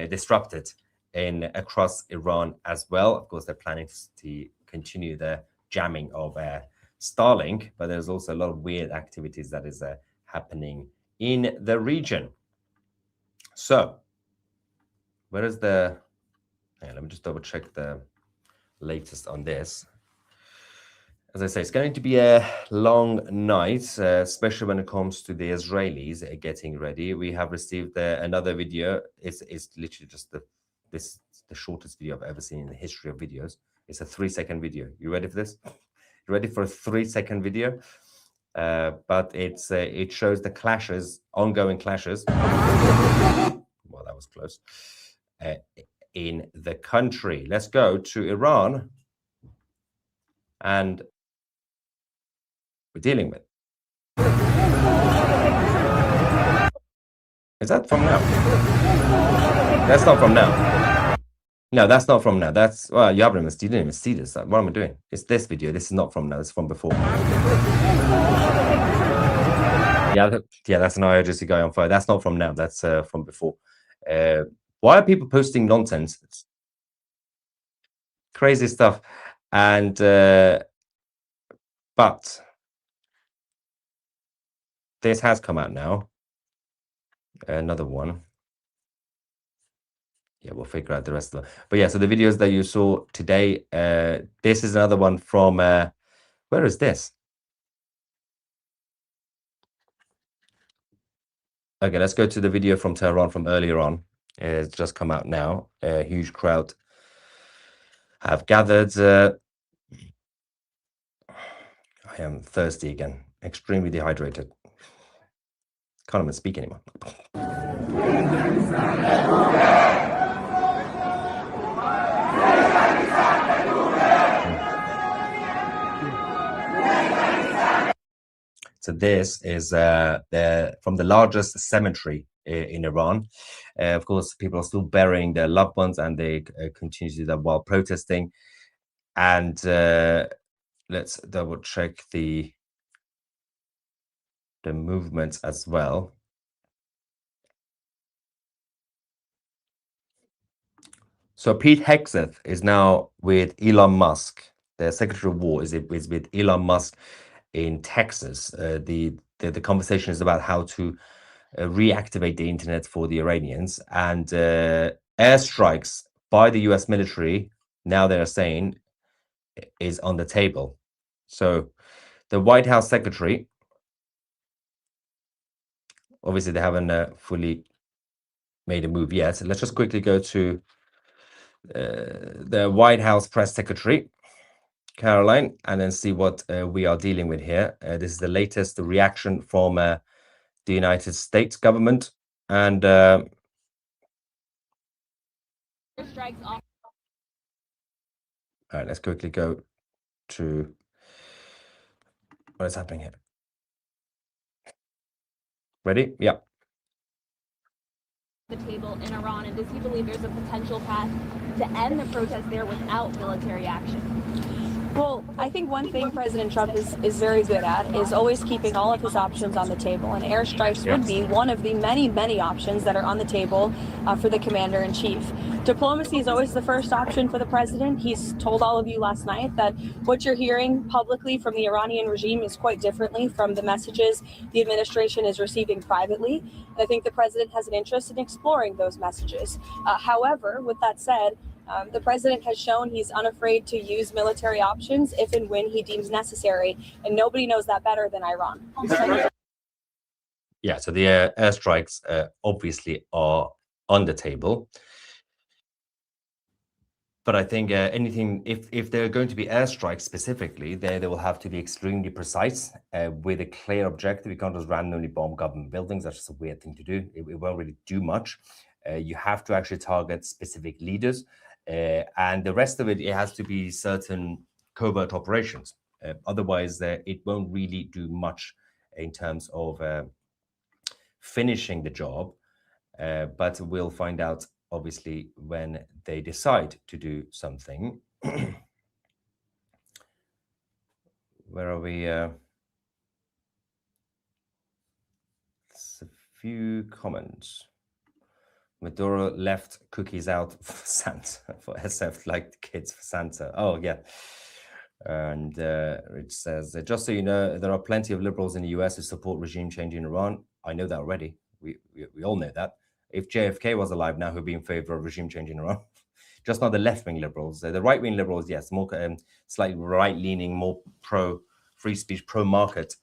Speaker 14: disrupted across Iran as well. Of course, they're planning to continue the jamming of Starlink, but there's also a lot of weird activities that is happening in the region. So, where is the... let me just double check the latest on this. As I say, it's going to be a long night, especially when it comes to the Israelis getting ready. We have received another video. It's literally just the shortest video I've ever seen in the history of videos. It's a 3-second video. You ready for this? You ready for a 3-second video? But it shows the clashes, ongoing clashes. Well, that was close. In the country. Let's go to Iran, and we're dealing with. Is that from now? That's not from now. No, that's not from now. That's, well, you didn't even see this. What am I doing? It's this video. This is not from now. It's from before. Yeah, that's an IRGC guy on fire. That's not from now. That's from before. Why are people posting nonsense? It's crazy stuff. And but this has come out now. Another one. Yeah, we'll figure out the rest of them. But yeah, so the videos that you saw today, this is another one from where is this? Okay, let's go to the video from Tehran from earlier on. It's just come out now. A huge crowd have gathered. I am thirsty again. Extremely dehydrated. Can't even speak anymore. So this is from the largest cemetery in Iran. Of course, people are still burying their loved ones, and they continue to do that while protesting. And let's double check the movements as well. So Pete Hegseth is now with Elon Musk. The Secretary of War is with Elon Musk in Texas. The conversation is about how to reactivate the internet for the Iranians, and airstrikes by the US military, now they're saying, is on the table. So the White House secretary, obviously they haven't fully made a move yet. So let's just quickly go to the White House press secretary, Caroline, and then see what we are dealing with here. This is the latest reaction from the United States government, and all right, let's quickly go to what is happening here. Ready? Yeah.
Speaker 15: The table in Iran, and does he believe there's a potential path to end the protest there without military action?
Speaker 16: Well, I think one thing President Trump is very good at is always keeping all of his options on the table, and airstrikes would be one of the many, many options that are on the table for the commander-in-chief. Diplomacy is always the first option for the president. He's told all of you last night that what you're hearing publicly from the Iranian regime is quite differently from the messages the administration is receiving privately. And I think the president has an interest in exploring those messages. However, with that said, the president has shown he's unafraid to use military options if and when he deems necessary, and nobody knows that better than Iran.
Speaker 14: Yeah, so the airstrikes obviously are on the table. But I think anything, if there are going to be airstrikes specifically, they will have to be extremely precise with a clear objective. You can't just randomly bomb government buildings. That's just a weird thing to do. It won't really do much. You have to actually target specific leaders. And the rest of it, it has to be certain covert operations. Otherwise, it won't really do much in terms of finishing the job. But we'll find out, obviously, when they decide to do something. Where are we? It's a few comments. Maduro left cookies out for Santa, for SF, like the kids for Santa. Oh, yeah. And it says, just so you know, there are plenty of liberals in the US who support regime change in Iran. I know that already. We all know that. If JFK was alive now, he'd be in favor of regime change in Iran. Just not the left-wing liberals. The right-wing liberals, yes, more slightly right-leaning, more pro-free speech, pro-market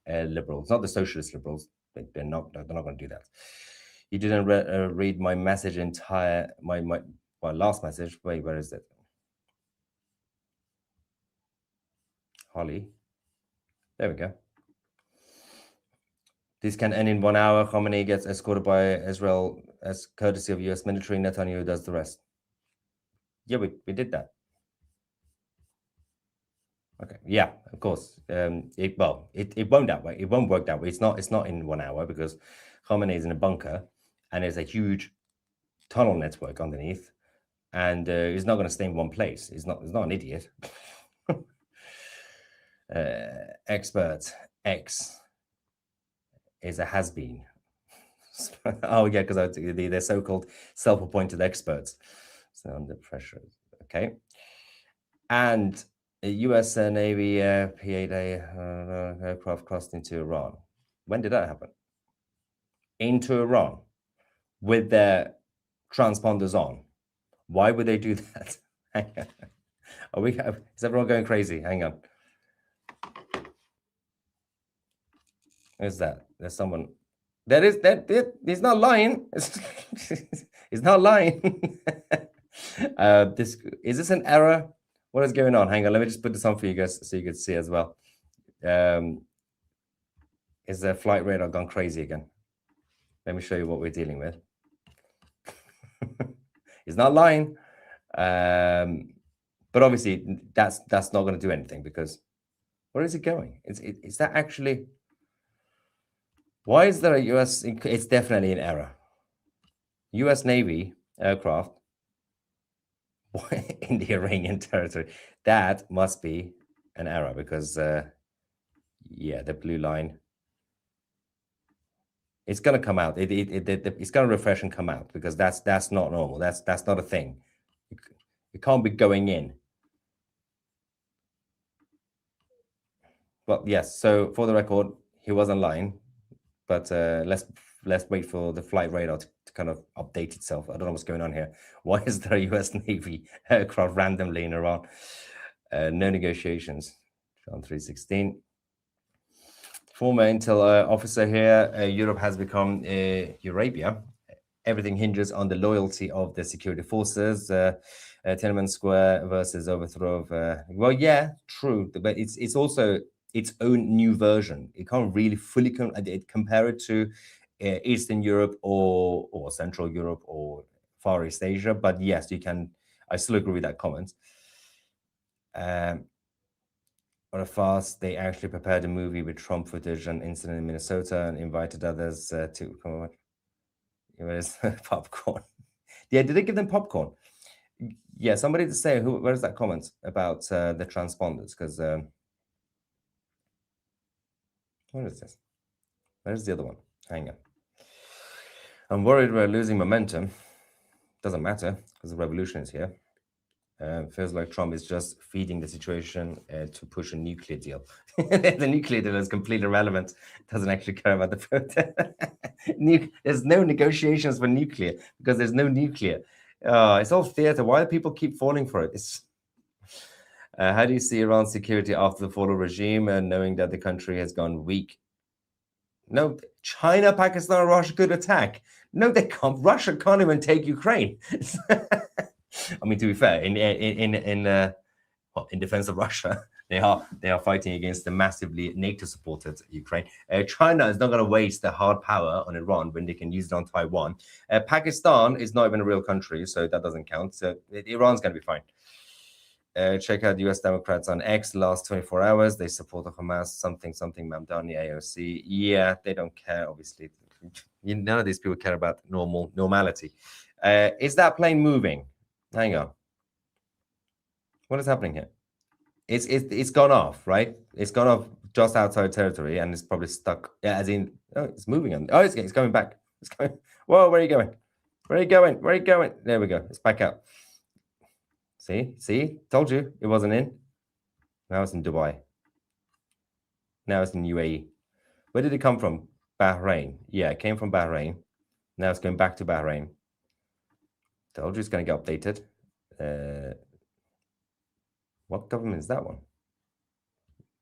Speaker 14: liberals, not the socialist liberals. They're not going to do that. You didn't read my message entire, my last message. Wait, where is it? Holly. There we go. This can end in 1 hour. Khamenei gets escorted by Israel as courtesy of US military. Netanyahu does the rest. Yeah, we did that. Okay. Yeah, of course. It won't that way. It won't work that way. It's not in 1 hour because Khamenei is in a bunker. And there's a huge tunnel network underneath, and he's not going to stay in one place. He's not an idiot. Expert X is a has-been. Oh yeah, because they're so-called self-appointed experts. So under pressure. Okay. And U.S. Navy P-8A aircraft crossed into Iran. When did that happen? Into Iran. With their transponders on. Why would they do that? Is everyone going crazy? Hang on. Who's that? There's someone. He's not lying. He's not lying. Is this an error? What is going on? Hang on. Let me just put this on for you guys so you can see as well. Is the flight radar gone crazy again? Let me show you what we're dealing with. He's not lying, but obviously that's not going to do anything because where is it going? Is that actually? Why is there a US? It's definitely an error. US Navy aircraft in the Iranian territory. That must be an error because, yeah, the blue line. It's going to come out. It's going to refresh and come out because that's not normal. That's not a thing. It can't be going in. Well, yes. So for the record, he wasn't lying, but let's wait for the flight radar to kind of update itself. I don't know what's going on here. Why is there a U.S. Navy aircraft randomly in Iran? No negotiations. John 3:16. Former intel officer here. Europe has become Eurabia. Everything hinges on the loyalty of the security forces. Tiananmen Square versus overthrow of. Well, yeah, true, but it's also its own new version. You can't really fully compare it to Eastern Europe or Central Europe or Far East Asia. But yes, you can. I still agree with that comment. On a fast, they actually prepared a movie with Trump footage and incident in Minnesota and invited others to come on. Where's popcorn? Yeah, did they give them popcorn? Yeah, somebody to say where's that comment about the transponders? Because what is this? Where's the other one? Hang on. I'm worried we're losing momentum. Doesn't matter because the revolution is here. Feels like Trump is just feeding the situation to push a nuclear deal. The nuclear deal is completely irrelevant. Doesn't actually care about the protest. There's no negotiations for nuclear because there's no nuclear. It's all theater. Why do people keep falling for it? How do you see Iran's security after the fall of regime and knowing that the country has gone weak? No, China, Pakistan, Russia could attack. No, they can't. Russia can't even take Ukraine. I mean, to be fair, in defense of Russia, they are fighting against the massively NATO-supported Ukraine. China is not going to waste their hard power on Iran when they can use it on Taiwan. Pakistan is not even a real country, so that doesn't count. So Iran's going to be fine. Check out U.S. Democrats on X last 24 hours. They support the Hamas, something, Mamdani, AOC. Yeah, they don't care, obviously. None of these people care about normality. Is that plane moving? Hang on. What is happening here? It's gone off, right? It's gone off just outside territory, and it's probably stuck. Yeah, as in, oh, it's moving on. Oh, it's coming back. It's going. Whoa, where are you going? Where are you going? Where are you going? There we go. It's back out. See, told you it wasn't in. Now it's in Dubai. Now it's in UAE. Where did it come from? Bahrain. Yeah, it came from Bahrain. Now it's going back to Bahrain. Told you it's going to get updated. What government is that one?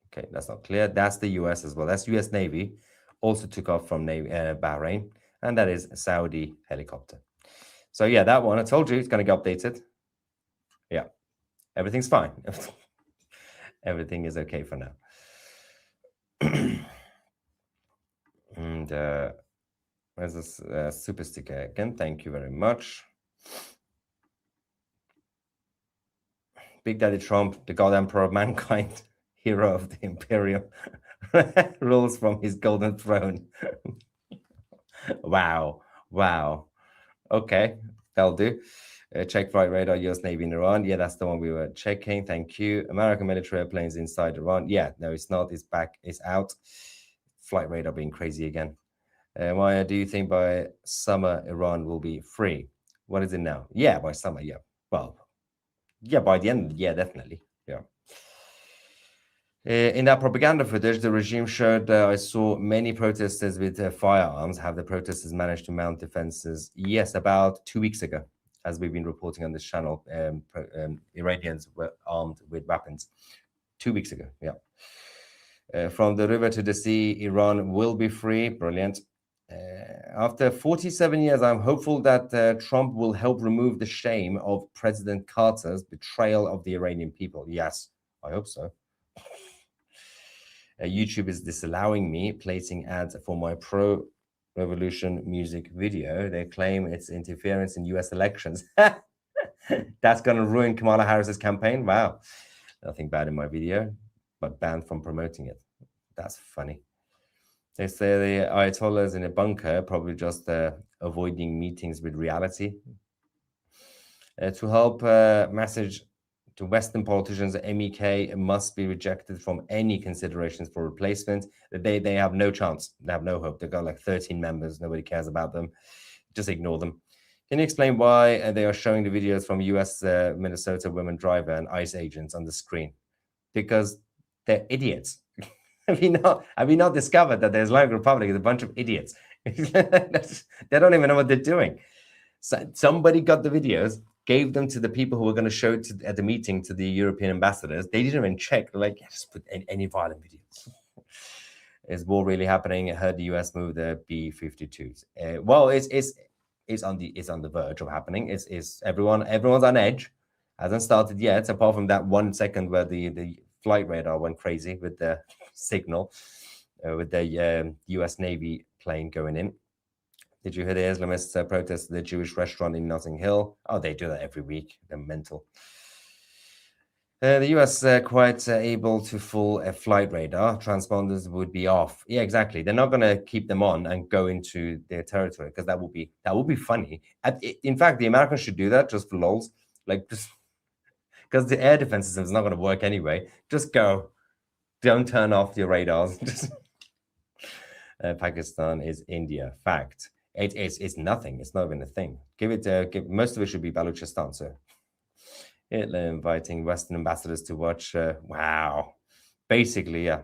Speaker 14: Okay, that's not clear. That's the US as well. That's US Navy. Also took off from Bahrain. And that is a Saudi helicopter. So yeah, that one, I told you it's going to get updated. Yeah, everything's fine. Everything is okay for now. And where's this super sticker again? Thank you very much. Big Daddy Trump, the God Emperor of mankind, hero of the Imperium, rules from his golden throne. Wow. Okay, that'll do. Check flight radar, US Navy in Iran. Yeah, that's the one we were checking. Thank you. American military airplanes inside Iran. Yeah, no, it's not. It's back. It's out. Flight radar being crazy again. Why do you think by summer Iran will be free? What is it now? Yeah, by summer. Yeah. Well, yeah, by the end of the year, definitely. Yeah. In that propaganda footage, the regime showed I saw many protesters with firearms. Have the protesters managed to mount defenses? Yes, about 2 weeks ago. As we've been reporting on this channel, Iranians were armed with weapons 2 weeks ago. Yeah. From the river to the sea, Iran will be free. Brilliant. After 47 years, I'm hopeful that Trump will help remove the shame of President Carter's betrayal of the Iranian people. Yes, I hope so. YouTube is disallowing me placing ads for my pro-revolution music video. They claim it's interference in US elections. That's going to ruin Kamala Harris's campaign. Wow. Nothing bad in my video, but banned from promoting it. That's funny. They say the Ayatollah is in a bunker, probably just avoiding meetings with reality. To help message to Western politicians, MEK must be rejected from any considerations for replacement. They have no chance. They have no hope. They've got like 13 members. Nobody cares about them. Just ignore them. Can you explain why they are showing the videos from US Minnesota women driver and ICE agents on the screen? Because they're idiots. Have you not discovered that the Islamic Republic is a bunch of idiots? They don't even know what they're doing. So somebody got the videos, gave them to the people who were going to show it at the meeting to the European ambassadors. They didn't even check. They're like, yeah, just put any violent videos. Is war really happening? I heard the US move the B-52s. Well, it's on the verge of happening. Everyone's on edge. Hasn't started yet, apart from that 1 second where the flight radar went crazy with the signal, with the US Navy plane going in. Did you hear the Islamists protest the Jewish restaurant in Notting Hill? Oh, they do that every week. They're mental. The US quite able to full flight radar. Transponders would be off. Yeah, exactly. They're not going to keep them on and go into their territory because that would be funny. In fact, the Americans should do that just for lols. Like, just because the air defense system is not going to work anyway. Just go. Don't turn off your radars. Pakistan is India. Fact. It's nothing. It's not even a thing. Most of it should be Balochistan, sir. Hitler inviting Western ambassadors to watch. Wow. Basically, yeah.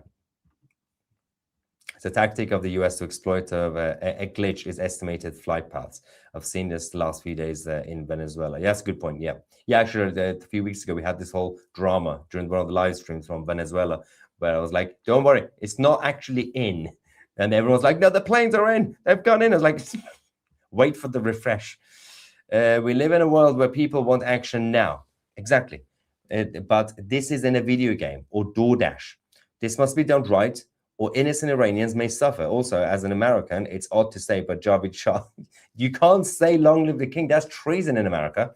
Speaker 14: It's a tactic of the US to exploit a glitch is estimated flight paths. I've seen this the last few days in Venezuela. Yeah, that's a good point. Yeah. Yeah, actually, a few weeks ago, we had this whole drama during one of the live streams from Venezuela where I was like, don't worry, it's not actually in. And everyone's like, no, the planes are in. They've gone in. I was like, wait for the refresh. We live in a world where people want action now. Exactly. But this is in a video game or DoorDash. This must be done right, or innocent Iranians may suffer. Also, as an American, it's odd to say, but Javid Shah, you can't say long live the king. That's treason in America.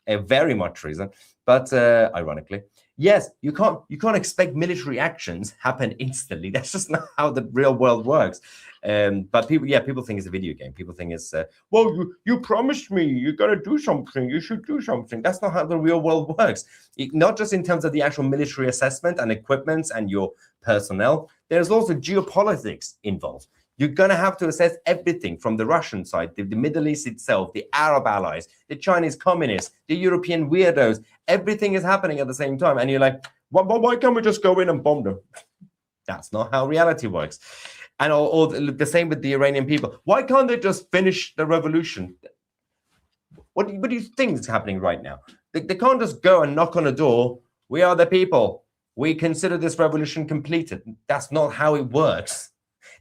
Speaker 14: Very much treason. But ironically, yes, you can't expect military actions happen instantly. That's just not how the real world works. But people think it's a video game. People think it's well, you promised me you're gonna do something. You should do something. That's not how the real world works. Not just in terms of the actual military assessment and equipment and your personnel. There's also geopolitics involved. You're going to have to assess everything from the Russian side, the Middle East itself, the Arab allies, the Chinese communists, the European weirdos. Everything is happening at the same time. And you're like, why can't we just go in and bomb them? That's not how reality works. And or the same with the Iranian people. Why can't they just finish the revolution? What do you think is happening right now? They can't just go and knock on a door. We are the people. We consider this revolution completed. That's not how it works.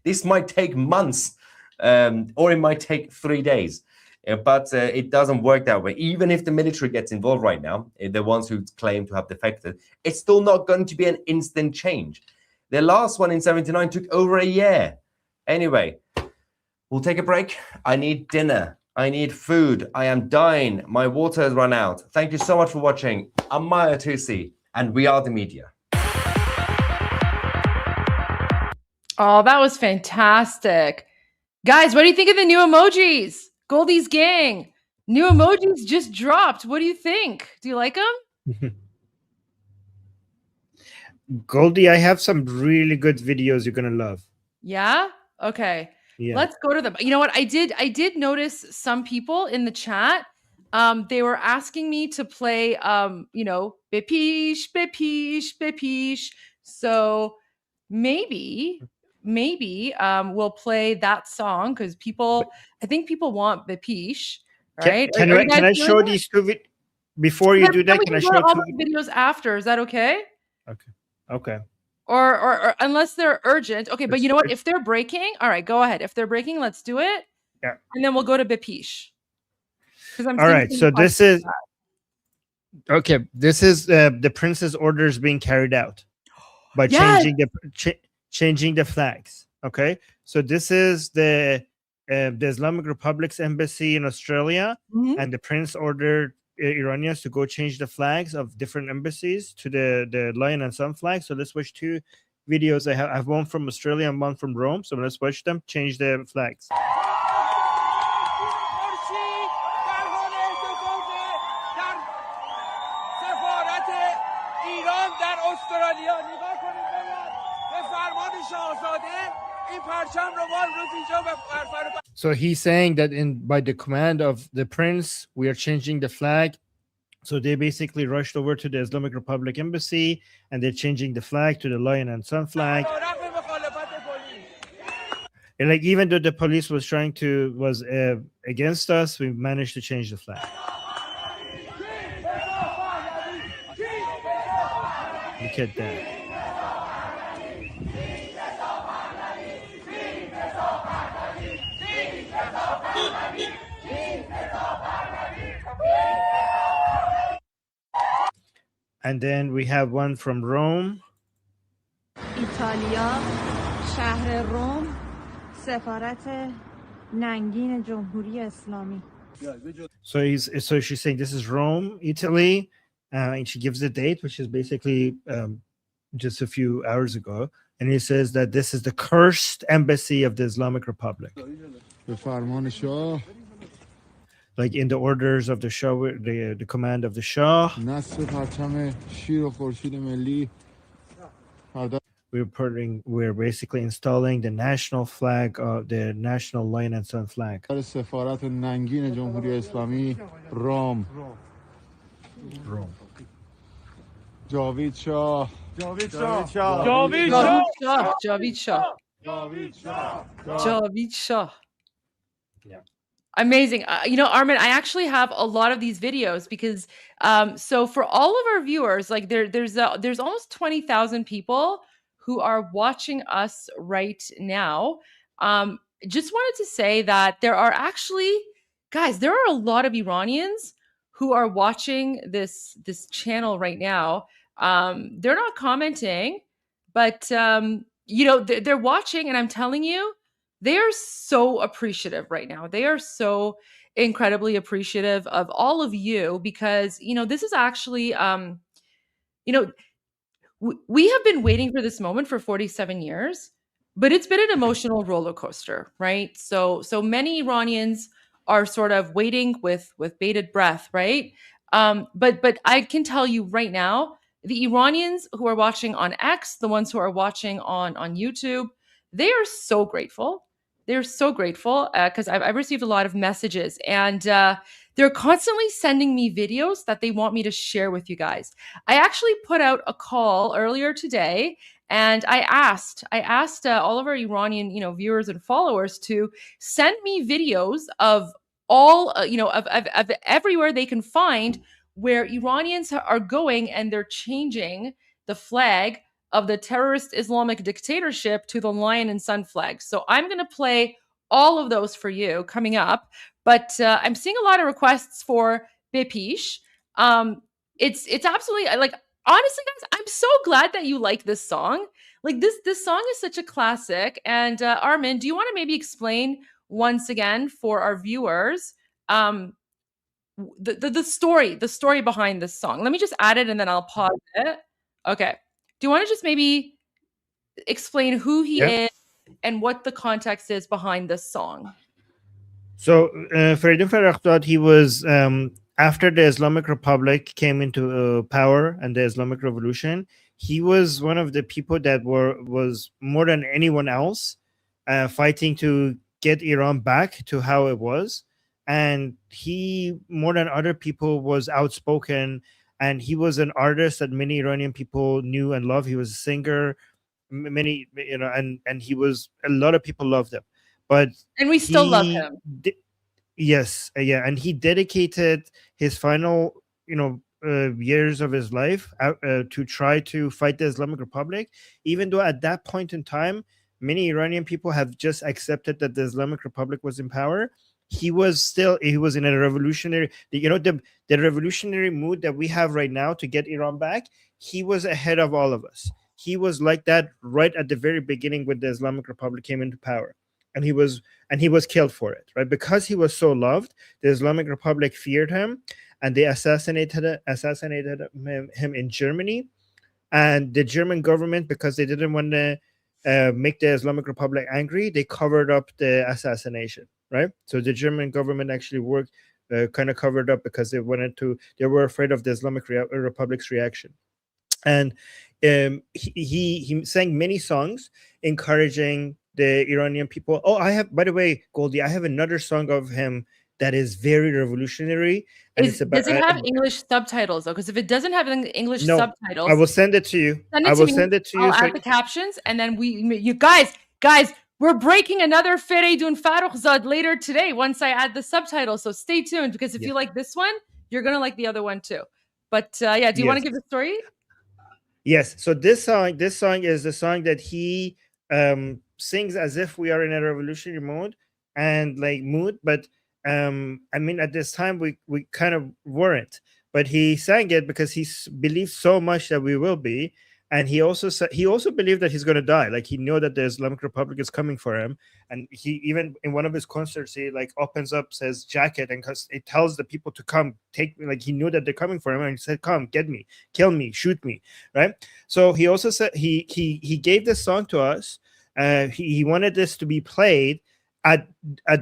Speaker 14: This might take months, or it might take 3 days. But it doesn't work that way. Even if the military gets involved right now, the ones who claim to have defected, it's still not going to be an instant change. The last one in 79 took over a year. Anyway, we'll take a break. I need dinner. I need food. I am dying. My water has run out. Thank you so much for watching. I'm Maya Tusi, and we are the media.
Speaker 1: Oh, that was fantastic. Guys, what do you think of the new emojis? Goldie's gang. New emojis just dropped. What do you think? Do you like them?
Speaker 2: Goldie, I have some really good videos you're going to love.
Speaker 1: Yeah? Okay.
Speaker 2: Yeah.
Speaker 1: Let's go to them. You know what? I did notice some people in the chat. They were asking me to play, Bepish, Bepish, Bepish. So maybe we'll play that song because I think people want Bepish, right?
Speaker 2: Can I show these two videos before you do that? Can I show
Speaker 1: all the videos after? Is that okay?
Speaker 2: Okay.
Speaker 1: Or unless they're urgent. Okay, but you know what? If they're breaking, all right, go ahead. If they're breaking, let's do it.
Speaker 2: Yeah.
Speaker 1: And then we'll go to Bepish.
Speaker 2: All right. So this is okay. This is the prince's orders being carried out by changing the flags. Okay. So this is the Islamic Republic's embassy in Australia, and the prince ordered Iranians to go change the flags of different embassies to the lion and sun flag. So let's switch to videos. I have one from Australia and one from Rome. So let's watch them. Change the flags. So he's saying that by the command of the prince, we are changing the flag. So they basically rushed over to the Islamic Republic embassy and they're changing the flag to the lion and sun flag. And like even though the police was against us, we managed to change the flag. Look at that. And then we have one from Rome.
Speaker 11: ایتالیا شهر روم سفارت ننگین جمهوری اسلامی.
Speaker 2: So she's saying this is Rome, Italy, and she gives the date, which is basically just a few hours ago. And he says that this is the cursed embassy of the Islamic Republic. Like in the orders of the Shah, the command of the Shah. We're basically installing the national flag of the national lion and sun flag.
Speaker 8: Rome. Javid Shah.
Speaker 1: Javid Shah. Javid Shah. Javid Shah. Yeah. Amazing. Armin, I actually have a lot of these videos because so for all of our viewers, like there's almost 20,000 people who are watching us right now. Just wanted to say that there are actually, guys, there are a lot of Iranians who are watching this channel right now. They're not commenting, but they're watching, and I'm telling you, they are so appreciative right now. They are so incredibly appreciative of all of you because, this is actually, we have been waiting for this moment for 47 years, but it's been an emotional roller coaster, right? So many Iranians are sort of waiting with bated breath, right? But I can tell you right now, the Iranians who are watching on X, the ones who are watching on YouTube, they are so grateful. They're so grateful because I've received a lot of messages, and they're constantly sending me videos that they want me to share with you guys. I actually put out a call earlier today, and I asked all of our Iranian, viewers and followers to send me videos of all, of everywhere they can find where Iranians are going and they're changing the flag of the terrorist Islamic dictatorship to the lion and sun flag. So I'm going to play all of those for you coming up. But I'm seeing a lot of requests for Bepish. It's absolutely, like, honestly, guys, I'm so glad that you like this song. Like this song is such a classic. And Armin, do you want to maybe explain once again for our viewers the story behind this song? Let me just add it and then I'll pause it. Okay. Do you want to just maybe explain who he is and what the context is behind this song?
Speaker 2: So Feridun Farrokhzad, he was after the Islamic Republic came into power and the Islamic Revolution, he was one of the people that was more than anyone else fighting to get Iran back to how it was. And he, more than other people, was outspoken. And he was an artist that many Iranian people knew and loved. He was a singer, many, and he was, a lot of people loved him. And
Speaker 1: we still love him.
Speaker 2: Yes, yeah, and he dedicated his final, years of his life to try to fight the Islamic Republic. Even though at that point in time, many Iranian people have just accepted that the Islamic Republic was in power. He was in a revolutionary, the revolutionary mood that we have right now to get Iran back. He was ahead of all of us. He was like that right at the very beginning when the Islamic Republic came into power. And he was killed for it, right? Because he was so loved, the Islamic Republic feared him, and they assassinated him in Germany. And the German government, because they didn't want to make the Islamic Republic angry, they covered up the assassination, right? So the German government actually worked, kind of covered up because they were afraid of the Islamic Republic's reaction. And he sang many songs encouraging the Iranian people. Oh, by the way, Goldie, I have another song of him that is very revolutionary. And it's about,
Speaker 1: does it have English subtitles though? Because if it doesn't have English
Speaker 2: no,
Speaker 1: subtitles,
Speaker 2: I will send it to you. Send it to you.
Speaker 1: I'll add the captions, and then you guys, we're breaking another Feridun Farrokhzad later today once I add the subtitles. So stay tuned, because if you like this one, you're gonna like the other one too. But yeah, do you want to give the story?
Speaker 2: Yes. So this song is the song that he sings as if we are in a revolutionary mode and mood, but I mean, at this time we kind of weren't, but he sang it because he believed so much that we will be. And he also believed that he's going to die. Like, he knew that the Islamic Republic is coming for him. And he even in one of his concerts, he opens up, says jacket, and it tells the people to come take me. Like, he knew that they're coming for him, and he said, come get me, kill me, shoot me, right? So he also said he gave this song to us. He wanted this to be played at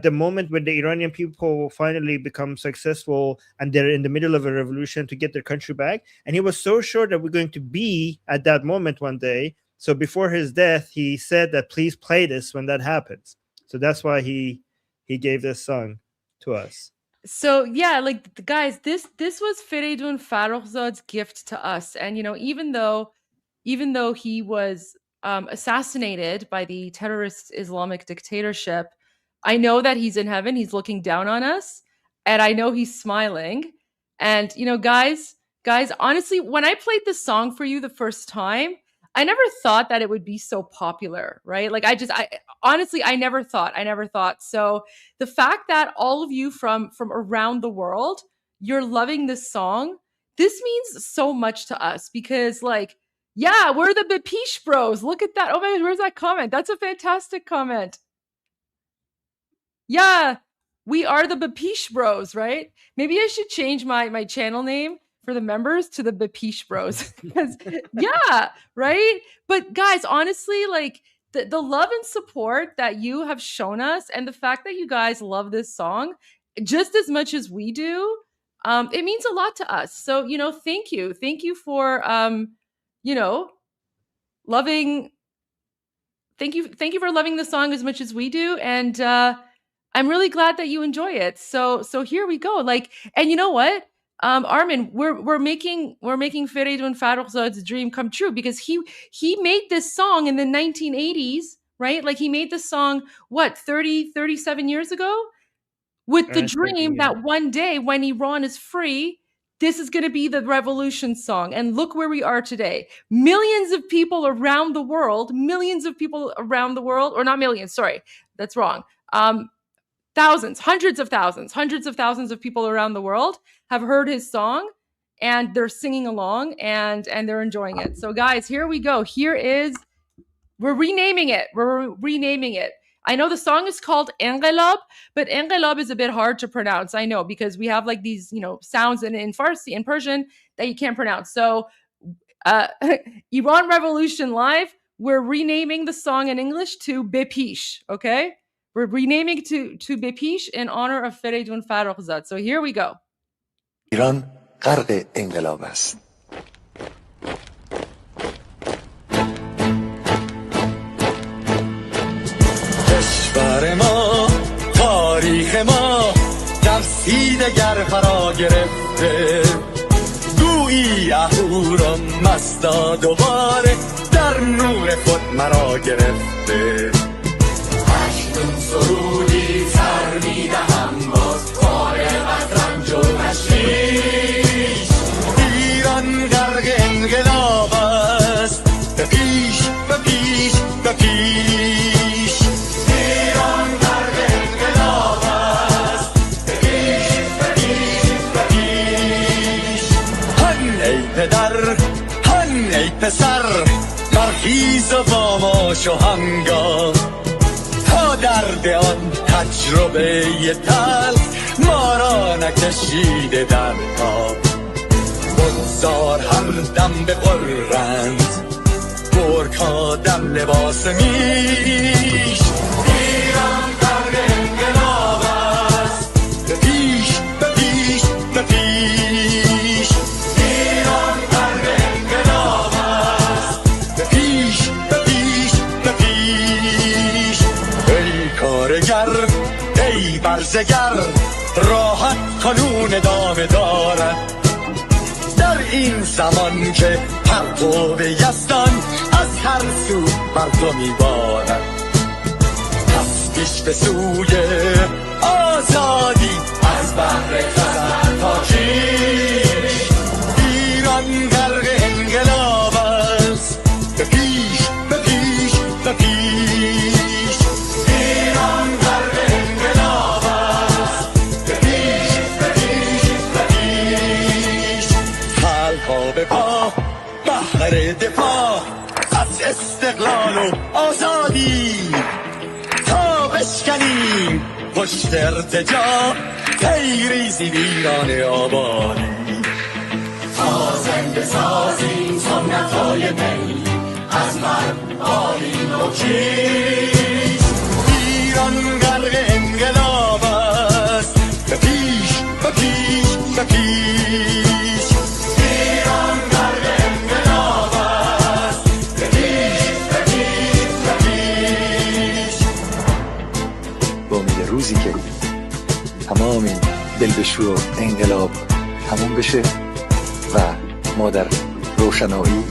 Speaker 2: the moment when the Iranian people finally become successful and they're in the middle of a revolution to get their country back. And he was so sure that we're going to be at that moment one day. So before his death, he said that please play this when that happens. So that's why he gave this song to us.
Speaker 1: So yeah, guys, this was Feridun Farrokhzad's gift to us. And even though he was assassinated by the terrorist Islamic dictatorship, I know that he's in heaven. He's looking down on us, and I know he's smiling. And guys, honestly, when I played this song for you the first time, I never thought that it would be so popular, right? Like, honestly, I never thought. So the fact that all of you from around the world, you're loving this song, this means so much to us, because yeah, we're the Bapish bros. Look at that. Oh my God, where's that comment? That's a fantastic comment. Yeah, we are the Bapish bros, right? Maybe I should change my channel name for the members to the Bapish bros. Because yeah, right? But guys, honestly, the love and support that you have shown us, and the fact that you guys love this song just as much as we do, it means a lot to us. So, thank you. Thank you for loving. Thank you for loving the song as much as we do. And I'm really glad that you enjoy it. So here we go. And you know what? Armin, we're making Feridun Farrokhzad's dream come true, because he made this song in the 1980s, right? He made this song, 37 years ago, with the dream that one day when Iran is free, this is going to be the revolution song. And look where we are today. Millions of people around the world, or not millions, sorry, that's wrong. Thousands, hundreds of thousands of people around the world have heard his song, and they're singing along, and they're enjoying it. So guys, here we go. We're renaming it. I know the song is called Engelab, but Engelab is a bit hard to pronounce. I know, because we have these, sounds in Farsi, in Persian, that you can't pronounce. So Iran Revolution Live, we're renaming the song in English to Bepish, okay? We're renaming to Bepish in honor of Feridun Farrokhzad. So here we go.
Speaker 17: ایران غرق انقلاب است. کشور ما، تاریخ ما، تفسیر گر فرا گرفته، گویی اهورا مستا دوباره در نور خود مرا گرفته. سرودی سر میدهم باز فارغ از رنج و تشویش. ایران غرق انقلاب است، به پیش به پیش به پیش. ایران غرق انقلاب است، به پیش به پیش به پیش. هن ای پدر، هن ای پسر، برخیز و با ما شو هنگام. درد آن تجربه تلخ ما را نکشیده در خواب. بگذار هر دم بغرند گرگ‌ها در لباس میش ایران غرق انقلاب است به پیش به پیش به پیش ایران غرق انقلاب است به پیش به پیش به پیش ای کارگر ای برزگر راحت قانون ادامه دارد در این زمان که پرتو یزدان از هر سو بر تو میبارد پس پیش به سوی آزادی از بحر خزر تا کیش ایران غرق انقلاب است به پیش به پیش به پیش ایران غرق انقلاب است به پیش به پیش به پیش خلقا به پا بحر دفاع از استقلال و آزادی تا بشکنیم پشت ارتجاع تیریزی ویران آبادی تا زنده سازیم سنت‌های می از مرد آیین و کیش ایران غرق انقلاب است به پیش به پیش به پیش ایران غرق انقلاب است به پیش به پیش به پیش
Speaker 18: با امید روزی که تمام این دلبشو انقلاب تموم بشه و ما در روشنایی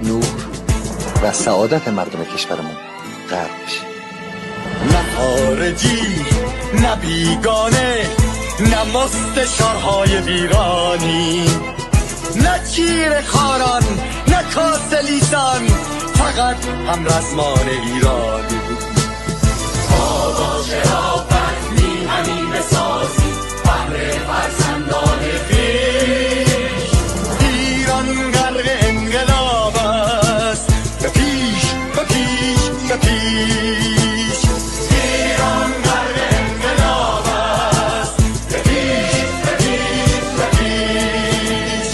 Speaker 18: نور و سعادت مردم کشورمون غرق بشیم
Speaker 17: نه خارجی نه بیگانه نه مستشارهای ویرانی نه چیر خاران نه کاسلیسان فقط هم رزمان ایرانی
Speaker 13: ما با شرافت میهنی بسازی بهر فرزندان خویش
Speaker 17: ایران غرق انقلاب است به پیش به پیش به پیش
Speaker 13: ایران غرق انقلاب است به پیش به پیش به پیش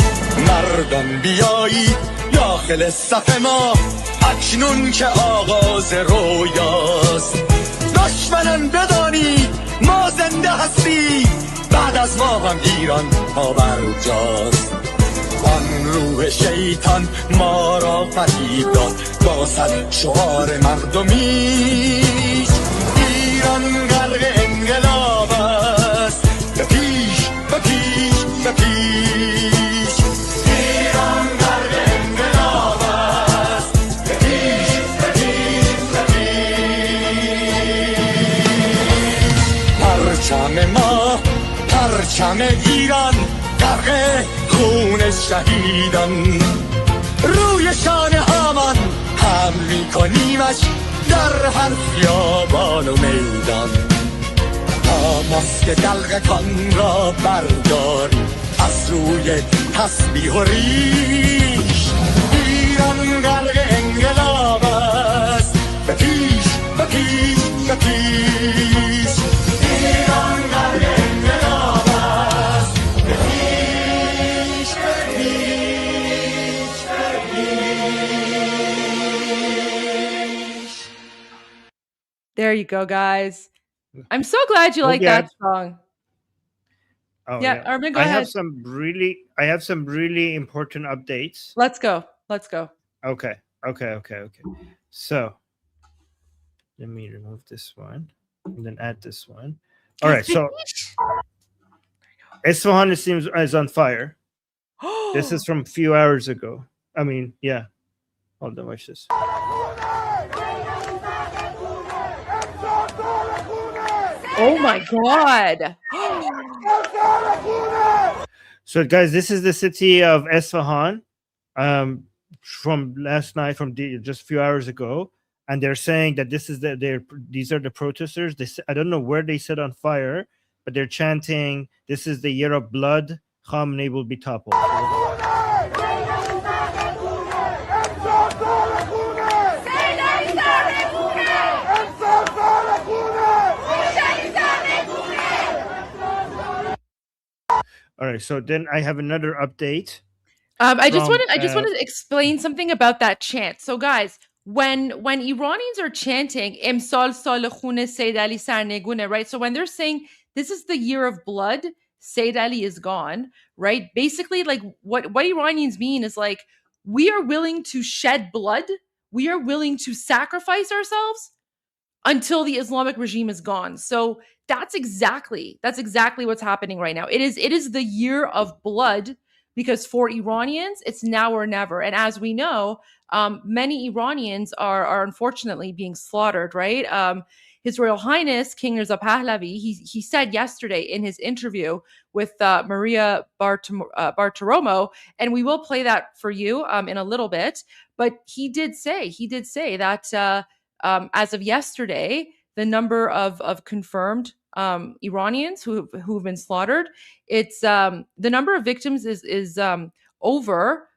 Speaker 17: مردان بیایید داخل صف ما اکنون که آغاز رویاست دشمنان بدانید ما زنده هستیم بعد از ما هم ایران پابرجاست آن روح شیطان ما را فریب داد با صد شعار مردمیش ایران غرق انقلاب است به پیش به پیش به پیش
Speaker 13: ایران غرق انقلاب است به پیش به پیش به پیش
Speaker 17: پرچم ما پرچم ایران غرق خون شهیدان روی شانه هامان هم میکنیمش در هر خیابان و میدان تا ماسک دلغکان را برداریم از روی تسبیح و ریش ایران غرق انقلاب است به پیش به پیش به پیش
Speaker 13: ایران غرق انقلاب است به پیش به پیش به پیش.
Speaker 1: There you go, guys. I'm so glad you like that song.
Speaker 2: Oh,
Speaker 1: Yeah, Armin, go
Speaker 2: I
Speaker 1: ahead.
Speaker 2: have some really important updates.
Speaker 1: Let's go. Let's go.
Speaker 2: Okay. So let me remove this one and then add this one. All right. So Isfahan, it seems, is on fire. This is from a few hours ago. I mean, yeah. Hold on, watch this.
Speaker 1: Oh my God.
Speaker 2: So, guys, this is the city of Isfahan from last night, just a few hours ago, and they're saying that these are the protesters. I don't know where they set on fire, but they're chanting, "This is the year of blood. Khamenei will be toppled." All right, so then I have another update.
Speaker 1: I just want to explain something about that chant. So, guys, when Iranians are chanting "Imsal sal khune Sayyid Ali sarnegune," right? So when they're saying this is the year of blood, Sayyid Ali is gone, right? Basically, like what Iranians mean is like we are willing to shed blood, we are willing to sacrifice ourselves until the Islamic regime is gone. So that's exactly what's happening right now. It is the year of blood because for Iranians, it's now or never. And as we know, many Iranians are unfortunately being slaughtered, right? His Royal Highness, King Reza Pahlavi, he said yesterday in his interview with Maria Bartiromo, and we will play that for you in a little bit, but he did say that as of yesterday, the number of confirmed Iranians who've been slaughtered, it's the number of victims is over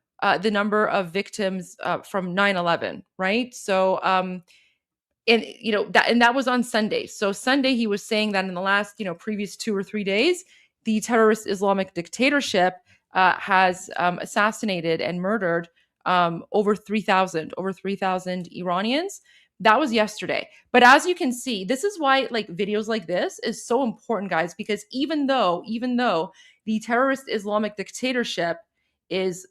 Speaker 1: the number of victims from 9/11, right? So and that was on Sunday. So Sunday he was saying that in the last previous 2 or 3 days, the terrorist Islamic dictatorship has assassinated and murdered over 3,000 Iranians. That was yesterday. But as you can see, this is why like videos like this is so important, guys, because even though the terrorist Islamic dictatorship is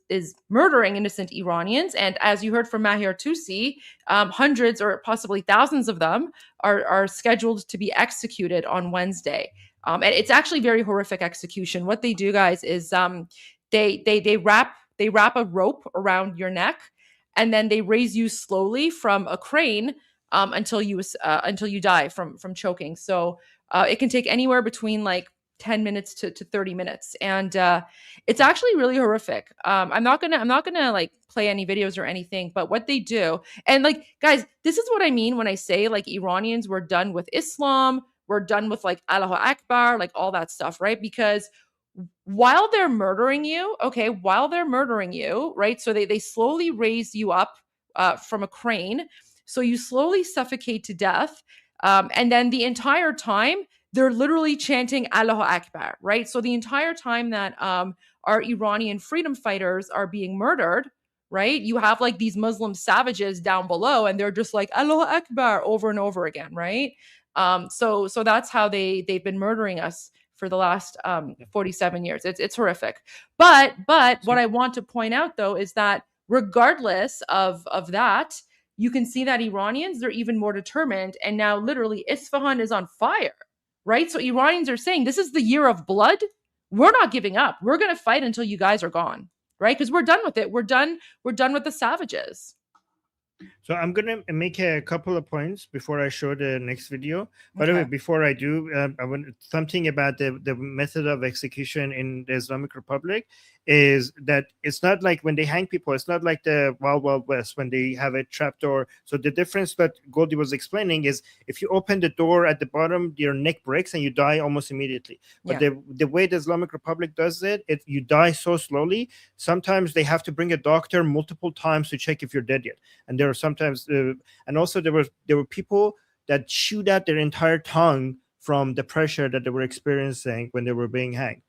Speaker 1: murdering innocent Iranians, and as you heard from Mahir Tusi, hundreds or possibly thousands of them are scheduled to be executed on Wednesday. And it's actually very horrific execution. What they do, guys, is they wrap a rope around your neck, and then they raise you slowly from a crane until you die from choking. So it can take anywhere between like 10 minutes to 30 minutes, and it's actually really horrific. I'm not gonna like play any videos or anything, but what they do, and like guys, this is what I mean when I say like Iranians were done with Islam, we're done with like Allahu Akbar, like all that stuff, right? Because while they're murdering you, right? So they slowly raise you up from a crane. So you slowly suffocate to death. And then the entire time, they're literally chanting Allahu Akbar, right? So the entire time that our Iranian freedom fighters are being murdered, right? You have like these Muslim savages down below, and they're just like Allahu Akbar over and over again, right? So that's how they've been murdering us for the last 47 years. It's horrific. But what I want to point out though is that regardless of that, you can see that Iranians, they're even more determined. And now literally Isfahan is on fire, right? So Iranians are saying this is the year of blood. We're not giving up. We're going to fight until you guys are gone, right? Because we're done with it. We're done with the savages.
Speaker 2: So I'm going to make a couple of points before I show the next video. By the way, before I do, I want something about the method of execution in the Islamic Republic is that it's not like when they hang people, it's not like the Wild Wild West when they have a trap door. So the difference that Goldie was explaining is if you open the door at the bottom, your neck breaks and you die almost immediately. But the way the Islamic Republic does it, you die so slowly. Sometimes they have to bring a doctor multiple times to check if you're dead yet. And there are sometimes, and also there were people that chewed out their entire tongue from the pressure that they were experiencing when they were being hanged.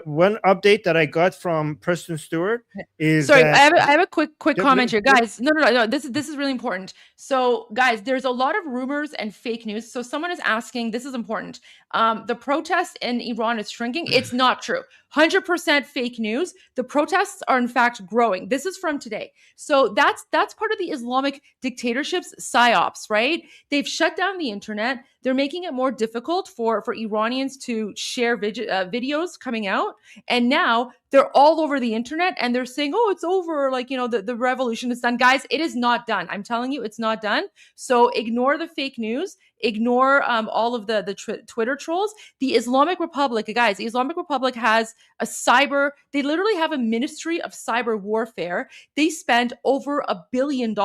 Speaker 2: One update that I got from Preston Stewart is
Speaker 1: sorry, I have a quick comment here, guys. No. This is really important. So, guys, there's a lot of rumors and fake news. So, someone is asking. This is important. The protest in Iran is shrinking. It's not true. 100% fake news. The protests are in fact growing. This is from today. So that's part of the Islamic dictatorship's psyops, right? They've shut down the internet. They're making it more difficult for Iranians to share videos coming out. And now they're all over the internet and they're saying, oh, it's over. Like, the revolution is done. Guys, it is not done. I'm telling you, it's not done. So ignore the fake news. Ignore all of the Twitter trolls. The Islamic Republic, guys, the Islamic Republic has they literally have a ministry of cyber warfare. They spend over $1 billion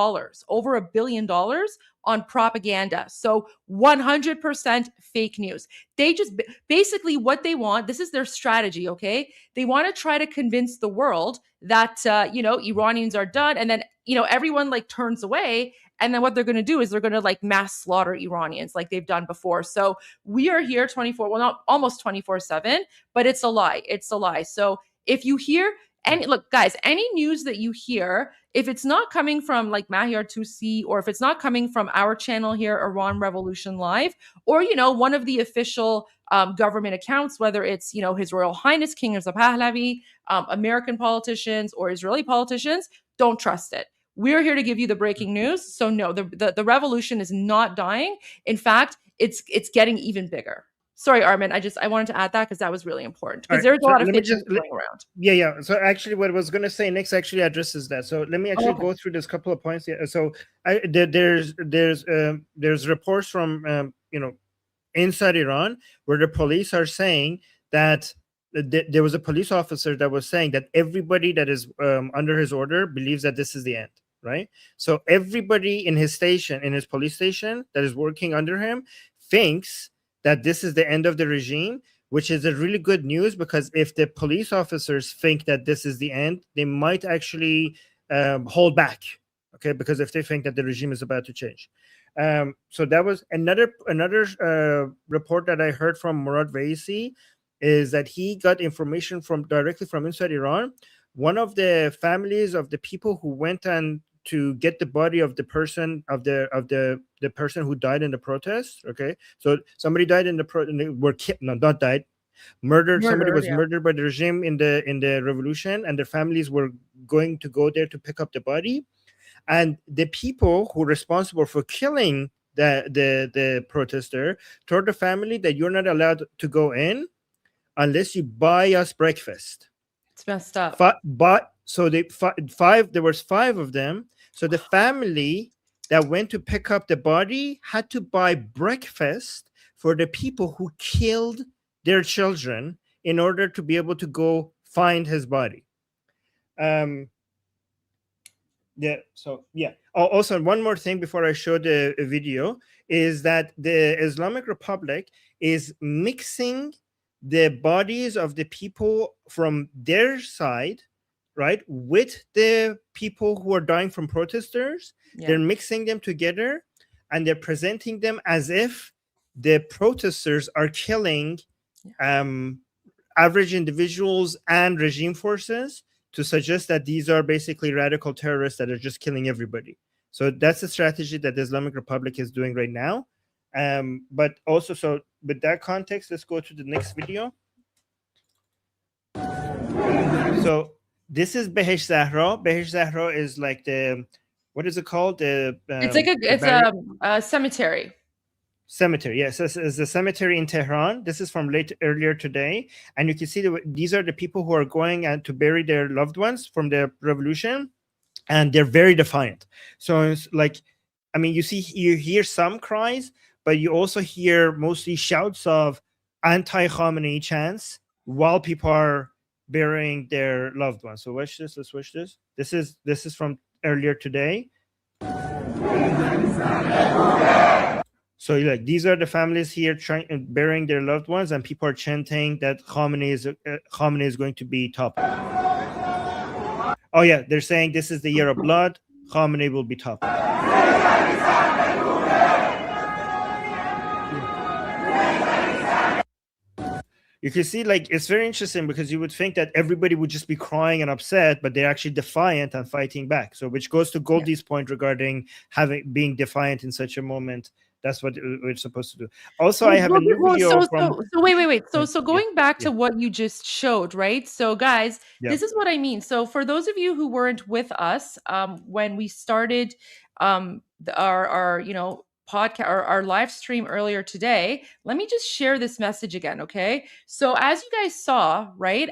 Speaker 1: on propaganda. So 100% fake news. They just basically what they want, this is their strategy, okay? They want to try to convince the world that, Iranians are done. And then, everyone like turns away. And then what they're going to do is they're going to like mass slaughter Iranians like they've done before. So we are here almost 24/7, but it's a lie. It's a lie. So If you hear look, guys, any news that you hear, if it's not coming from like Mahyar Tusi, or if it's not coming from our channel here, Iran Revolution Live, or, one of the official government accounts, whether it's, His Royal Highness King Reza Pahlavi, American politicians, or Israeli politicians, don't trust it. We're here to give you the breaking news. So no, the revolution is not dying. In fact, it's getting even bigger. Sorry, Armin. I wanted to add that because that was really important, because there's a lot of things going around.
Speaker 2: Yeah. So actually, what I was going to say next actually addresses that. So let me actually go through this couple of points. Yeah. So there's reports from inside Iran where the police are saying that there was a police officer that was saying that everybody that is under his order believes that this is the end. Right. So everybody in his police station that is working under him thinks that this is the end of the regime, which is a really good news, because if the police officers think that this is the end, they might actually hold back, okay? Because if they think that the regime is about to change. So that was another report that I heard from Murad Vaisi, is that he got information directly from inside Iran. One of the families of the people who went on to get the body of the person the person who died in the protest. Okay, so somebody died in the murdered. Somebody was murdered by the regime in the revolution, and their families were going to go there to pick up the body. And the people who were responsible for killing the protester told the family that you're not allowed to go in unless you buy us breakfast.
Speaker 1: It's messed up.
Speaker 2: So there was 5 of them. So the family that went to pick up the body had to buy breakfast for the people who killed their children in order to be able to go find his body. Also, one more thing before I show the video is that the Islamic Republic is mixing the bodies of the people from their side, right, with the people who are dying from protesters. They're mixing them together, and they're presenting them as if the protesters are killing average individuals and regime forces, to suggest that these are basically radical terrorists that are just killing everybody. So that's the strategy that the Islamic Republic is doing right now. But also, so with that context, let's go to the next video. So this is Behesh Zahra. Behesh Zahra is like what is it called?
Speaker 1: It's a cemetery.
Speaker 2: Cemetery, yes, it's a cemetery in Tehran. This is from earlier today, and you can see these are the people who are going to bury their loved ones from the revolution, and they're very defiant. So it's like, I mean, you hear some cries, but you also hear mostly shouts of anti-Khamenei chants while people are burying their loved ones. So watch this. Let's watch this. This is from earlier today. So like, these are the families here burying their loved ones, and people are chanting that Khamenei is going to be toppled. Oh yeah, they're saying this is the year of blood. Khamenei will be toppled. You can see, like, it's very interesting, because you would think that everybody would just be crying and upset, but they're actually defiant and fighting back. So which goes to Goldie's point regarding being defiant in such a moment. That's what we're supposed to do. Also, I have a new video from...
Speaker 1: So wait. So going back to what you just showed, right? So guys, this is what I mean. So for those of you who weren't with us when we started our podcast, our live stream earlier today, let me just share this message again, okay? So as you guys saw, right?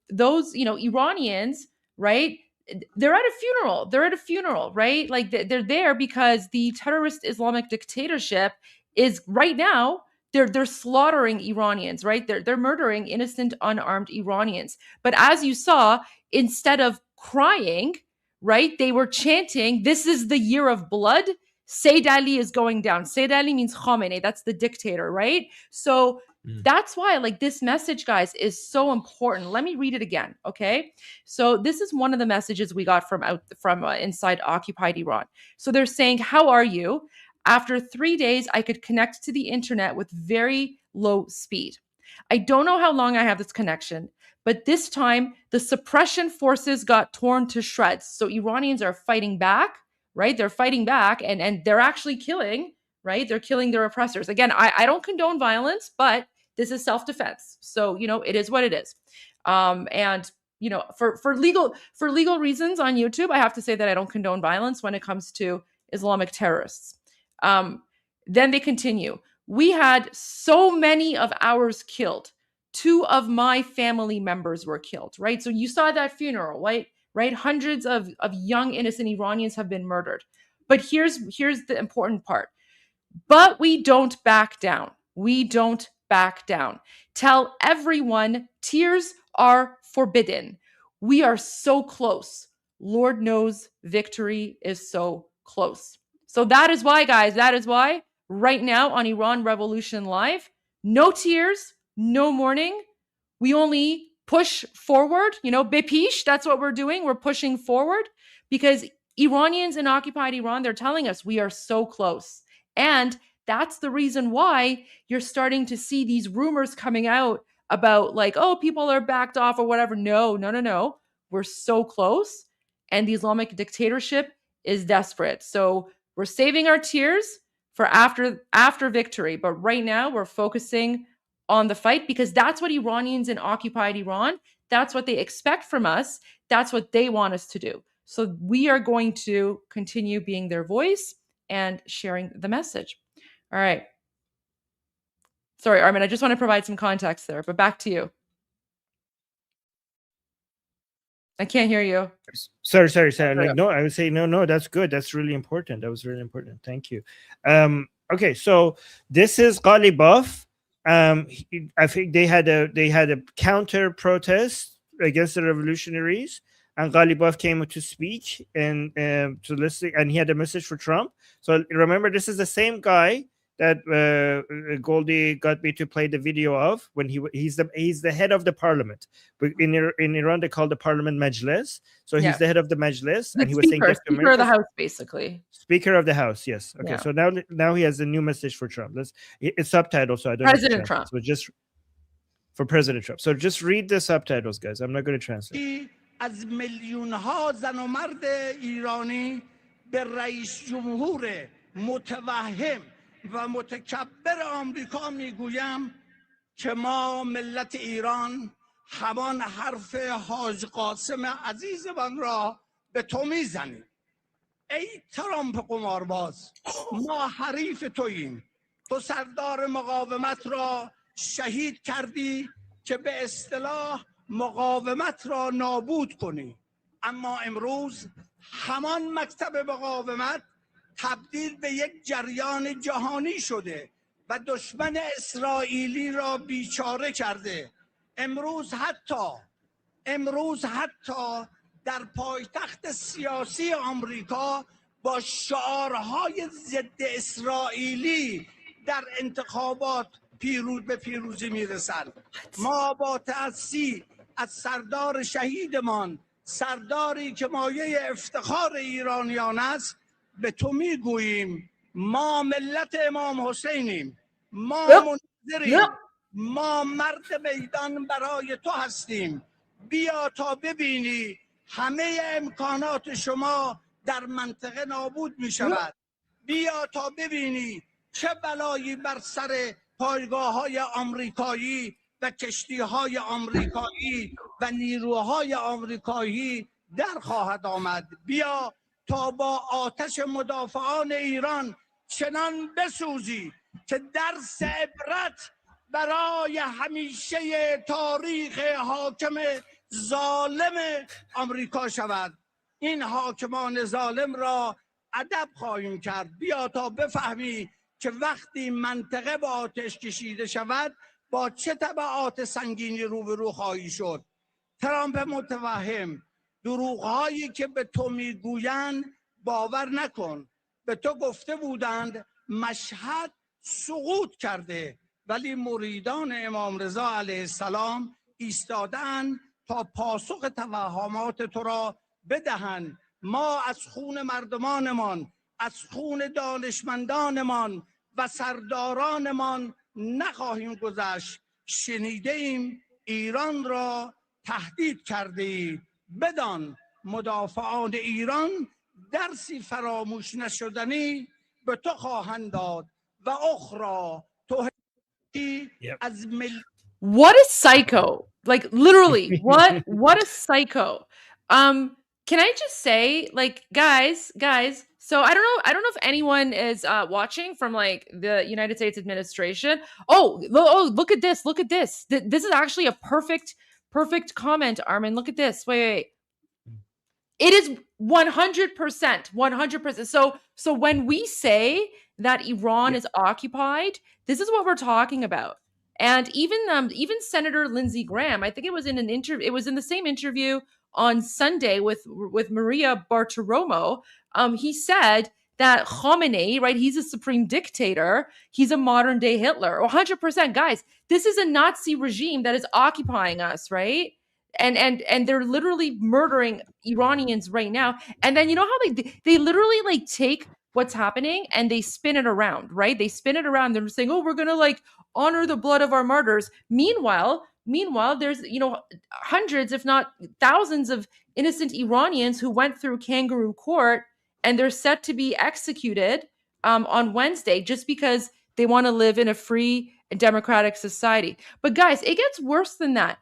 Speaker 1: Those Iranians, right? They're at a funeral, right? Like they're there because the terrorist Islamic dictatorship is right now, they're slaughtering Iranians, right? They're murdering innocent, unarmed Iranians. But as you saw, instead of crying, right, they were chanting, "This is the year of blood. Sayyid Ali is going down." Sayyid Ali means Khamenei. That's the dictator, right? So that's why, like, this message, guys, is so important. Let me read it again, okay? So this is one of the messages we got from inside occupied Iran. So they're saying, "How are you? After 3 days, I could connect to the internet with very low speed. I don't know how long I have this connection, but this time the suppression forces got torn to shreds. So Iranians are fighting back, right? They're fighting back and they're actually killing, right? They're killing their oppressors. Again, I don't condone violence, but this is self-defense. So, it is what it is. And for legal reasons on YouTube, I have to say that I don't condone violence when it comes to Islamic terrorists. Then they continue. We had so many of ours killed. 2 of my family members were killed, right? So you saw that funeral, right? Hundreds of young innocent Iranians have been murdered. But here's the important part. But we don't back down. We don't back down. Tell everyone tears are forbidden. We are so close. Lord knows victory is so close. So that is why, guys, right now on Iran Revolution Live, no tears, no mourning. We only push forward, bepish, that's what we're doing. We're pushing forward because Iranians in occupied Iran, they're telling us we are so close. And that's the reason why you're starting to see these rumors coming out about people are backed off or whatever. No. We're so close. And the Islamic dictatorship is desperate. So we're saving our tears for after victory. But right now we're focusing on the fight because that's what Iranians in occupied Iran, that's what they expect from us. That's what they want us to do. So we are going to continue being their voice and sharing the message. All right. Sorry, Armin, I just want to provide some context there, but back to you. I can't hear you.
Speaker 2: Sorry. No, I would say no. That's good. That's really important. That was really important. Thank you. Okay, so this is Ghalibaf. I think they had a counter protest against the revolutionaries, and Ghalibaf came to speech and to listen, and he had a message for Trump. So remember, this is the same guy that Goldie got me to play the video of when he's the head of the parliament. But in Iran they call the parliament Majlis. So he's the head of the Majlis, and he was saying
Speaker 1: Speaker of the House, basically.
Speaker 2: Speaker of the House, yes. Okay, so now he has a new message for Trump. It's subtitled, so I don't.
Speaker 1: President Trump.
Speaker 2: So just for President Trump. So just read the subtitles, guys. I'm not going to translate.
Speaker 19: از میلیون‌ها زن و مرد ایرانی به رئیس جمهور متوهم و متکبر آمریکا میگویم که ما ملت ایران همان حرف حاج قاسم عزیزمان را به تو میزنیم. ای ترامپ قمارباز، ما حریف توییم. تو سردار مقاومت را شهید کردی که به اصطلاح مقاومت را نابود کنی. اما امروز همان مکتب مقاومت تبدیل به یک جریان جهانی شده و دشمن اسرائیلی را بیچاره کرده. امروز حتی در پایتخت سیاسی آمریکا با شعارهای ضد اسرائیلی در انتخابات به پیروزی میرسند. ما با تأسی از سردار شهیدمان، سرداری که مایه افتخار ایرانیان است، به تو میگوییم ما ملت امام حسینیم، ما منتظریم، ما مرد میدان برای تو هستیم. بیا تا ببینی همه امکانات شما در منطقه نابود می شود. بیا تا ببینی چه بلایی بر سر پایگاه‌های آمریکایی و کشتی‌های آمریکایی و نیروهای آمریکایی در خواهد آمد. بیا تا با آتش مدافعان ایران چنان بسوزی که درس عبرت برای همیشه تاریخ حاکم ظالم آمریکا شود. این حاکمان ظالم را ادب خواهیم کرد. بیا تا بفهمی که وقتی منطقه با آتش کشیده شود با چه تبعات سنگینی روبرو خواهی شد. ترامپ متوهم، دروغ‌هایی که به تو میگویند باور نکن. به تو گفته بودند مشهد سقوط کرده، ولی مریدان امام رضا علیه السلام ایستادند تا پاسخ توهمات تو را بدهند. ما از خون مردمانمان، از خون دانشمندانمان و سردارانمان نخواهیم گذشت. شنیده ایم ایران را تهدید کرده ای. بدان مدافعان ایران درسی فراموش نشدنی به تو خواهند داد و اخرى توهی از مل.
Speaker 1: What a psycho. Like literally, what a psycho. Can I just say, like, guys, so I don't know if anyone is watching from like the United States administration. Oh, look at this. This is actually a perfect comment, Armin. Look at this. Wait. It is 100%. So when we say that Iran is occupied, this is what we're talking about. And even Senator Lindsey Graham, I think it was in an interview. It was in the same interview on Sunday with Maria Bartiromo. He said that Khamenei, right? He's a supreme dictator. He's a modern day Hitler. 100%, guys. This is a Nazi regime that is occupying us, right? And they're literally murdering Iranians right now. And then you know how they literally like take what's happening and they spin it around, right? They spin it around. They're saying, "Oh, we're gonna like honor the blood of our martyrs." Meanwhile, there's hundreds, if not thousands, of innocent Iranians who went through kangaroo court and they're set to be executed on Wednesday just because they want to live in a free and democratic society. But guys, it gets worse than that.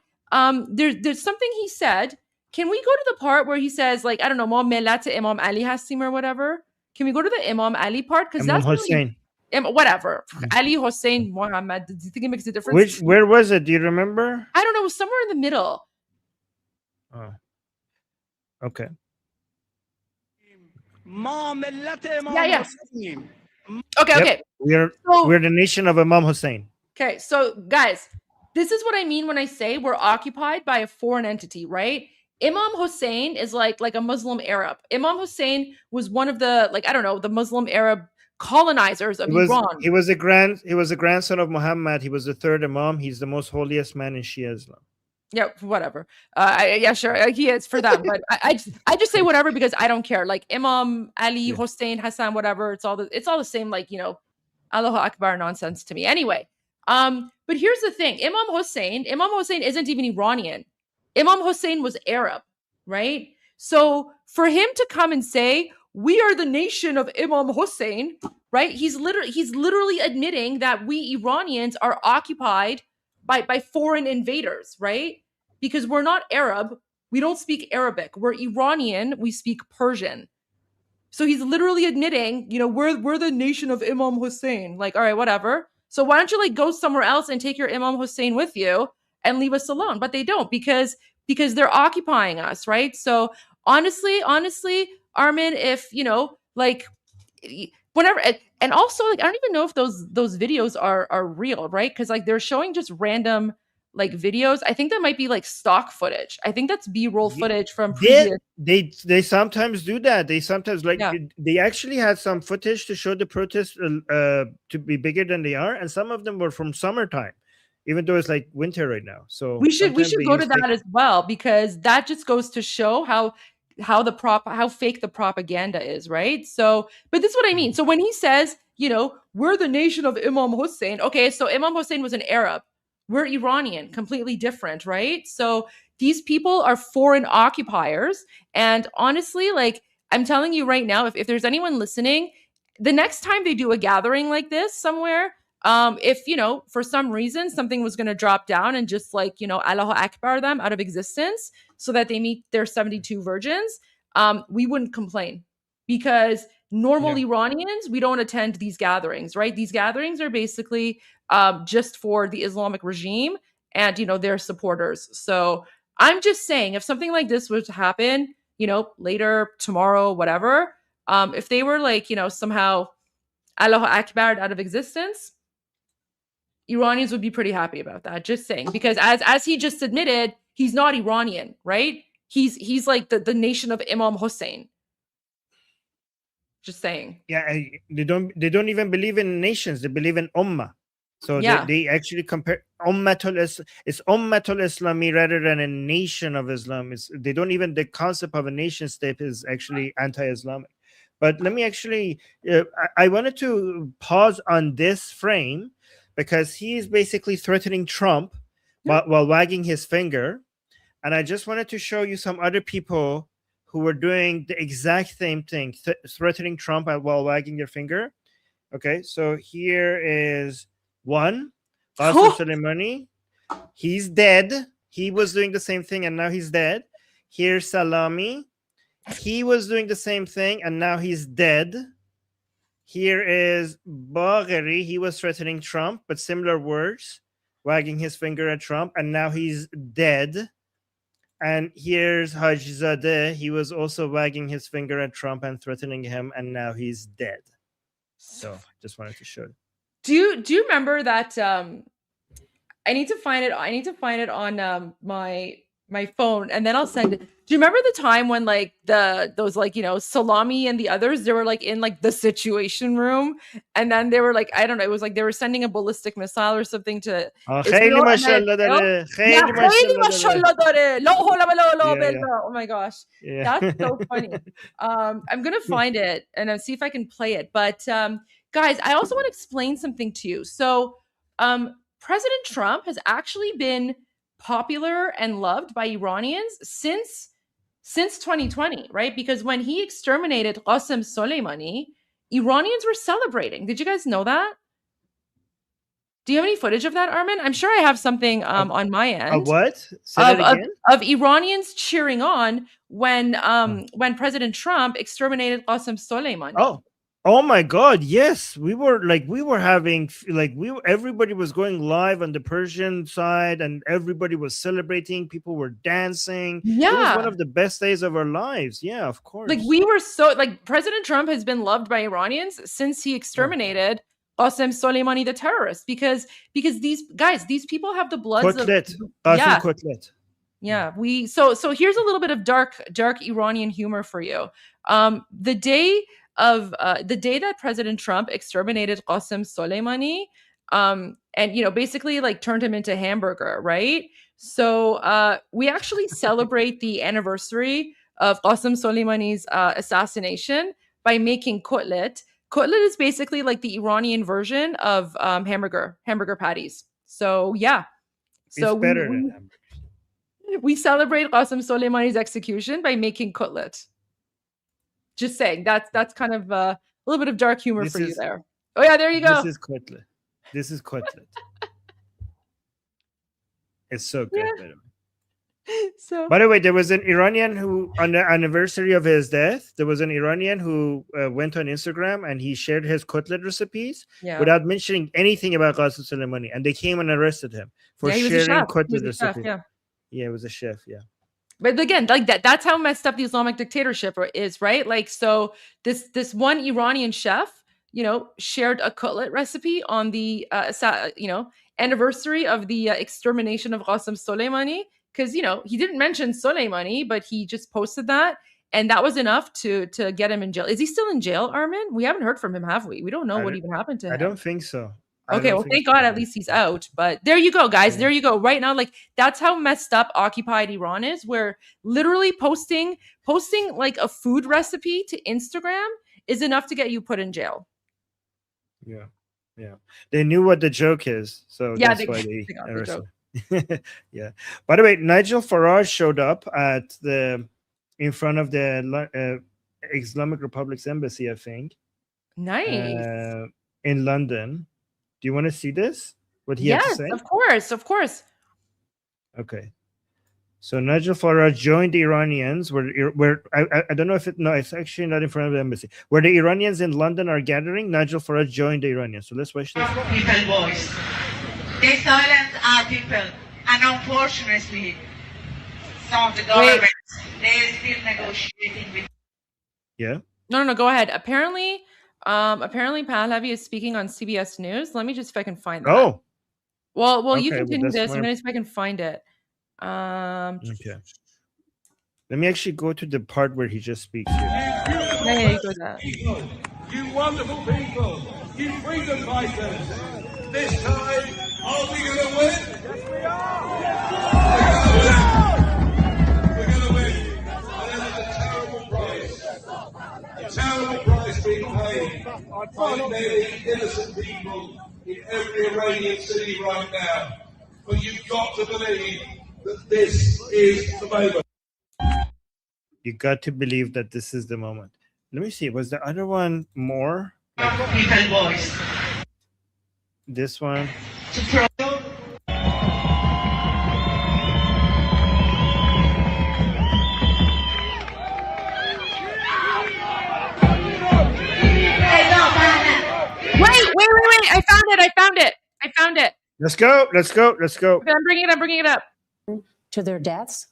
Speaker 1: There's something he said. Can we go to the part where he says, like, I don't know, Ma millat Imam Ali hastim or whatever? Can we go to the Imam Ali part? Because that's
Speaker 2: Hussein.
Speaker 1: Whatever. Ali, Hussein, Muhammad. Do you think it makes a difference?
Speaker 2: Where was it? Do you remember?
Speaker 1: I don't know. It was somewhere in the middle.
Speaker 2: Oh. Okay.
Speaker 1: Yeah. Okay.
Speaker 2: Yep. We're the nation of Imam Hussein.
Speaker 1: Okay, so guys, this is what I mean when I say we're occupied by a foreign entity, right? Imam Hussein is like a Muslim Arab. Imam Hussein was one of the, like, I don't know, the Muslim Arab colonizers of Iran.
Speaker 2: He was a grandson of Muhammad. He was the third Imam. He's the most holiest man in Shia Islam.
Speaker 1: Yeah, whatever. Yeah, sure, he is for them. But I just say whatever because I don't care. Like Imam Ali, Hussein, Hassan, whatever. It's all the same. Like, you know, Allahu Akbar nonsense to me. Anyway, but here's the thing: Imam Hussein isn't even Iranian. Imam Hussein was Arab, right? So for him to come and say we are the nation of Imam Hussein, right? He's literally admitting that we Iranians are occupied by foreign invaders, right? Because we're not Arab, we don't speak Arabic. We're Iranian, we speak Persian. So he's literally admitting, you know, we're the nation of Imam Hussein. Like, all right, whatever. So why don't you like go somewhere else and take your Imam Hussein with you and leave us alone? But they don't because they're occupying us, right? So honestly, Armin, if you know, like whenever, and also like I don't even know if those videos are real, right? Because like they're showing just random like videos. I think that might be like stock footage. I think that's B-roll footage from previous.
Speaker 2: They sometimes do that. They sometimes they actually had some footage to show the protests to be bigger than they are, and some of them were from summertime, even though it's like winter right now. So
Speaker 1: we should go to that as well, because that just goes to show how fake the propaganda is, right? So, but this is what I mean. So when he says, you know, we're the nation of Imam Hussein, okay, so Imam Hussein was an Arab. We're Iranian, completely different, right? So these people are foreign occupiers. And honestly, like I'm telling you right now, if there's anyone listening, the next time they do a gathering like this somewhere, if, you know, for some reason something was going to drop down and just like, you know, Allahu Akbar them out of existence so that they meet their 72 virgins, we wouldn't complain, because normal Iranians, we don't attend these gatherings, right? These gatherings are basically just for the Islamic regime and, you know, their supporters. So I'm just saying, if something like this was to happen, you know, later, tomorrow, whatever, if they were like, you know, somehow Allahu Akbar out of existence, Iranians would be pretty happy about that. Just saying, because as he just admitted, he's not Iranian, right? He's like the nation of Imam Hussein. Just saying.
Speaker 2: Yeah, they don't even believe in nations. They believe in ummah. So they actually compare ummatul Islami rather than a nation of Islam. They don't even, the concept of a nation state is actually anti-Islamic. But let me actually, I wanted to pause on this frame because he's basically threatening Trump while wagging his finger. And I just wanted to show you some other people who were doing the exact same thing, threatening Trump while wagging their finger. Okay, so here is one, Qasem Soleimani. He's dead. He was doing the same thing, and now he's dead. Here's Salami. He was doing the same thing, and now he's dead. Here is Bagheri. He was threatening Trump, but similar words, wagging his finger at Trump, and now he's dead. And here's Hajizadeh. He was also wagging his finger at Trump and threatening him, and now he's dead. So just wanted to show.
Speaker 1: Do you remember that? I need to find it on my phone, and then I'll send it. Do you remember the time when like those like, you know, Salami and the others, they were like in like the Situation Room, and then they were like, I don't know, it was like they were sending a ballistic missile or something to Israel, oh my gosh, that's so funny. I'm gonna find it and see if I can play it. But guys, I also want to explain something to you. So President Trump has actually been popular and loved by Iranians since 2020, right? Because when he exterminated Qasem Soleimani, Iranians were celebrating. Did you guys know that? Do you have any footage of that, Armin? I'm sure I have something on my end.
Speaker 2: Of what? Say that again?
Speaker 1: Of Iranians cheering on when President Trump exterminated Qasem Soleimani.
Speaker 2: Oh my God! Yes, everybody was going live on the Persian side, and everybody was celebrating. People were dancing.
Speaker 1: Yeah,
Speaker 2: it was one of the best days of our lives. Yeah, of course.
Speaker 1: Like we were so like President Trump has been loved by Iranians since he exterminated Qasem Soleimani, the terrorist, because these people have the bloods of
Speaker 2: Kotlet.
Speaker 1: Yeah, so here's a little bit of dark Iranian humor for you. The day that President Trump exterminated Qasem Soleimani, and you know, basically like turned him into hamburger, right? So we actually celebrate the anniversary of Qasem Soleimani's assassination by making kotlet. Kotlet is basically like the Iranian version of hamburger patties. So yeah, so
Speaker 2: it's better than hamburger.
Speaker 1: We celebrate Qasem Soleimani's execution by making kotlet. Just saying, that's kind of a little bit of dark humor for you there. Oh yeah, there you go.
Speaker 2: This is kotlet. It's so good, by the way.
Speaker 1: So,
Speaker 2: by the way, there was an Iranian who, on the anniversary of his death, there was an Iranian who went on Instagram and he shared his kotlet recipes without mentioning anything about Qasem Soleimani, and they came and arrested him for sharing kotlet recipes. Yeah, it was a chef. Yeah.
Speaker 1: But again, like that's how messed up the Islamic dictatorship is, right? Like, so this one Iranian chef, you know, shared a cutlet recipe on the anniversary of the extermination of Qasem Soleimani, because, you know, he didn't mention Soleimani, but he just posted that, and that was enough to get him in jail. Is he still in jail, Armin? We haven't heard from him, have we? We don't know what even happened to him.
Speaker 2: I don't think so.
Speaker 1: Okay, well, thank God at least he's out. But there you go, guys. There you go. Right now, like, that's how messed up occupied Iran is, where literally posting like a food recipe to Instagram is enough to get you put in jail.
Speaker 2: Yeah. They knew what the joke is, so
Speaker 1: yeah,
Speaker 2: that's why they
Speaker 1: got the joke.
Speaker 2: Yeah. By the way, Nigel Farage showed up in front of the Islamic Republic's embassy, I think.
Speaker 1: Nice.
Speaker 2: In London. Do you want to see this? What he had to say?
Speaker 1: Yes, of course.
Speaker 2: Okay. So Nigel Farage joined the Iranians where I don't know if it's actually not in front of the embassy. Where the Iranians in London are gathering, Nigel Farage joined the Iranians. So let's watch this.
Speaker 20: People voice. They silence our people, and unfortunately, some of the governments they're still negotiating with.
Speaker 2: Yeah.
Speaker 1: No, go ahead. Apparently Pahlavi is speaking on CBS News. Let me just, if I can find that.
Speaker 2: Oh.
Speaker 1: Well,
Speaker 2: okay,
Speaker 1: you continue this.
Speaker 2: I'm
Speaker 1: going to see if I can find it.
Speaker 2: Okay. Let me actually go to the part where he just speaks here.
Speaker 1: Yeah, you go that.
Speaker 19: You wonderful people, you freedom fighters. This time, are we going to win? Yes, we are. We're going to win. And it is a terrible price. A terrible price being paid by many innocent people in every Iranian city right now. But you've got to believe that this is the moment.
Speaker 2: You got to believe that this is the moment. Let me see. Was the other one more?
Speaker 20: People voice.
Speaker 2: This one?
Speaker 1: Wait. I found it.
Speaker 2: Let's go.
Speaker 1: Okay, I'm bringing it up.
Speaker 21: To their deaths?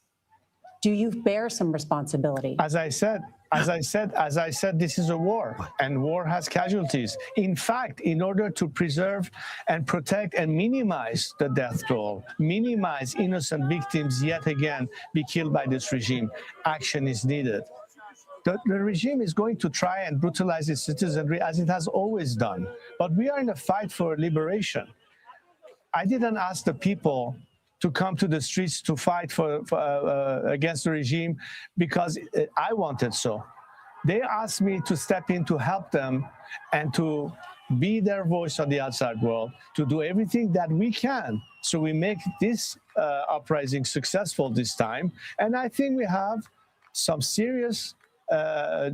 Speaker 21: Do you bear some responsibility?
Speaker 5: As I said, this is a war, and war has casualties. In fact, in order to preserve and protect and minimize the death toll, minimize innocent victims yet again be killed by this regime, action is needed. The regime is going to try and brutalize its citizenry as it has always done. But we are in a fight for liberation. I didn't ask the people to come to the streets to fight against the regime because I wanted so. They asked me to step in to help them and to be their voice on the outside world, to do everything that we can so we make this uprising successful this time. And I think we have some serious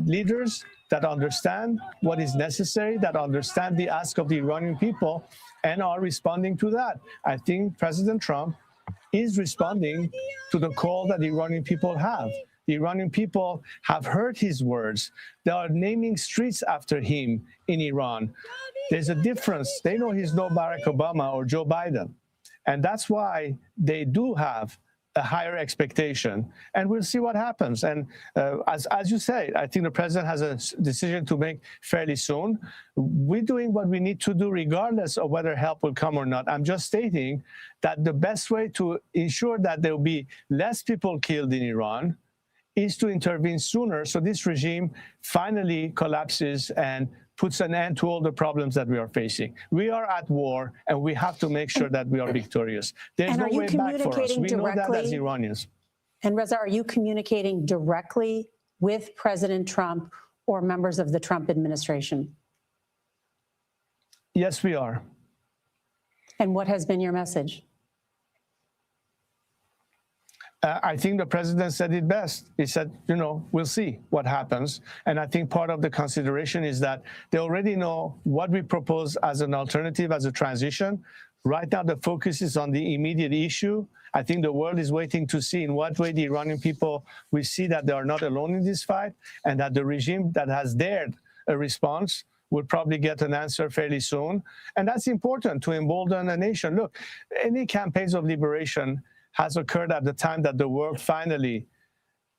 Speaker 5: leaders that understand what is necessary, that understand the ask of the Iranian people and are responding to that. I think President Trump is responding to the call that the Iranian people have. The Iranian people have heard his words. They are naming streets after him in Iran. There's a difference. They know he's no Barack Obama or Joe Biden. And that's why they do have a higher expectation. And we'll see what happens. And as you say, I think the president has a decision to make fairly soon. We're doing what we need to do regardless of whether help will come or not. I'm just stating that the best way to ensure that there will be less people killed in Iran is to intervene sooner so this regime finally collapses and puts an end to all the problems that we are facing. We are at war, and we have to make sure that we are victorious. There's no way back for us. We know that as Iranians.
Speaker 21: And Reza, are you communicating directly with President Trump or members of the Trump administration?
Speaker 5: Yes, we are.
Speaker 21: And what has been your message?
Speaker 5: I think the president said it best. He said, we'll see what happens. And I think part of the consideration is that they already know what we propose as an alternative, as a transition. Right now, the focus is on the immediate issue. I think the world is waiting to see in what way the Iranian people will see that they are not alone in this fight and that the regime that has dared a response will probably get an answer fairly soon. And that's important to embolden a nation. Look, any campaigns of liberation has occurred at the time that the world finally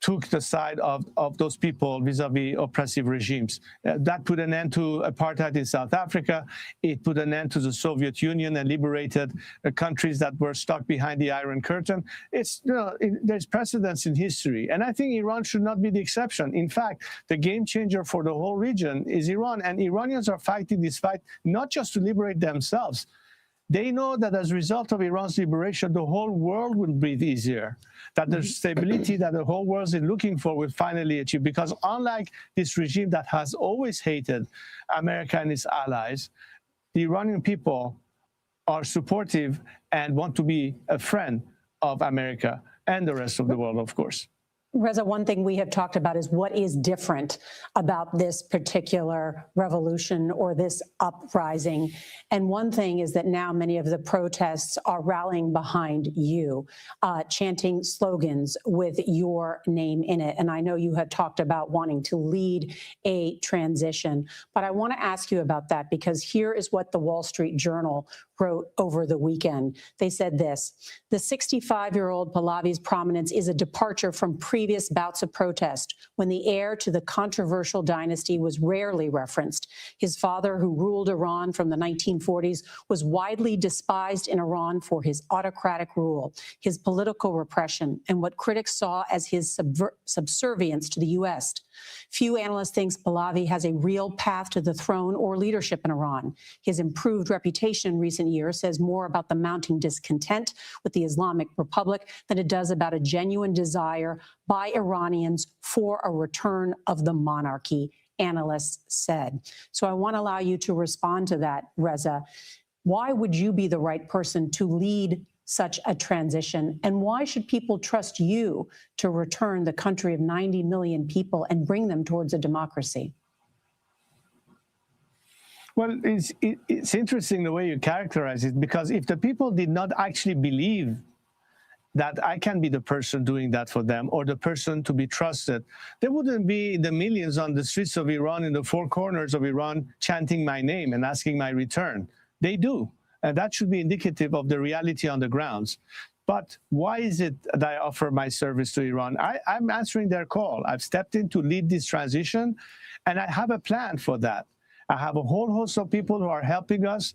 Speaker 5: took the side of those people vis-a-vis oppressive regimes. That put an end to apartheid in South Africa. It put an end to the Soviet Union and liberated countries that were stuck behind the Iron Curtain. There's precedence in history. And I think Iran should not be the exception. In fact, the game changer for the whole region is Iran. And Iranians are fighting this fight not just to liberate themselves. They know that as a result of Iran's liberation, the whole world will breathe easier, that the stability that the whole world is looking for will finally achieve. Because unlike this regime that has always hated America and its allies, the Iranian people are supportive and want to be a friend of America and the rest of the world, of course.
Speaker 21: Reza, one thing we have talked about is what is different about this particular revolution or this uprising. And one thing is that now many of the protests are rallying behind you, chanting slogans with your name in it. And I know you have talked about wanting to lead a transition, but I want to ask you about that because here is what the Wall Street Journal wrote over the weekend. They said this: the 65-year-old Pahlavi's prominence is a departure from previous bouts of protest when the heir to the controversial dynasty was rarely referenced. His father, who ruled Iran from the 1940s, was widely despised in Iran for his autocratic rule, his political repression, and what critics saw as his subservience to the U.S. Few analysts think Pahlavi has a real path to the throne or leadership in Iran. His improved reputation in recent years says more about the mounting discontent with the Islamic Republic than it does about a genuine desire by Iranians for a return of the monarchy, analysts said. So I want to allow you to respond to that, Reza. Why would you be the right person to lead such a transition? And why should people trust you to return the country of 90 million people and bring them towards a democracy?
Speaker 5: Well, it's interesting the way you characterize it, because if the people did not actually believe that I can be the person doing that for them or the person to be trusted, there wouldn't be the millions on the streets of Iran, in the four corners of Iran, chanting my name and asking my return. They do. And that should be indicative of the reality on the grounds. But why is it that I offer my service to Iran? I'm answering their call. I've stepped in to lead this transition, and I have a plan for that. I have a whole host of people who are helping us,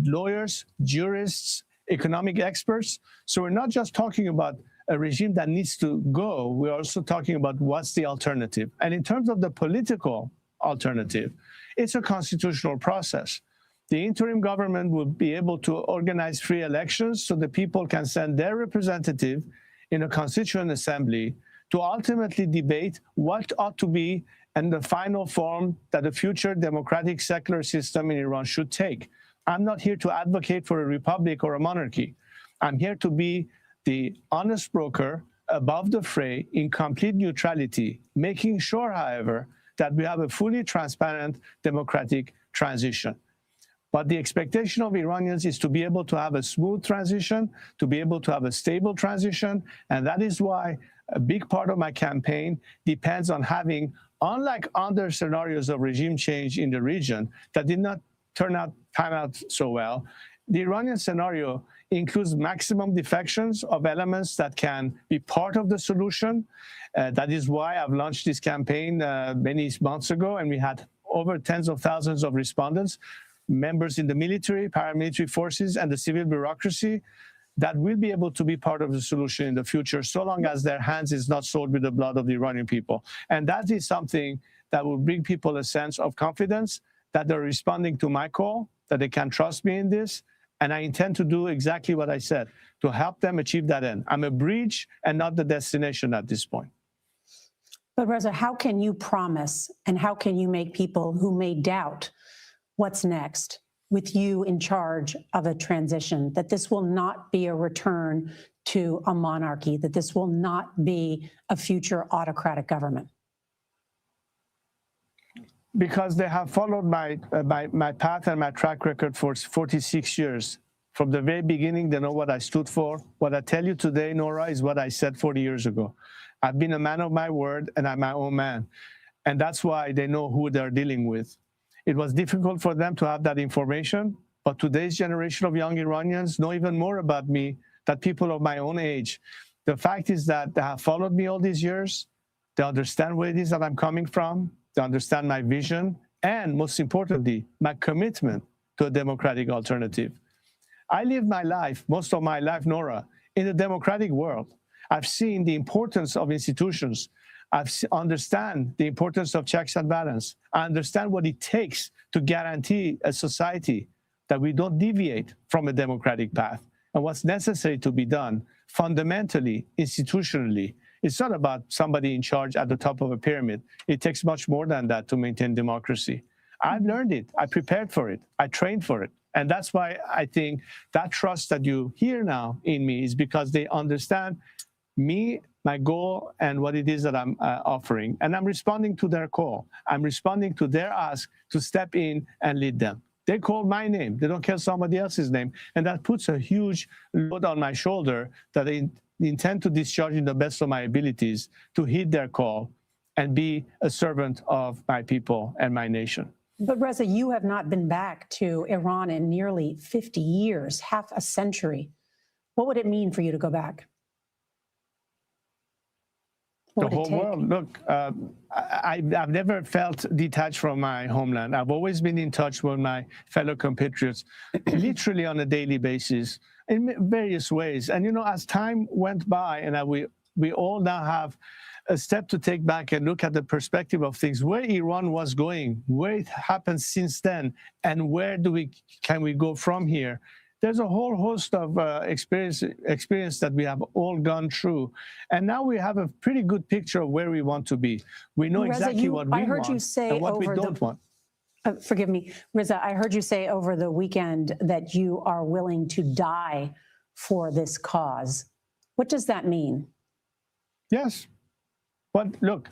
Speaker 5: lawyers, jurists, economic experts. So we're not just talking about a regime that needs to go. We're also talking about what's the alternative. And in terms of the political alternative, it's a constitutional process. The interim government will be able to organize free elections so the people can send their representative in a constituent assembly to ultimately debate what ought to be and the final form that a future democratic secular system in Iran should take. I'm not here to advocate for a republic or a monarchy. I'm here to be the honest broker above the fray in complete neutrality, making sure, however, that we have a fully transparent democratic transition. But the expectation of Iranians is to be able to have a smooth transition, to be able to have a stable transition, and that is why a big part of my campaign depends on having, unlike other scenarios of regime change in the region that did not turn out so well, the Iranian scenario includes maximum defections of elements that can be part of the solution. That is why I've launched this campaign many months ago, and we had over tens of thousands of respondents, members in the military, paramilitary forces, and the civil bureaucracy that will be able to be part of the solution in the future, so long as their hands is not soiled with the blood of the Iranian people. And that is something that will bring people a sense of confidence that they're responding to my call, that they can trust me in this. And I intend to do exactly what I said, to help them achieve that end. I'm a bridge and not the destination at this point.
Speaker 21: But Reza, how can you promise and how can you make people who may doubt what's next with you in charge of a transition, that this will not be a return to a monarchy, that this will not be a future autocratic government?
Speaker 5: Because they have followed my path and my track record for 46 years. From the very beginning, they know what I stood for. What I tell you today, Nora, is what I said 40 years ago. I've been a man of my word, and I'm my own man. And that's why they know who they're dealing with. It was difficult for them to have that information, but today's generation of young Iranians know even more about me than people of my own age. The fact is that they have followed me all these years. They understand where it is that I'm coming from. They understand my vision, and most importantly, my commitment to a democratic alternative. I lived my life, most of my life, Nora, in a democratic world. I've seen the importance of institutions. I understand the importance of checks and balance. I understand what it takes to guarantee a society that we don't deviate from a democratic path, and what's necessary to be done fundamentally, institutionally. It's not about somebody in charge at the top of a pyramid. It takes much more than that to maintain democracy. I've learned it. I prepared for it. I trained for it. And that's why I think that trust that you hear now in me is because they understand me, my goal, and what it is that I'm offering. And I'm responding to their call. I'm responding to their ask to step in and lead them. They call my name. They don't call somebody else's name. And that puts a huge load on my shoulder that I intend to discharge in the best of my abilities to heed their call and be a servant of my people and my nation.
Speaker 21: But Reza, you have not been back to Iran in nearly 50 years, half a century. What would it mean for you to go back?
Speaker 5: The whole world. Look, I've never felt detached from my homeland. I've always been in touch with my fellow compatriots, literally on a daily basis, in various ways. And, you know, as time went by, and we all now have a step to take back and look at the perspective of things, where Iran was going, where it happened since then, and where can we go from here? There's a whole host of experience that we have all gone through. And now we have a pretty good picture of where we want to be. We know
Speaker 21: Reza,
Speaker 5: exactly what we want
Speaker 21: you say
Speaker 5: and what we don't want.
Speaker 21: Forgive me, Reza, I heard you say over the weekend that you are willing to die for this cause. What does that mean?
Speaker 5: Yes. But look,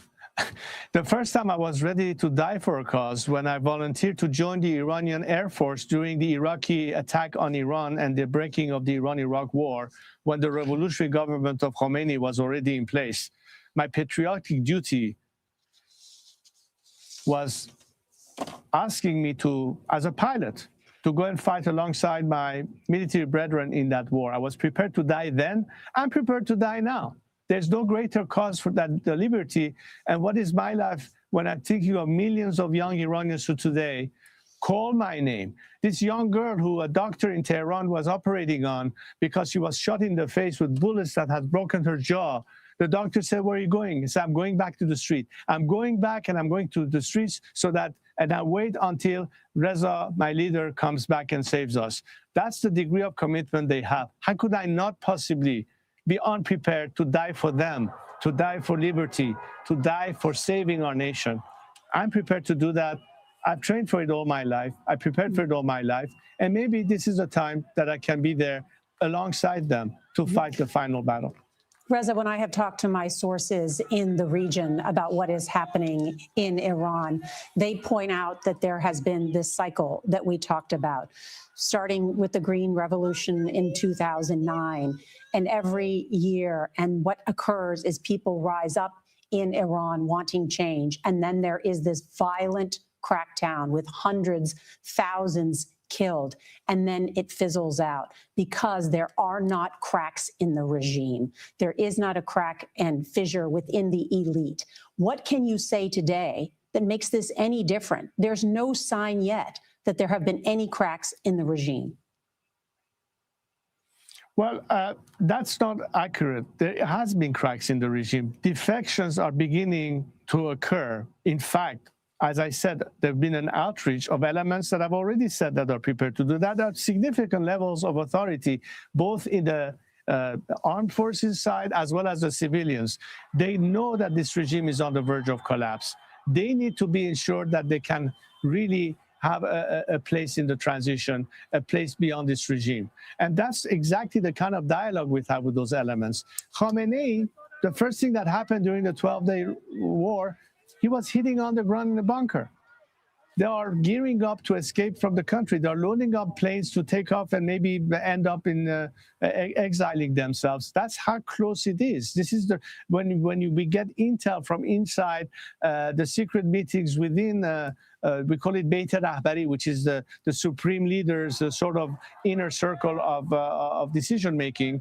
Speaker 5: the first time I was ready to die for a cause when I volunteered to join the Iranian Air Force during the Iraqi attack on Iran and the breaking of the Iran-Iraq war, when the revolutionary government of Khomeini was already in place. My patriotic duty was asking me to, as a pilot, to go and fight alongside my military brethren in that war. I was prepared to die then. I'm prepared to die now. There's no greater cause for that, the liberty. And what is my life when I'm thinking of millions of young Iranians who today call my name? This young girl who a doctor in Tehran was operating on because she was shot in the face with bullets that had broken her jaw. The doctor said, "Where are you going?" He said, "I'm going back to the street. I'm going back and I'm going to the streets so that, and I wait until Reza, my leader, comes back and saves us." That's the degree of commitment they have. How could I not possibly be unprepared to die for them, to die for liberty, to die for saving our nation? I'm prepared to do that. I've trained for it all my life. I prepared for it all my life. And maybe this is a time that I can be there alongside them to fight the final battle.
Speaker 21: Reza, when I have talked to my sources in the region about what is happening in Iran, they point out that there has been this cycle that we talked about, starting with the Green Revolution in 2009, and every year. And what occurs is people rise up in Iran wanting change. And then there is this violent crackdown with hundreds, thousands killed, and then it fizzles out because there are not cracks in the regime. There is not a crack and fissure within the elite. What can you say today that makes this any different? There's no sign yet that there have been any cracks in the regime.
Speaker 5: Well, that's not accurate. There has been cracks in the regime. Defections are beginning to occur. In fact, as I said, there have been an outreach of elements that I've already said that are prepared to do that. There are significant levels of authority, both in the armed forces side as well as the civilians. They know that this regime is on the verge of collapse. They need to be ensured that they can really have a place in the transition, a place beyond this regime. And that's exactly the kind of dialogue we have with those elements. Khamenei, the first thing that happened during the 12-day war, he was hitting on the ground in a bunker. They are gearing up to escape from the country. They're loading up planes to take off and maybe end up in exiling themselves. That's how close it is. This is the when we get intel from inside the secret meetings within. We call it Beit Rahbari, which is the supreme leaders, the sort of inner circle of decision making.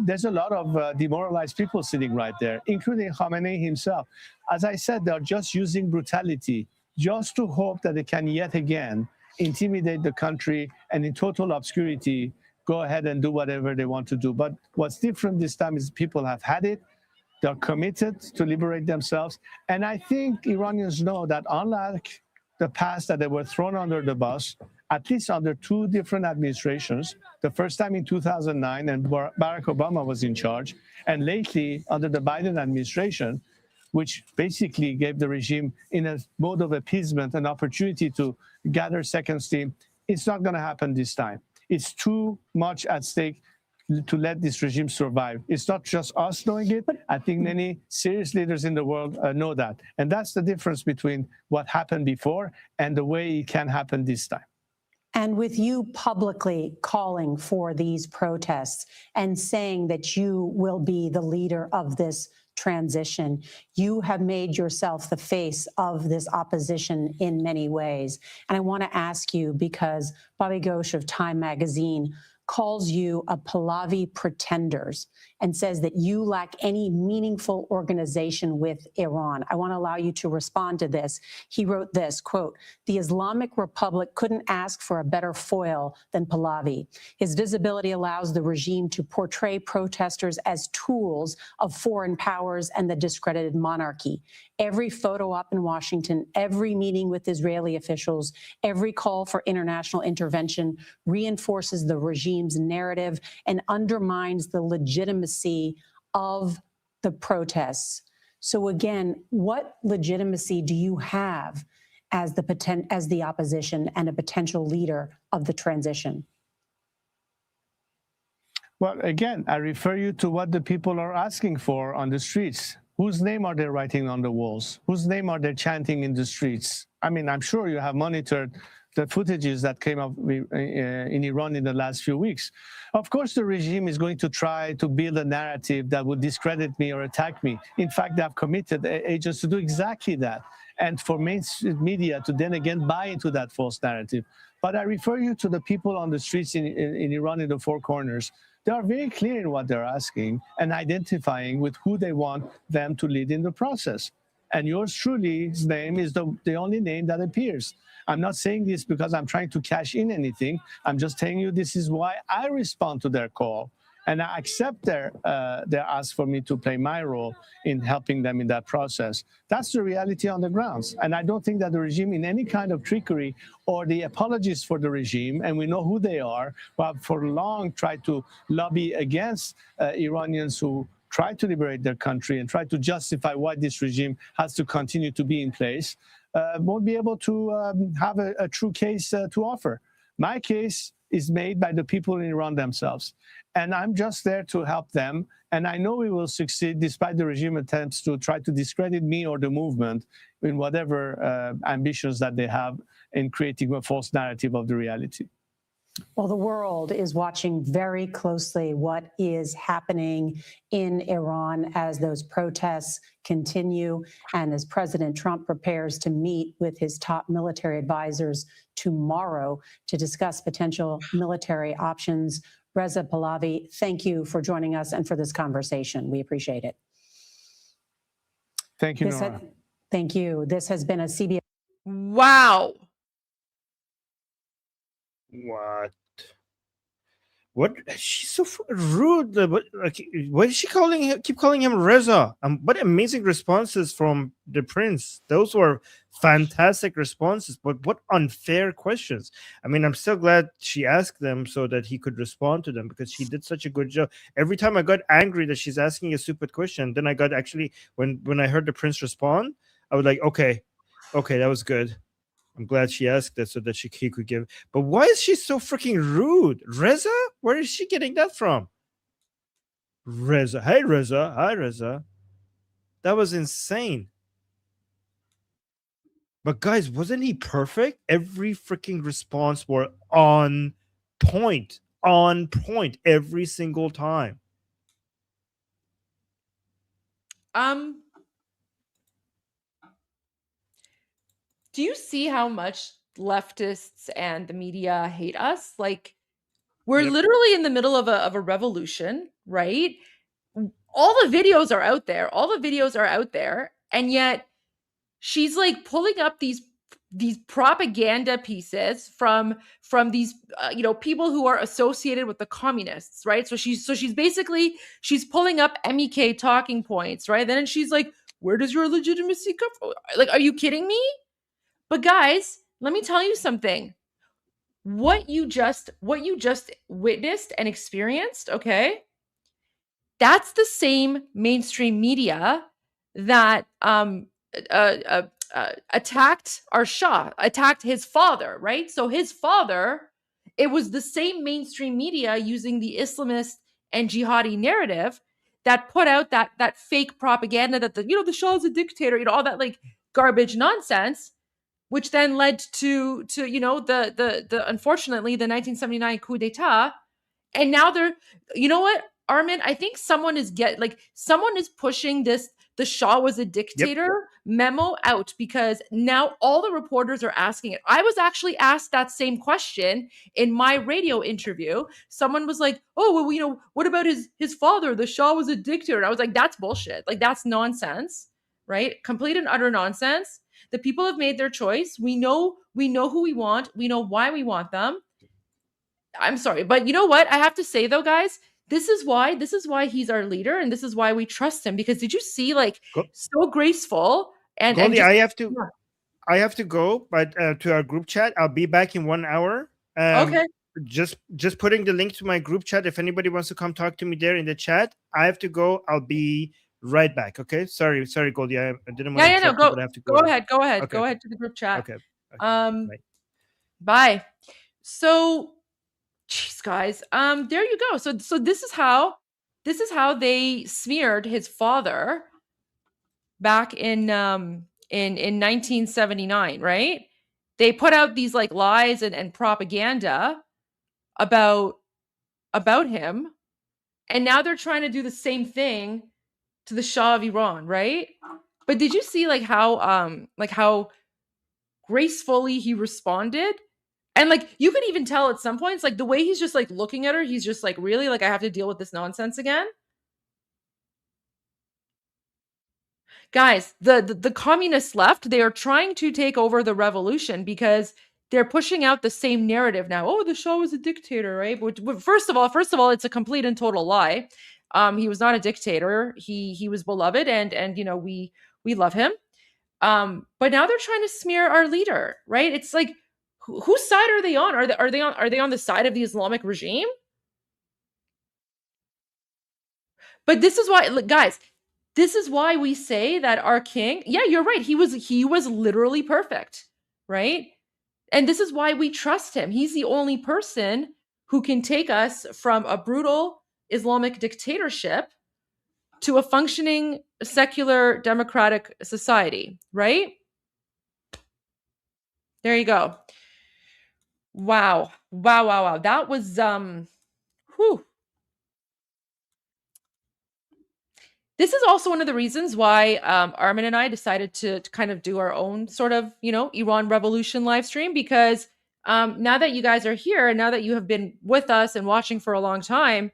Speaker 5: There's a lot of demoralized people sitting right there, including Khamenei himself. As I said, they're just using brutality just to hope that they can yet again intimidate the country and in total obscurity go ahead and do whatever they want to do. But what's different this time is people have had it. They're committed to liberate themselves. And I think Iranians know that unlike the past that they were thrown under the bus, at least under two different administrations, the first time in 2009 and Barack Obama was in charge, and lately under the Biden administration, which basically gave the regime in a mode of appeasement an opportunity to gather second steam. It's not going to happen this time. It's too much at stake to let this regime survive. It's not just us knowing it. I think many serious leaders in the world know that. And that's the difference between what happened before and the way it can happen this time.
Speaker 21: And with you publicly calling for these protests and saying that you will be the leader of this transition, you have made yourself the face of this opposition in many ways. And I want to ask you, because Bobby Ghosh of Time magazine calls you a Pahlavi pretenders and says that you lack any meaningful organization with Iran. I want to allow you to respond to this. He wrote this, quote, "The Islamic Republic couldn't ask for a better foil than Pahlavi. His visibility allows the regime to portray protesters as tools of foreign powers and the discredited monarchy. Every photo op in Washington, every meeting with Israeli officials, every call for international intervention reinforces the regime's narrative and undermines the legitimacy of the protests." So again, what legitimacy do you have as the opposition and a potential leader of the transition?
Speaker 5: Well, again, I refer you to what the people are asking for on the streets. Whose name are they writing on the walls? Whose name are they chanting in the streets? I mean, I'm sure you have monitored the footages that came up in Iran in the last few weeks. Of course, the regime is going to try to build a narrative that would discredit me or attack me. In fact, they have committed agents to do exactly that, and for mainstream media to then again buy into that false narrative. But I refer you to the people on the streets in Iran in the four corners. They are very clear in what they're asking and identifying with who they want them to lead in the process. And yours truly's name is the only name that appears. I'm not saying this because I'm trying to cash in anything. I'm just telling you this is why I respond to their call. And I accept their ask for me to play my role in helping them in that process. That's the reality on the grounds. And I don't think that the regime in any kind of trickery or the apologists for the regime, and we know who they are, who have for long tried to lobby against Iranians who try to liberate their country and try to justify why this regime has to continue to be in place, won't be able to have a true case to offer. My case is made by the people in Iran themselves. And I'm just there to help them. And I know we will succeed despite the regime attempts to try to discredit me or the movement in whatever ambitions that they have in creating a false narrative of the reality.
Speaker 21: Well, the world is watching very closely what is happening in Iran as those protests continue and as President Trump prepares to meet with his top military advisors tomorrow to discuss potential military options. Reza Pahlavi, thank you for joining us and for this conversation. We appreciate it.
Speaker 5: Thank you, Nora.
Speaker 21: Thank you. This has been a CBS.
Speaker 1: Wow.
Speaker 2: What? She's so rude. Why is she keep calling him Reza? What amazing responses from the prince. Those were fantastic responses, but what unfair questions. I mean, I'm so glad she asked them so that he could respond to them, because she did such a good job. Every time I got angry that she's asking a stupid question, then I got actually, when I heard the prince respond, I was like, okay, that was good. I'm glad she asked that so that he could give. But why is she so freaking rude? Reza? Where is she getting that from? Reza. Hey, Reza. Hi, Reza. That was insane. But guys, wasn't he perfect? Every freaking response were on point. On point every single time.
Speaker 1: Do you see how much leftists and the media hate us? Like, we're literally in the middle of a revolution, right? All the videos are out there. And yet she's like pulling up these propaganda pieces from these people who are associated with the communists, right? So she's basically pulling up MEK talking points, right? Then she's like, where does your legitimacy come from? Like, are you kidding me? But guys, let me tell you something. What you just witnessed and experienced, okay? That's the same mainstream media that attacked our Shah, attacked his father, right? So his father, it was the same mainstream media using the Islamist and jihadi narrative that put out that fake propaganda that the Shah is a dictator, all that like garbage nonsense, which then led to the unfortunately the 1979 coup d'etat. And now they're, you know what, Armin, I think someone is pushing this the Shah was a dictator memo out, because now all the reporters are asking it. I was actually asked that same question in my radio interview. Someone was like, oh, well, what about his father? The Shah was a dictator. And I was like, that's bullshit. Like, that's nonsense, right? Complete and utter nonsense. The people have made their choice. We know who we want. We know why we want them. I'm sorry, but you know what? I have to say though, guys, this is why he's our leader, and this is why we trust him. Because did you see, so graceful and
Speaker 2: Goldie,
Speaker 1: just,
Speaker 2: I have to go, but to our group chat, I'll be back in 1 hour.
Speaker 1: Okay.
Speaker 2: Just putting the link to my group chat. If anybody wants to come talk to me there in the chat, I have to go. I'll be right back. Okay, sorry, Goldie. I didn't want
Speaker 1: Yeah,
Speaker 2: to
Speaker 1: no,
Speaker 2: interrupt you, but I have to
Speaker 1: go ahead.
Speaker 2: Okay.
Speaker 1: Go ahead to the group chat.
Speaker 2: Okay.
Speaker 1: Bye. So, jeez, guys. There you go. So this is how they smeared his father back in 1979, right? They put out these like lies and propaganda about him, and now they're trying to do the same thing to the Shah of Iran, right? But did you see like how gracefully he responded? And like you can even tell at some points, like the way he's just like looking at her, he's just like, really, like I have to deal with this nonsense again. Guys, the communist left, they are trying to take over the revolution because they're pushing out the same narrative now. Oh, the Shah was a dictator, right? But first of all, it's a complete and total lie. He was not a dictator. He was beloved, and you know we love him. But now they're trying to smear our leader, right? It's like, whose side are they on? Are they on the side of the Islamic regime? But this is why, look, guys, this is why we say that our king, yeah, you're right. He was literally perfect, right? And this is why we trust him. He's the only person who can take us from a brutal Islamic dictatorship to a functioning secular democratic society, right? There you go. Wow. That was whew. This is also one of the reasons why Armin and I decided to kind of do our own sort of, Iran Revolution live stream, because now that you guys are here and now that you have been with us and watching for a long time,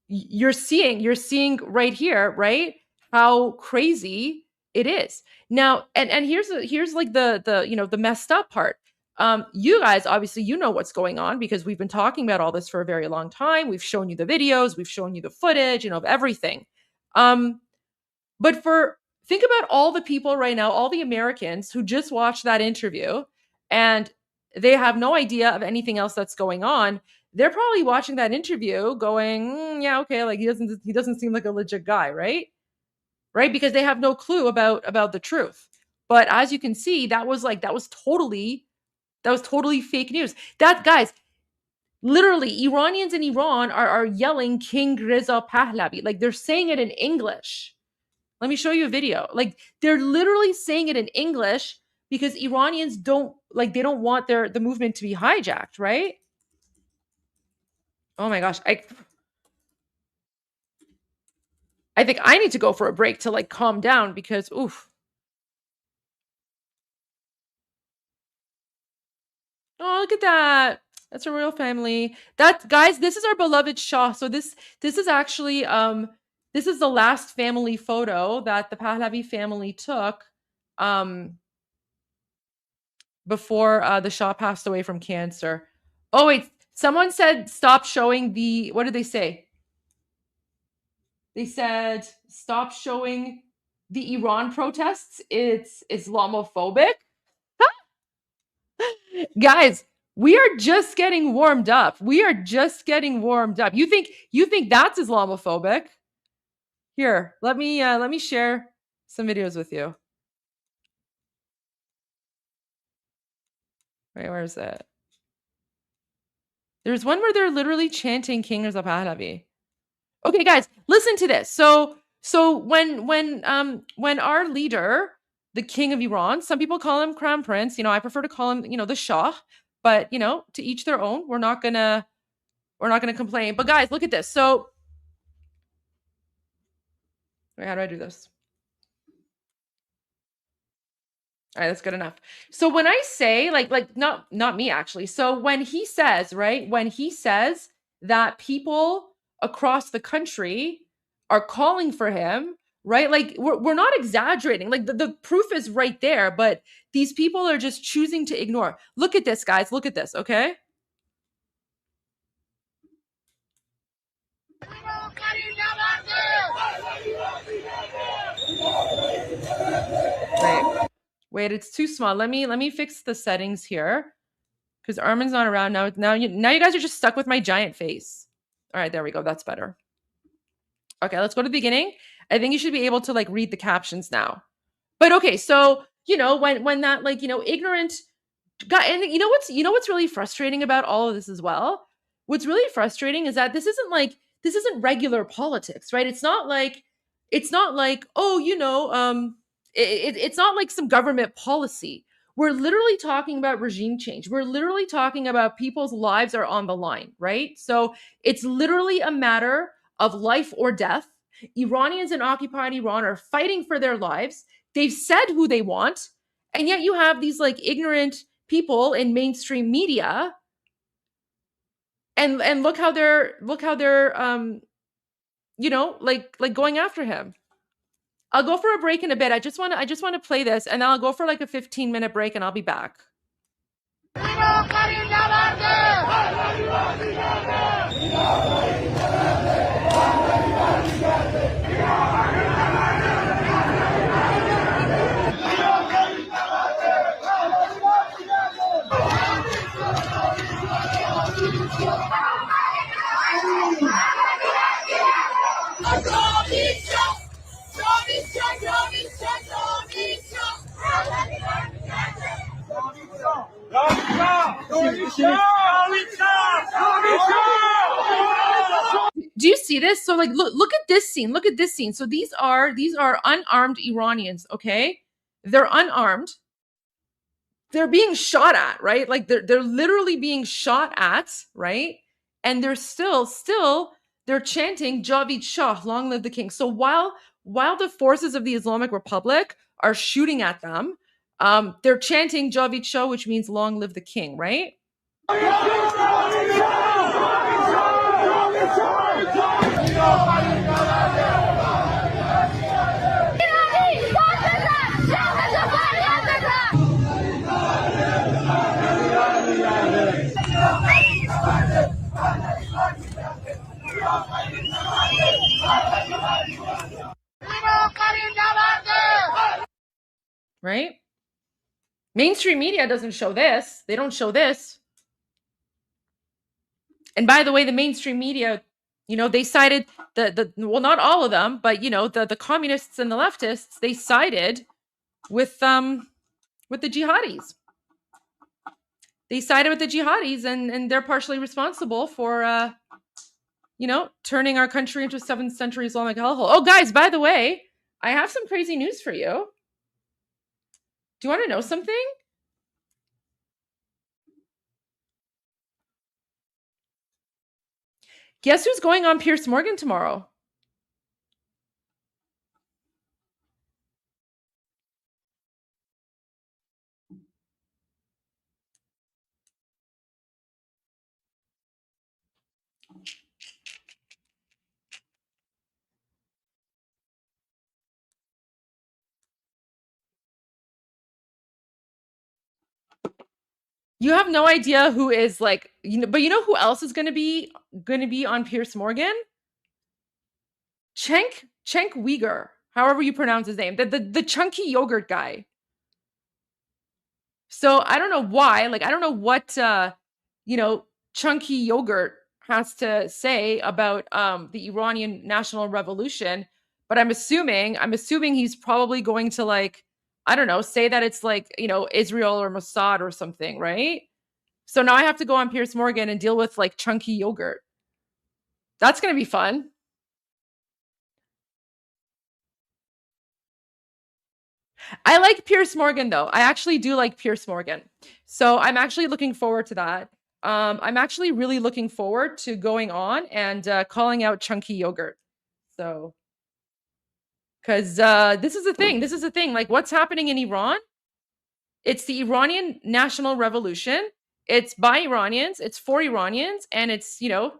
Speaker 1: you're seeing right here, right, how crazy it is. Now, and here's like the messed up part. You guys, obviously, you know what's going on because we've been talking about all this for a very long time. We've shown you the videos, we've shown you the footage, of everything. But think about all the people right now, all the Americans who just watched that interview and they have no idea of anything else that's going on. They're probably watching that interview going, yeah, okay, like he doesn't seem like a legit guy, right? Right? Because they have no clue about the truth. But as you can see, that was totally fake news. That, guys, literally Iranians in Iran are yelling King Reza Pahlavi. Like they're saying it in English. Let me show you a video. Like they're literally saying it in English because Iranians don't want the movement to be hijacked, right? Oh my gosh. I think I need to go for a break to like calm down because oof. Oh, look at that. That's a royal family. Guys, this is our beloved Shah. So this is actually this is the last family photo that the Pahlavi family took before the Shah passed away from cancer. Oh wait, someone said stop showing what did they say? They said stop showing the Iran protests. It's Islamophobic. Guys, we are just getting warmed up. You think that's Islamophobic? Here, let me share some videos with you. Wait, where is it? There's one where they're literally chanting King Reza Pahlavi. Okay, guys, listen to this. So when our leader, the king of Iran, some people call him crown prince, I prefer to call him, the Shah, but to each their own. We're not gonna complain. But guys, look at this. So wait, how do I do this? All right, that's good enough. So when I say like not me actually. So when he says, right, that people across the country are calling for him, right? Like we're not exaggerating. Like the proof is right there, but these people are just choosing to ignore. Look at this, guys. Look at this, okay? Wait, it's too small. Let me fix the settings here because Armin's not around now. Now you guys are just stuck with my giant face. All right, there we go. That's better. Okay, let's go to the beginning. I think you should be able to like read the captions now. But okay, so when that like ignorant guy, and you know what's really frustrating about all of this as well? What's really frustrating is that this isn't regular politics, right? It's not like it's not like like some government policy. We're literally talking about regime change. We're literally talking about people's lives are on the line, right? So it's literally a matter of life or death. Iranians in occupied Iran are fighting for their lives. They've said who they want, and yet you have these like ignorant people in mainstream media, and look how they're like going after him. I'll go for a break in a bit. I just want to play this, and I'll go for like a 15-minute break, and I'll be back. Do you see this? So like look at this scene. Look at this scene. So these are unarmed Iranians, okay? They're unarmed. They're being shot at, right? Like they're literally being shot at, right? And they're still they're chanting Javid Shah, long live the king. So while the forces of the Islamic Republic are shooting at them, they're chanting Javid Shah, which means long live the king, right? Right? Mainstream media doesn't show this. They don't show this. And by the way, the mainstream media, they sided well, not all of them, but the communists and the leftists, they sided with the jihadis. They sided with the jihadis, and they're partially responsible for turning our country into a 7th century Islamic hellhole. Oh, guys, by the way, I have some crazy news for you. Do you want to know something? Guess who's going on Piers Morgan tomorrow? You have no idea who is like, but you know who else is going to be on Piers Morgan? Cenk Uygur, however you pronounce his name, the chunky yogurt guy. So I don't know why, like I don't know what chunky yogurt has to say about the Iranian national revolution, but I'm assuming he's probably going to like, I don't know, say that it's like, Israel or Mossad or something, right? So now I have to go on Piers Morgan and deal with like chunky yogurt. That's going to be fun. I like Piers Morgan though. I actually do like Piers Morgan. So I'm actually looking forward to that. I'm actually really looking forward to going on and calling out chunky yogurt. So, because this is the thing. Like what's happening in Iran? It's the Iranian national revolution. It's by Iranians. It's for Iranians. And it's, the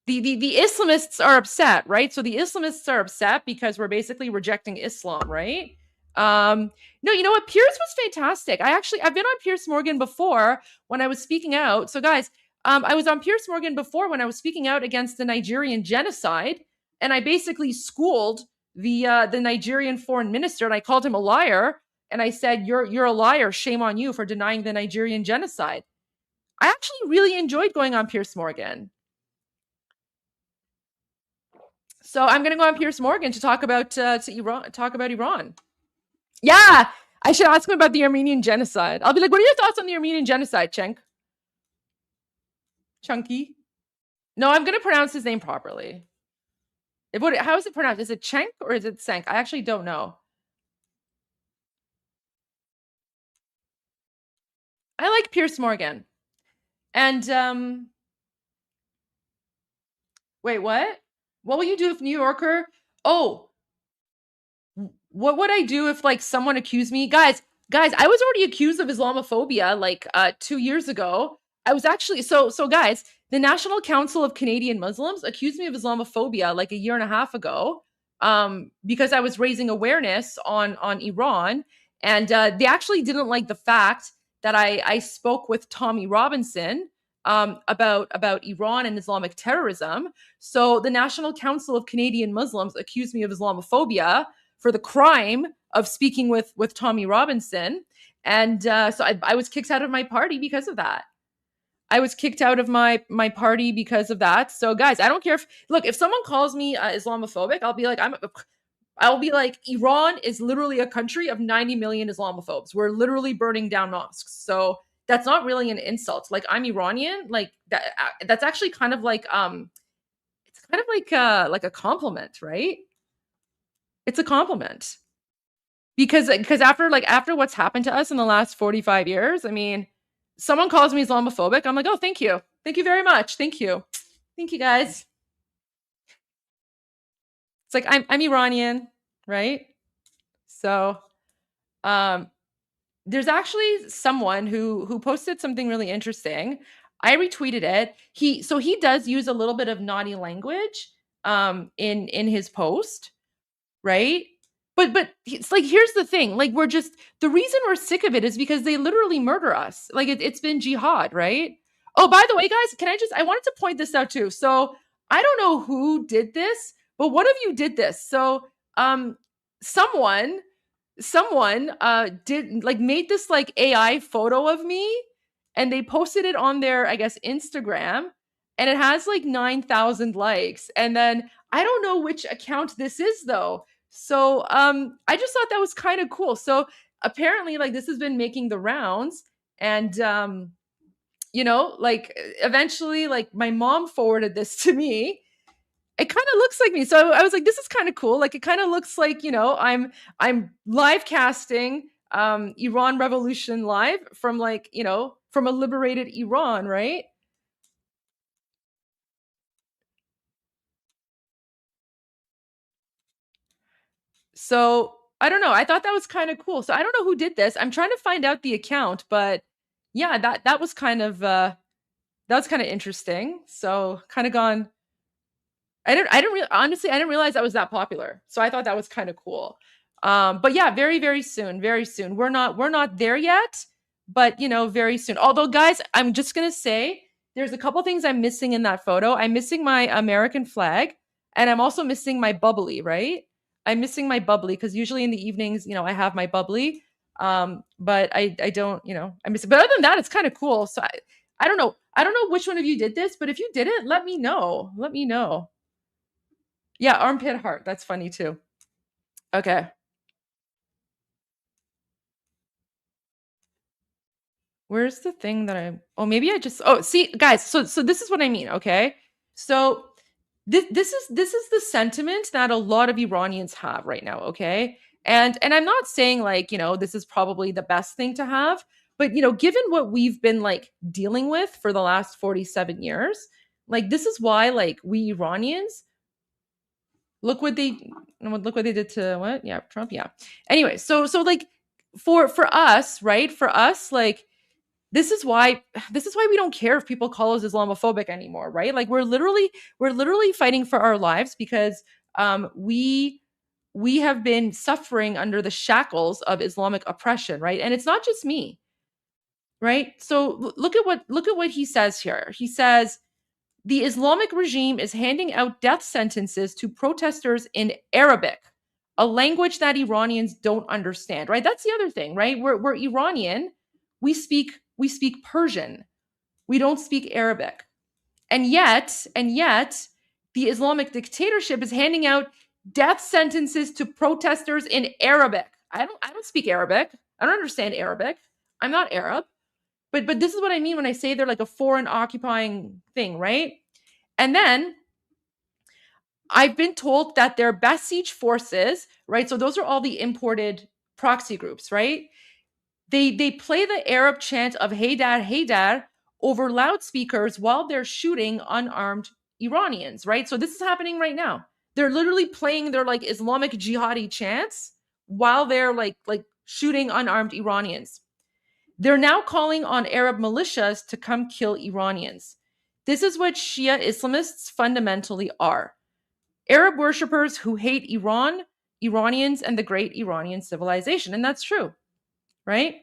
Speaker 1: Islamists are upset, right? So the Islamists are upset because we're basically rejecting Islam, right? No, you know what? Piers was fantastic. I've been on Piers Morgan before when I was speaking out. So guys, I was on Piers Morgan before when I was speaking out against the Nigerian genocide. And I basically schooled the Nigerian foreign minister, and I called him a liar. And I said, you're a liar. Shame on you for denying the Nigerian genocide. I actually really enjoyed going on Piers Morgan. So I'm going to go on Piers Morgan to talk about Iran. Yeah, I should ask him about the Armenian genocide. I'll be like, what are your thoughts on the Armenian genocide, Chunky? No, I'm going to pronounce his name properly. How is it pronounced? Is it Chenk or is it Senk? I actually don't know. I like Piers Morgan. And wait, what? What will you do if New Yorker? Oh, what would I do if like someone accused me? Guys, I was already accused of Islamophobia like 2 years ago. I was actually so guys, the National Council of Canadian Muslims accused me of Islamophobia like a year and a half ago because I was raising awareness on Iran, and they actually didn't like the fact that I spoke with Tommy Robinson about Iran and Islamic terrorism. So the National Council of Canadian Muslims accused me of Islamophobia for the crime of speaking with Tommy Robinson. And so I was kicked out of my party because of that. I was kicked out of my party because of that. So guys, I don't care if someone calls me Islamophobic, I'll be like, Iran is literally a country of 90 million Islamophobes. We're literally burning down mosques. So that's not really an insult. Like, I'm Iranian, like that's actually kind of like it's kind of like a compliment, right? It's a compliment. Because after what's happened to us in the last 45 years, I mean, someone calls me Islamophobic, I'm like, oh, thank you. Thank you very much. Thank you. Thank you, guys. It's like, I'm Iranian, right? So there's actually someone who posted something really interesting. I retweeted it. He does use a little bit of naughty language in his post, right? But it's like, here's the thing. Like, the reason we're sick of it is because they literally murder us. Like, it's been jihad, right? Oh, by the way, guys, I wanted to point this out too. So I don't know who did this, but one of you did this. So someone did made this like AI photo of me, and they posted it on their, I guess, Instagram, and it has like 9,000 likes. And then I don't know which account this is though. So I just thought that was kind of cool. So apparently, like, this has been making the rounds, and eventually, like, my mom forwarded this to me. It kind of looks like me. So I was like, this is kind of cool. Like, it kind of looks like, I'm live casting Iran Revolution live from from a liberated Iran, right? So I don't know. I thought that was kind of cool. So I don't know who did this. I'm trying to find out the account, but yeah, that was kind of interesting. So kind of gone. I didn't realize I was that popular. So I thought that was kind of cool. But yeah, very, very soon, very soon. We're not there yet, but very soon. Although, guys, I'm just gonna say there's a couple things I'm missing in that photo. I'm missing my American flag, and I'm also missing my bubbly, right? I'm missing my bubbly because usually in the evenings, I have my bubbly. But I don't, I miss it. But other than that, it's kind of cool. So I don't know. I don't know which one of you did this, but if you did it, let me know. Let me know. Yeah, armpit heart. That's funny too. Okay. Where's the thing that see, guys, so this is what I mean, okay? So this is the sentiment that a lot of Iranians have right now, okay? And I'm not saying like, this is probably the best thing to have, but given what we've been like dealing with for the last 47 years, like, this is why, like, we Iranians, look what they did to what? Yeah, Trump. Yeah. Anyway, so like for us, right? For us, like, this is why we don't care if people call us Islamophobic anymore, right? Like, we're literally fighting for our lives because we have been suffering under the shackles of Islamic oppression, right? And it's not just me, right? So look at what he says here. He says, the Islamic regime is handing out death sentences to protesters in Arabic, a language that Iranians don't understand, right? That's the other thing, right? We're Iranian. We speak Persian. We don't speak Arabic. And yet the Islamic dictatorship is handing out death sentences to protesters in Arabic. I don't speak Arabic. I don't understand Arabic. I'm not Arab. But this is what I mean when I say they're like a foreign occupying thing, right? And then I've been told that their Basij forces, right? So those are all the imported proxy groups, right? They play the Arab chant of Haydar, Haydar over loudspeakers while they're shooting unarmed Iranians, right? So this is happening right now. They're literally playing their like Islamic jihadi chants while they're like shooting unarmed Iranians. They're now calling on Arab militias to come kill Iranians. This is what Shia Islamists fundamentally are. Arab worshippers who hate Iran, Iranians, and the great Iranian civilization. And that's true, right?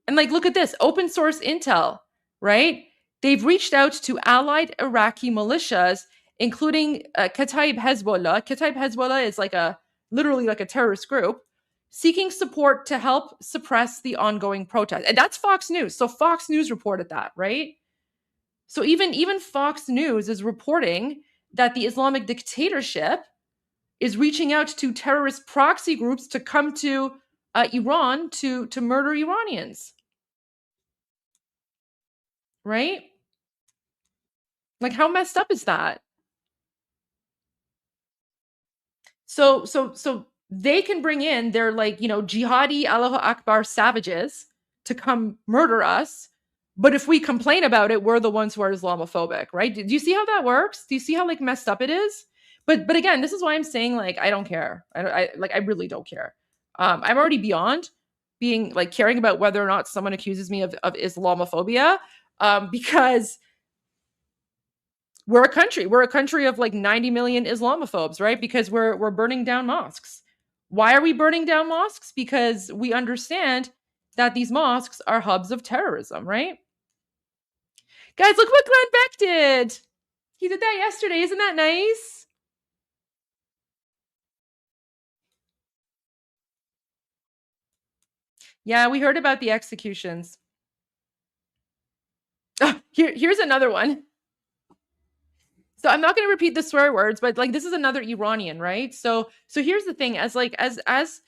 Speaker 1: And like, look at this, open source intel, right? They've reached out to allied Iraqi militias, including Kataib Hezbollah. Kataib Hezbollah is literally like a terrorist group, seeking support to help suppress the ongoing protest. And that's Fox News. So Fox News reported that, right? So even Fox News is reporting that the Islamic dictatorship is reaching out to terrorist proxy groups to come to Iran to murder Iranians. Right? Like, how messed up is that? So they can bring in their jihadi Allahu Akbar savages to come murder us. But if we complain about it, we're the ones who are Islamophobic, right? Do you see how that works? Do you see how messed up it is? But again, this is why I'm saying I don't care. I really don't care. I'm already beyond being caring about whether or not someone accuses me of Islamophobia, because we're a country of 90 million Islamophobes, right? Because we're burning down mosques. Why are we burning down mosques? Because we understand that these mosques are hubs of terrorism, right? Guys, look what Glenn Beck did. He did that yesterday. Isn't that nice? Yeah, we heard about the executions. Oh, here's another one. So I'm not going to repeat the swear words, but this is another Iranian, right? So here's the thing: as the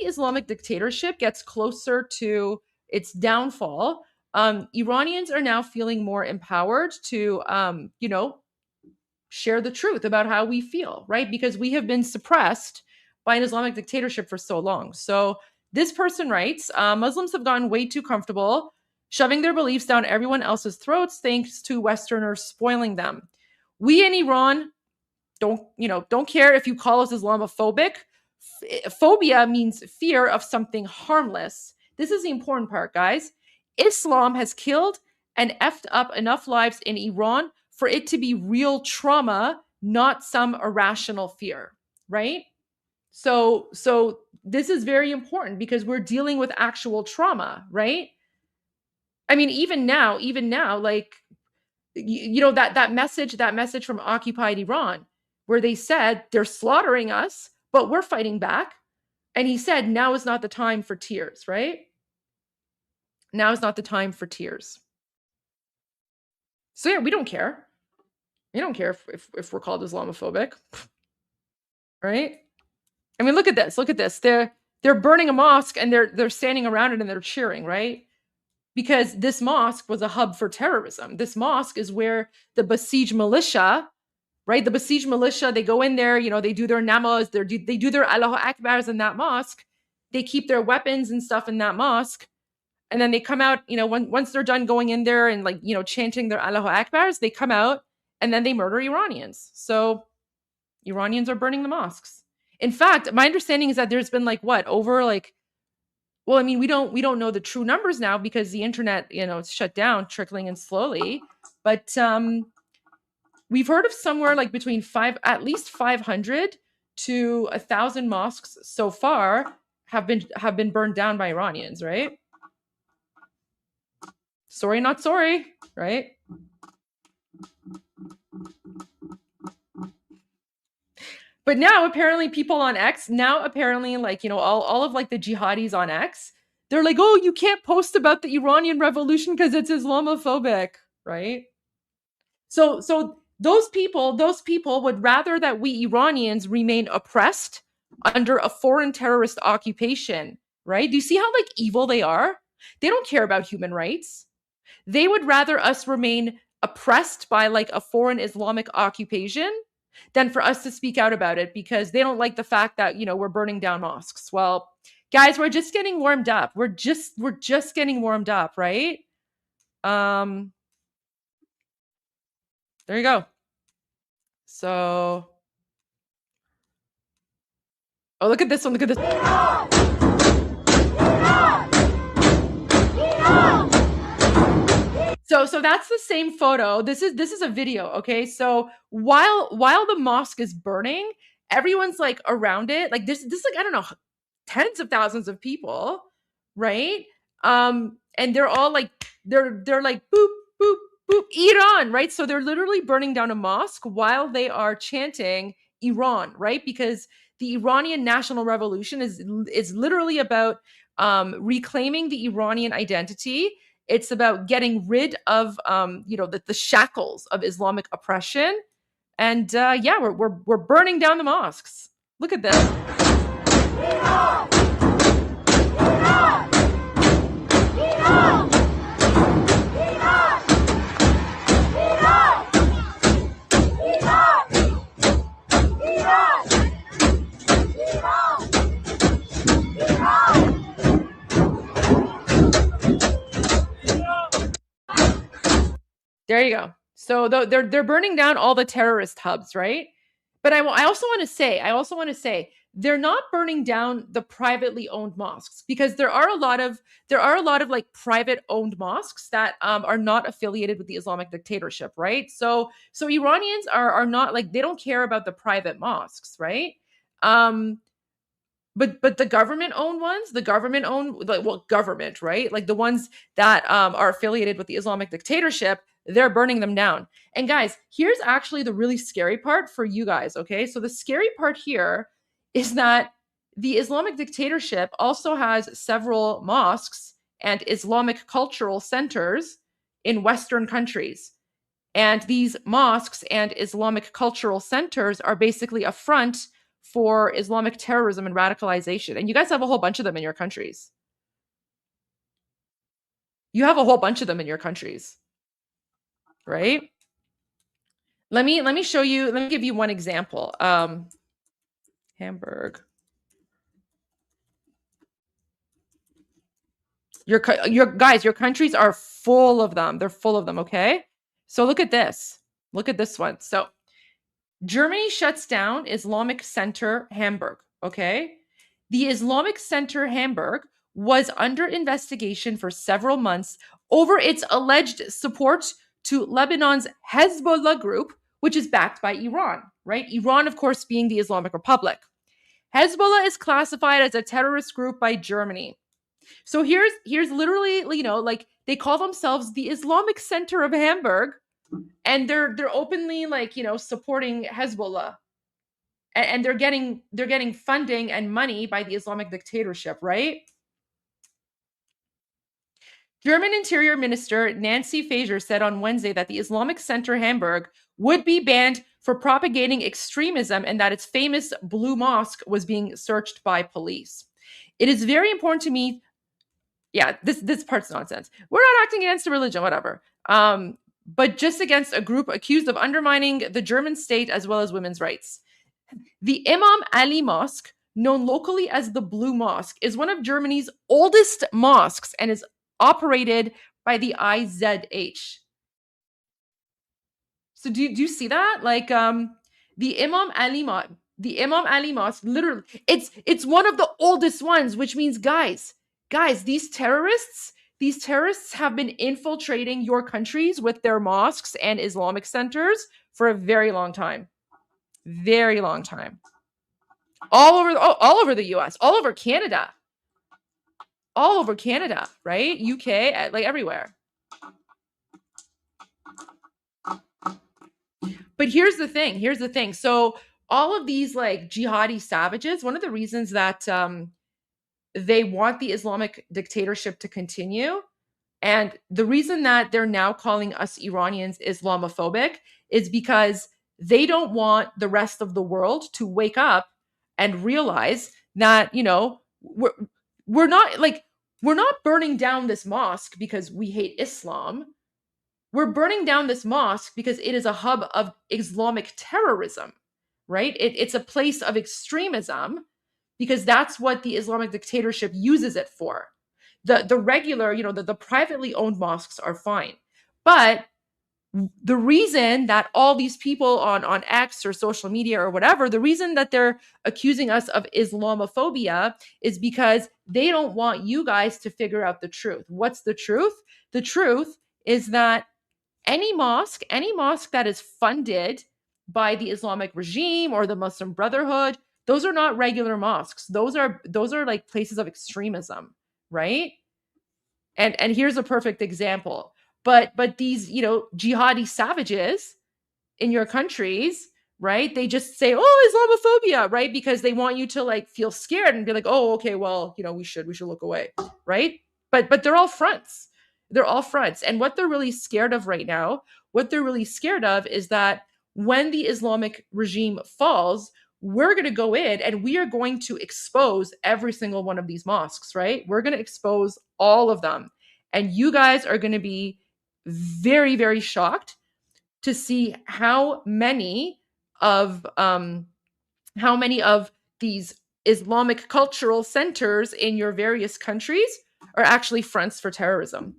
Speaker 1: Islamic dictatorship gets closer to its downfall, Iranians are now feeling more empowered to, share the truth about how we feel, right? Because we have been suppressed by an Islamic dictatorship for so long. So this person writes, Muslims have gotten way too comfortable shoving their beliefs down everyone else's throats thanks to Westerners spoiling them. We in Iran don't care if you call us Islamophobic. Phobia means fear of something harmless. This is the important part, guys. Islam has killed and effed up enough lives in Iran for it to be real trauma, not some irrational fear, right? So this is very important because we're dealing with actual trauma, right? I mean, even now, that message from occupied Iran, where they said they're slaughtering us, but we're fighting back. And he said, now is not the time for tears, right? Now is not the time for tears. So yeah, we don't care. We don't care if we're called Islamophobic, right? I mean, look at this. Look at this. They're burning a mosque and they're standing around it and they're cheering, right? Because this mosque was a hub for terrorism. This mosque is where the Basij militia, right? The Basij militia, they go in there, they do their namaz, they do their Allahu Akbars in that mosque. They keep their weapons and stuff in that mosque. And then they come out, once they're done going in there and chanting their Allahu Akbars, they come out and then they murder Iranians. So Iranians are burning the mosques. In fact, my understanding is that there's been well, I mean, we don't know the true numbers now because the internet, it's shut down, trickling in slowly. But we've heard of somewhere between at least 500 to 1,000 mosques so far have been burned down by Iranians, right? Sorry, not sorry, right? But now apparently people on X, all of the jihadis on X, they're like, oh, you can't post about the Iranian revolution because it's Islamophobic, right? So those people would rather that we Iranians remain oppressed under a foreign terrorist occupation, right? Do you see how like evil they are? They don't care about human rights. They would rather us remain oppressed by like a foreign Islamic occupation than for us to speak out about it, because they don't like the fact that, you know, we're burning down mosques. Well, guys, we're just getting warmed up. We're just getting warmed up, right? There you go. So, oh, look at this one. Look at this. So that's the same photo. This is a video, okay? So while the mosque is burning, everyone's like around it. Like this like, I don't know, tens of thousands of people, right? And they're all like they're like boop boop boop Iran, right? So they're literally burning down a mosque while they are chanting Iran, right? Because the Iranian national revolution is literally about reclaiming the Iranian identity. It's about getting rid of you know, the shackles of Islamic oppression. And yeah, we're burning down the mosques. Look at this. Iran! Iran! Iran! Iran! Iran! Iran! There you go. So they're burning down all the terrorist hubs, right? But I also want to say they're not burning down the privately owned mosques, because there are a lot of like private owned mosques that are not affiliated with the Islamic dictatorship, right? So Iranians are not like, they don't care about the private mosques, right? But the government-owned ones, government, right? Like the ones that are affiliated with the Islamic dictatorship, they're burning them down. And guys, here's actually the really scary part for you guys, okay? So the scary part here is that the Islamic dictatorship also has several mosques and Islamic cultural centers in Western countries. And these mosques and Islamic cultural centers are basically a front for Islamic terrorism and radicalization. And you guys have a whole bunch of them in your countries. You have a whole bunch of them in your countries, right? Let me show you, let me give you one example. Hamburg. Your guys, your countries are full of them. They're full of them, okay? So look at this. Look at this one. So Germany shuts down Islamic Center Hamburg, okay? The Islamic Center Hamburg was under investigation for several months over its alleged support to Lebanon's Hezbollah group, which is backed by Iran, right? Iran, of course, being the Islamic Republic. Hezbollah is classified as a terrorist group by Germany. So here's literally, you know, like they call themselves the Islamic Center of Hamburg, and they're openly, like, you know, supporting Hezbollah, and they're getting funding and money by the Islamic dictatorship, right? German Interior Minister Nancy Faeser said on Wednesday that the Islamic Center Hamburg would be banned for propagating extremism, and that its famous Blue Mosque was being searched by police. It is very important to me. Yeah, this part's nonsense. We're not acting against a religion, whatever. But just against a group accused of undermining the German state as well as women's rights. The Imam Ali Mosque, known locally as the Blue Mosque, is one of Germany's oldest mosques and is operated by the IZH. So do you see that? Like the Imam Ali Mosque, literally, it's one of the oldest ones, which means guys, these terrorists have been infiltrating your countries with their mosques and Islamic centers for a very long time. Very long time. All over the US, all over Canada, right? UK, like everywhere. But here's the thing. So all of these like jihadi savages, one of the reasons that they want the Islamic dictatorship to continue And the reason that they're now calling us Iranians Islamophobic is because they don't want the rest of the world to wake up and realize that, we're not burning down this mosque because we hate Islam. We're burning down this mosque because it is a hub of Islamic terrorism, right? It's a place of extremism because that's what the Islamic dictatorship uses it for. The regular, the privately owned mosques are fine. But the reason that all these people on X or social media or whatever, the reason that they're accusing us of Islamophobia is because they don't want you guys to figure out the truth. What's the truth? The truth is that any mosque that is funded by the Islamic regime or the Muslim Brotherhood, those are not regular mosques. Those are like places of extremism, right? And here's a perfect example. But these, jihadi savages in your countries, right? They just say, "Oh, Islamophobia," right? Because they want you to like feel scared and be like, "Oh, okay, well, we should look away," right? But they're all fronts. They're all fronts. And what they're really scared of right now, is that when the Islamic regime falls, we're going to go in and we are going to expose every single one of these mosques, right? We're going to expose all of them. And you guys are going to be very, very shocked to see how many of these Islamic cultural centers in your various countries are actually fronts for terrorism.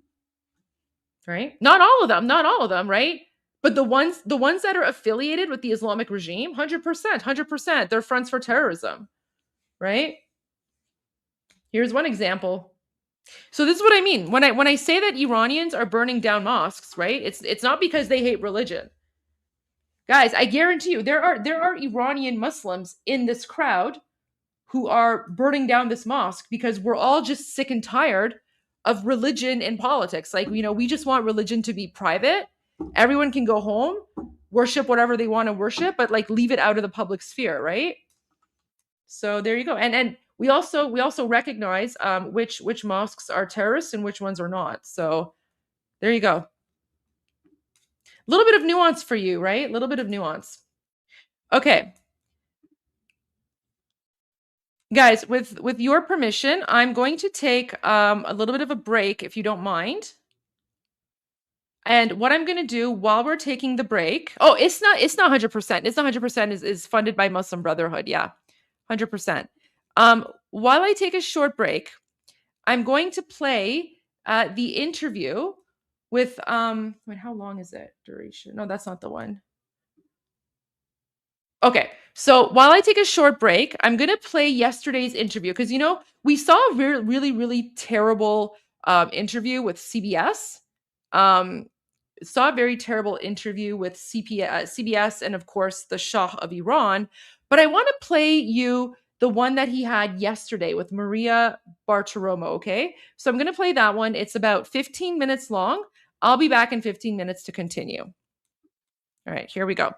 Speaker 1: Right? Not all of them, right? But the ones that are affiliated with the Islamic regime, 100%, they're fronts for terrorism. Right? Here's one example. So this is what I mean. When I say that Iranians are burning down mosques, right? It's not because they hate religion. Guys, I guarantee you there are Iranian Muslims in this crowd who are burning down this mosque because we're all just sick and tired of religion in politics. Like, we just want religion to be private. Everyone can go home, worship whatever they want to worship, but like leave it out of the public sphere, right? So there you go. And we also recognize which mosques are terrorists and which ones are not. So there you go. A little bit of nuance for you, right? A little bit of nuance. Okay. Guys, with your permission, I'm going to take a little bit of a break, if you don't mind. And what I'm going to do while we're taking the break, it's not 100%. It's not 100% is funded by Muslim Brotherhood. Yeah, 100%. While I take a short break, I'm going to play the interview with wait, how long is it? Duration? No, that's not the one. Okay, so while I take a short break, I'm going to play yesterday's interview because, we saw a really, really terrible interview with CBS. Saw a very terrible interview with CBS and, of course, the Shah of Iran. But I want to play you the one that he had yesterday with Maria Bartiromo, okay? So I'm going to play that one. It's about 15 minutes long. I'll be back in 15 minutes to continue. All right, here we go.